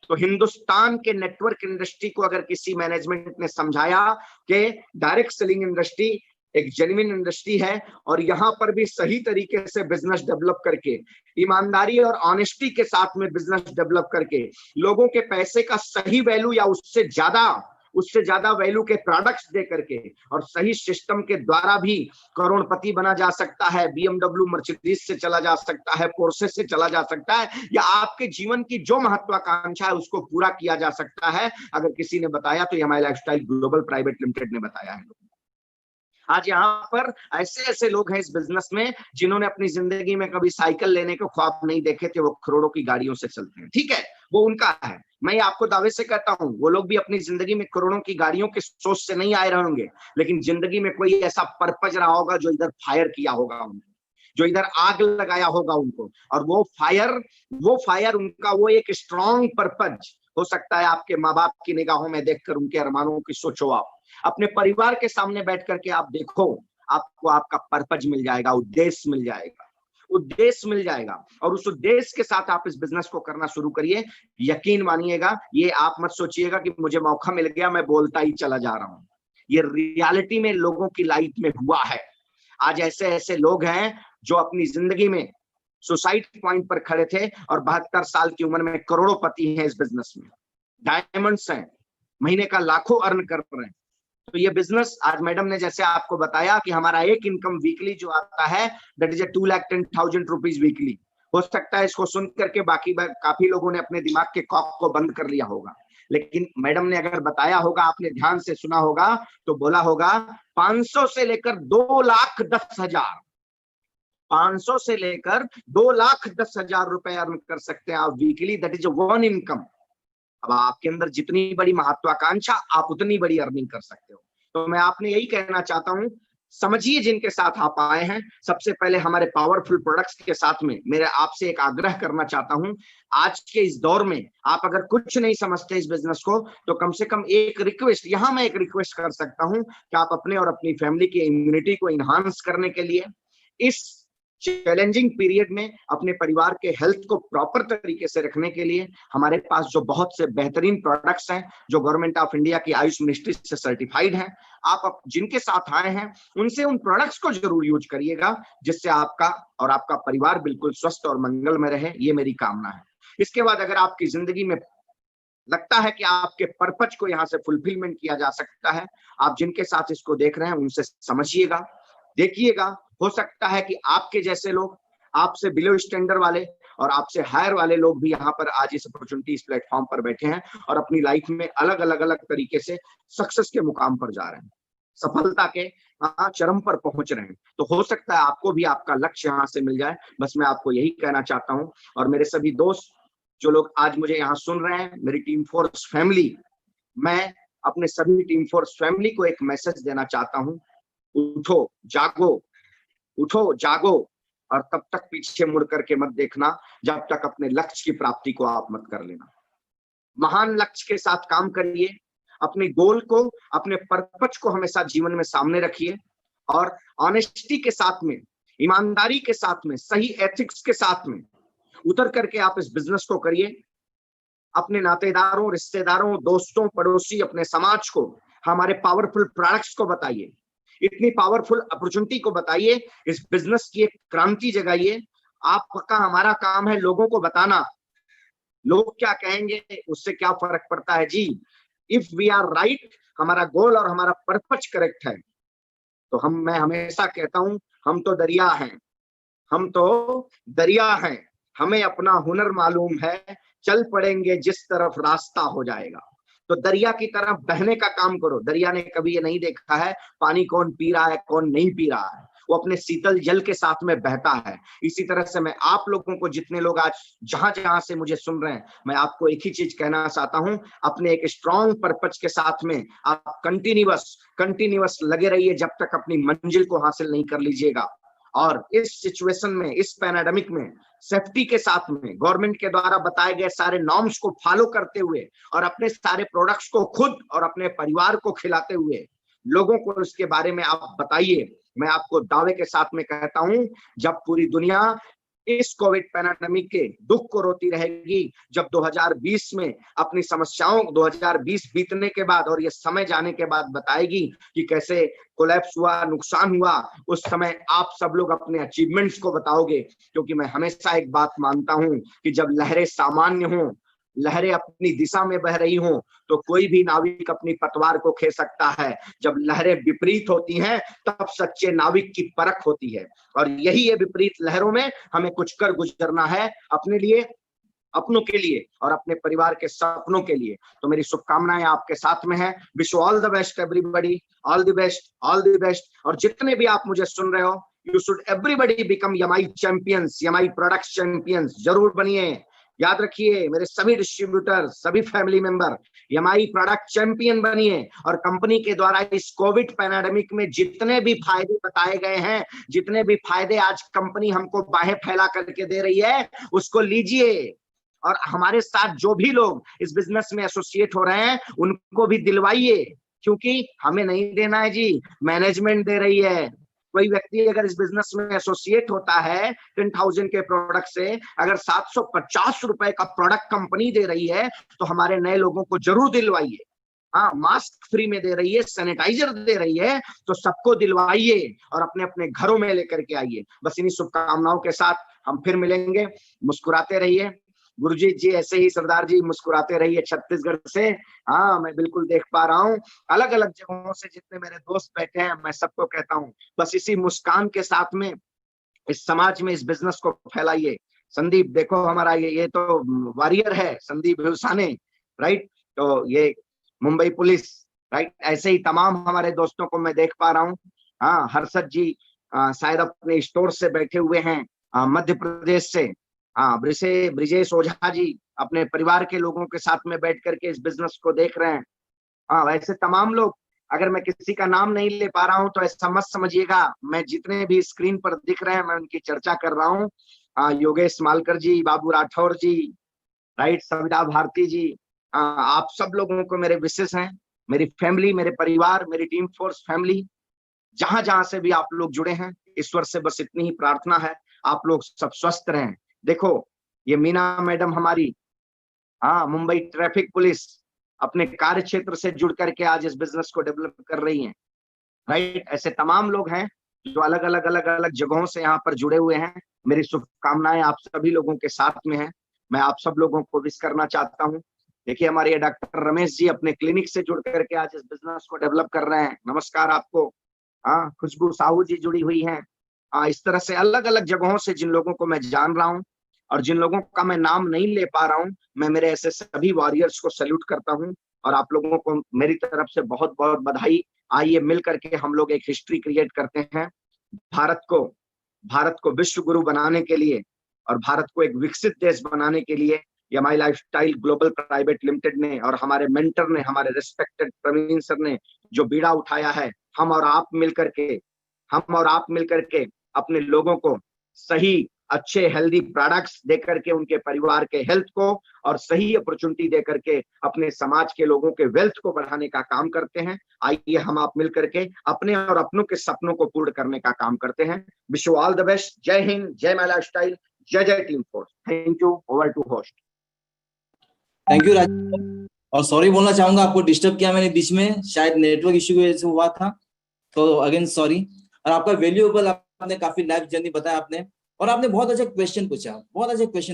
तो हिंदुस्तान के नेटवर्क इंडस्ट्री को अगर किसी मैनेजमेंट ने समझाया कि डायरेक्ट सेलिंग इंडस्ट्री एक जेन्युइन इंडस्ट्री है और यहाँ पर भी सही तरीके से बिजनेस डेवलप करके, ईमानदारी और ऑनेस्टी के साथ में बिजनेस डेवलप करके, लोगों के पैसे का सही वैल्यू या उससे ज्यादा वैल्यू के प्रोडक्ट्स दे करके और सही सिस्टम के द्वारा भी करोड़पति बना जा सकता है, BMW मर्सिडीज से चला जा सकता है, पोर्शे से चला जा सकता है, या आपके जीवन की जो महत्वाकांक्षा है उसको पूरा किया जा सकता है। अगर किसी ने बताया तो MI lifestyle global private limited ने बताया है। आज यहाँ पर ऐसे ऐसे लोग हैं इस बिजनेस में जिन्होंने अपनी जिंदगी में कभी साइकिल लेने के ख्वाब नहीं देखे थे, वो करोड़ों की गाड़ियों से चलते हैं। ठीक है, वो उनका है। मैं आपको दावे से कहता हूं, वो लोग भी अपनी जिंदगी में करोड़ों की गाड़ियों के सोच से नहीं आए रहेंगे, लेकिन जिंदगी में कोई ऐसा पर्पज रहा होगा जो इधर फायर किया होगा उनको, जो इधर आग लगाया होगा उनको, और वो फायर उनका वो एक स्ट्रॉन्ग पर्पज हो सकता है। आपके माँ बाप की निगाहों में देखकर उनके अरमानों की सोचो, आप अपने परिवार के सामने बैठ करके आप देखो, आपको आपका पर्पज मिल जाएगा, उद्देश्य मिल जाएगा, और उस उद्देश्य के साथ आप इस बिजनेस को करना शुरू करिए। यकीन मानिएगा, ये आप मत सोचिएगा कि मुझे मौका मिल गया मैं बोलता ही चला जा रहा हूं। ये रियलिटी में लोगों की लाइफ में हुआ है। आज ऐसे ऐसे लोग हैं जो अपनी जिंदगी में सुसाइड पॉइंट पर खड़े थे और 72 साल की उम्र में करोड़पति हैं इस बिजनेस में, डायमंड्स हैं, महीने का लाखों अर्न कर रहे हैं। तो ये बिजनेस, आज मैडम ने जैसे आपको बताया कि हमारा एक इनकम वीकली जो आता है दैट इज 2,10,000 रुपीज वीकली। हो सकता है इसको सुन करके बाकी काफी लोगों ने अपने दिमाग के कॉक को बंद कर लिया होगा, लेकिन मैडम ने अगर बताया होगा, आपने ध्यान से सुना होगा, तो बोला होगा 500 से लेकर 2,10,000, 500 से लेकर 2,10,000 रुपए अर्न कर सकते हैं आप weekly. That is one income. अब आपके अंदर जितनी बड़ी महत्वाकांक्षा, आप उतनी बड़ी अर्निंग कर सकते हो। तो मैं आपने यही कहना चाहता हूं, समझिए जिनके साथ आप आए हैं। सबसे पहले हमारे पावरफुल प्रोडक्ट्स के साथ में मेरे आपसे एक आग्रह करना चाहता हूं, आज के इस दौर में आप अगर कुछ नहीं समझते इस बिजनेस को, तो कम से कम एक रिक्वेस्ट, यहां मैं एक रिक्वेस्ट कर सकता हूं कि आप अपने और अपनी फैमिली की इम्यूनिटी को इनहांस करने के लिए, इस चैलेंजिंग पीरियड में अपने परिवार के हेल्थ को प्रॉपर तरीके से रखने के लिए हमारे पास जो बहुत से बेहतरीन प्रोडक्ट्स हैं जो गवर्नमेंट ऑफ इंडिया की आयुष मिनिस्ट्री से सर्टिफाइड हैं, आप जिनके साथ आए हैं उनसे उन प्रोडक्ट्स को जरूर यूज करिएगा, जिससे आपका और आपका परिवार बिल्कुल स्वस्थ और मंगल में रहे, ये मेरी कामना है। इसके बाद अगर आपकी जिंदगी में लगता है कि आपके पर्पज को यहाँ से फुलफिलमेंट किया जा सकता है, आप जिनके साथ इसको देख रहे हैं उनसे समझिएगा, देखिएगा। हो सकता है कि आपके जैसे लोग, आपसे बिलो स्टैंडर्ड वाले और आपसे हायर वाले लोग भी यहाँ पर आज इस अपॉर्चुनिटी, इस प्लेटफॉर्म पर बैठे हैं और अपनी लाइफ में अलग अलग तरीके से सक्सेस के मुकाम पर जा रहे हैं, सफलता के चरम पर पहुंच रहे हैं। तो हो सकता है आपको भी आपका लक्ष्य यहाँ से मिल जाए। बस मैं आपको यही कहना चाहता हूँ। और मेरे सभी दोस्त जो लोग आज मुझे यहाँ सुन रहे हैं, मेरी टीम फोर्स फैमिली, मैं अपने सभी टीम फोर्स फैमिली को एक मैसेज देना चाहता हूँ, उठो जागो और तब तक पीछे मुड़ करके मत देखना जब तक अपने लक्ष्य की प्राप्ति को आप मत कर लेना। महान लक्ष्य के साथ काम करिए, अपने गोल को, अपने पर्पज को हमेशा जीवन में सामने रखिए और ऑनेस्टी के साथ में, ईमानदारी के साथ में, सही एथिक्स के साथ में उतर करके आप इस बिजनेस को करिए। अपने नातेदारों, रिश्तेदारों, दोस्तों, पड़ोसी, अपने समाज को हमारे पावरफुल प्रोडक्ट्स को बताइए, इतनी पावरफुल अपॉर्चुनिटी को बताइए, इस बिजनेस की एक क्रांति जगाइए आपका हमारा काम है लोगों को बताना, लोग क्या कहेंगे उससे क्या फर्क पड़ता है जी। इफ वी आर राइट, हमारा गोल और हमारा पर्पज करेक्ट है, तो मैं हमेशा कहता हूं हम तो दरिया हैं, हम तो दरिया हैं, हमें अपना हुनर मालूम है, चल पड़ेंगे जिस तरफ रास्ता हो जाएगा। तो दरिया की तरफ बहने का काम करो। दरिया ने कभी ये नहीं देखा है पानी कौन पी रहा है कौन नहीं पी रहा है, वो अपने शीतल जल के साथ में बहता है। इसी तरह से मैं आप लोगों को, जितने लोग आज जहां जहां से मुझे सुन रहे हैं, मैं आपको एक ही चीज कहना चाहता हूं, अपने एक स्ट्रॉन्ग पर्पज के साथ में आप कंटिन्यूअस लगे रहिए जब तक अपनी मंजिल को हासिल नहीं कर लीजिएगा। और इस सिचुएशन में, इस पैंडेमिक में, सेफ्टी के साथ में गवर्नमेंट के द्वारा बताए गए सारे नॉर्म्स को फॉलो करते हुए और अपने सारे प्रोडक्ट्स को खुद और अपने परिवार को खिलाते हुए लोगों को इसके बारे में आप बताइए। मैं आपको दावे के साथ में कहता हूं, जब पूरी दुनिया इस कोविड पैंडेमिक के दुख को रोती रहेगी, जब 2020 में अपनी समस्याओं, 2020 बीतने के बाद और ये समय जाने के बाद बताएगी कि कैसे कोलैप्स हुआ, नुकसान हुआ, उस समय आप सब लोग अपने अचीवमेंट्स को बताओगे। क्योंकि मैं हमेशा एक बात मानता हूं कि जब लहरें सामान्य हों, लहरें अपनी दिशा में बह रही हों, तो कोई भी नाविक अपनी पतवार को खे सकता है। जब लहरें विपरीत होती हैं तब सच्चे नाविक की परख होती है। और यही है, विपरीत लहरों में हमें कुछ कर गुजरना है, अपने लिए, अपनों के लिए और अपने परिवार के सपनों के लिए। तो मेरी शुभकामनाएं आपके साथ में है। Wish all the best everybody, all the best, all the best. और जितने भी आप मुझे सुन रहे हो, you should everybody become Yamai champions, Yamai products champions जरूर बनिए। याद रखिए मेरे सभी डिस्ट्रीब्यूटर, सभी family member, Yamai product champion बनिए। और कंपनी के द्वारा इस कोविड पैंडेमिक में जितने भी फायदे बताए गए हैं, जितने भी फायदे आज कंपनी हमको बाहें फैला करके दे रही है, उसको लीजिए। और हमारे साथ जो भी लोग इस बिजनेस में एसोसिएट हो रहे हैं उनको भी दिलवाइए, क्योंकि हमें नहीं देना है जी, मैनेजमेंट दे रही है। कोई व्यक्ति अगर इस बिजनेस में एसोसिएट होता है 10,000 के प्रोडक्ट से, अगर 750 रुपए का प्रोडक्ट कंपनी दे रही है, तो हमारे नए लोगों को जरूर दिलवाइए। हाँ, मास्क फ्री में दे रही है, सैनिटाइजर दे रही है, तो सबको दिलवाइए और अपने अपने घरों में लेकर के आइए। बस इन्हीं शुभकामनाओं के साथ हम फिर मिलेंगे। मुस्कुराते रहिए। गुरुजी जी ऐसे ही सरदार जी मुस्कुराते रहिए छत्तीसगढ़ से। हाँ, मैं बिल्कुल देख पा रहा हूँ अलग अलग जगहों से जितने मेरे दोस्त बैठे हैं, मैं सबको कहता हूँ बस इसी मुस्कान के साथ में इस समाज में इस बिजनेस को फैलाइए। संदीप देखो, हमारा ये तो वॉरियर है, संदीप हिवसाने, राइट, तो ये मुंबई पुलिस, राइट, ऐसे ही तमाम हमारे दोस्तों को मैं देख पा रहा हूँ। हाँ, हर्षद जी शायद अपने स्टोर से बैठे हुए हैं मध्य प्रदेश से। हाँ, ब्रिजेश ओझा जी अपने परिवार के लोगों के साथ में बैठ करके इस बिजनेस को देख रहे हैं। हाँ, वैसे तमाम लोग, अगर मैं किसी का नाम नहीं ले पा रहा हूं तो ऐसा मत समझिएगा, मैं जितने भी स्क्रीन पर दिख रहे हैं मैं उनकी चर्चा कर रहा हूँ। योगेश मालकर जी, बाबू राठौर जी, राइट, सविता भारती जी, आप सब लोगों को मेरे विशेष हैं। मेरी फैमिली, मेरे परिवार, मेरी टीम फोर्स फैमिली, जहां जहां से भी आप लोग जुड़े हैं, ईश्वर से बस इतनी ही प्रार्थना है, आप लोग सब स्वस्थ रहें। देखो, ये मीना मैडम हमारी, हाँ, मुंबई ट्रैफिक पुलिस, अपने कार्य क्षेत्र से जुड़ करके आज इस बिजनेस को डेवलप कर रही हैं, राइट। ऐसे तमाम लोग हैं जो अलग अलग जगहों से यहाँ पर जुड़े हुए हैं। मेरी शुभकामनाएं आप सभी लोगों के साथ में है। मैं आप सब लोगों को विश करना चाहता हूँ। देखिए, हमारे डॉक्टर रमेश जी अपने क्लिनिक से जुड़ करके आज इस बिजनेस को डेवलप कर रहे हैं, नमस्कार आपको। हाँ, खुशबू साहू जी जुड़ी हुई हैं। इस तरह से अलग अलग जगहों से जिन लोगों को मैं जान रहा हूँ और जिन लोगों का मैं नाम नहीं ले पा रहा हूँ, मैं मेरे ऐसे सभी वॉरियर्स को सैल्यूट करता हूँ और आप लोगों को मेरी तरफ से बहुत बहुत बधाई। आइए मिल करके हम लोग एक हिस्ट्री क्रिएट करते हैं। भारत को विश्व गुरु बनाने के लिए और भारत को एक विकसित देश बनाने के लिए Yamai lifestyle global private limited ने और हमारे मेंटर ने, हमारे रिस्पेक्टेड प्रवीण सर ने जो बीड़ा उठाया है, हम और आप मिलकर के अपने लोगों को सही, अच्छे, हेल्दी प्रोडक्ट्स दे करके उनके परिवार के हेल्थ को और सही अपॉर्चुनिटी दे करके अपने समाज के लोगों के वेल्थ को बढ़ाने का काम करते हैं। आइए हम आप मिल करके अपने और अपनों के सपनों को पूर्ण करने का काम करते हैं। Wish you all the best. जय हिंद, जय माई लाइफस्टाइल, जय जय team force. Thank you. Over to host. Thank you Raj. और सॉरी बोलना चाहूंगा, आपको डिस्टर्ब किया मैंने बीच में, शायद नेटवर्क इश्यू की वजह से हुआ था, तो अगेन सॉरी। और आपका वैल्यूएबल, आपने काफी लाइफ जर्नी बताया आपने, और आपने बहुत अच्छा क्वेश्चन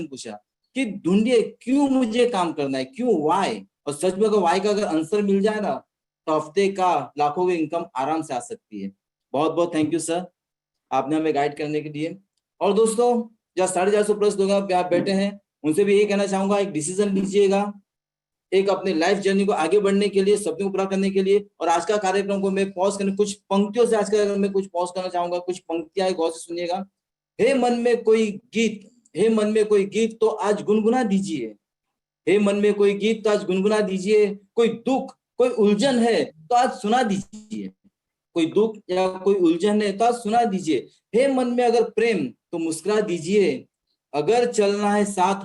पूछा कि ढूंढिए क्यों मुझे काम करना है, क्यों, वाई। और सच में अगर वाई का अगर आंसर मिल जाए ना तो हफ्ते का लाखों की इनकम आराम से आ सकती है। बहुत बहुत थैंक यू सर, आपने हमें गाइड करने के लिए। और दोस्तों जो 450 प्लस लोग आप बैठे हैं उनसे भी यही कहना चाहूंगा, एक डिसीजन लीजिएगा, एक अपने लाइफ जर्नी को आगे बढ़ने के लिए, सपने को पूरा करने के लिए। और आज का कार्यक्रम को मैं पॉज करने कुछ पंक्तियों से आज का कार्यक्रम में कुछ पॉज करना चाहूंगा, कुछ पंक्तियां गौर से सुनिएगा। हे मन में कोई गीत तो आज गुनगुना दीजिए, हे मन में कोई गीत तो आज गुनगुना दीजिए, कोई दुख कोई उलझन है तो आज सुना दीजिए, कोई दुख या कोई उलझन है तो आज सुना दीजिए। हे मन में अगर प्रेम तो मुस्कुरा दीजिए, अगर चलना है साथ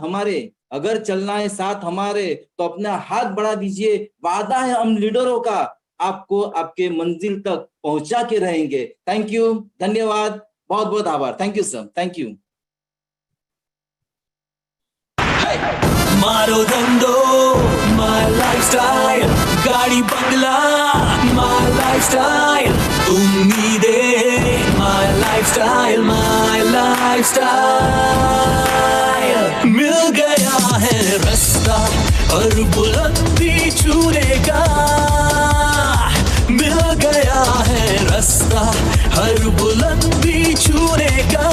हमारे तो अपना हाथ बढ़ा दीजिए। वादा है हम लीडरों का, आपको आपके मंजिल तक पहुंचा के रहेंगे। थैंक यू, धन्यवाद, बहुत बहुत आभार। Thank you sir, thank you. मारो धंधो माय लाइफस्टाइल, गाड़ी बंगला माय लाइफस्टाइल, उम्मीदें माय लाइफस्टाइल, मिल गया है रास्ता और बुलंदी छूने का, मिल गया है रास्ता हर बुलंदी छूने का,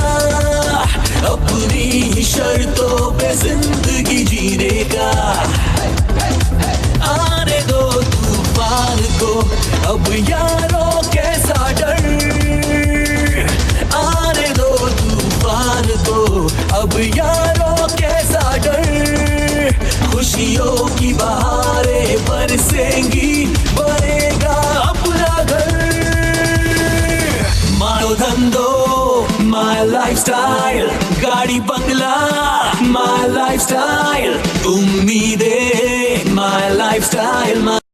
अपनी ही शर्तों पे जिंदगी जीने का। आने दो तूफान को अब यारों कैसा डर, आने दो तूफान को अब यारों कैसा डर, खुशियों की बहारें बरसेंगी, बनेगा अपना घर। मानो धंधो माय लाइफस्टाइल, गाड़ी बंगला माय लाइफस्टाइल, उम्मीदें माय लाइफस्टाइल।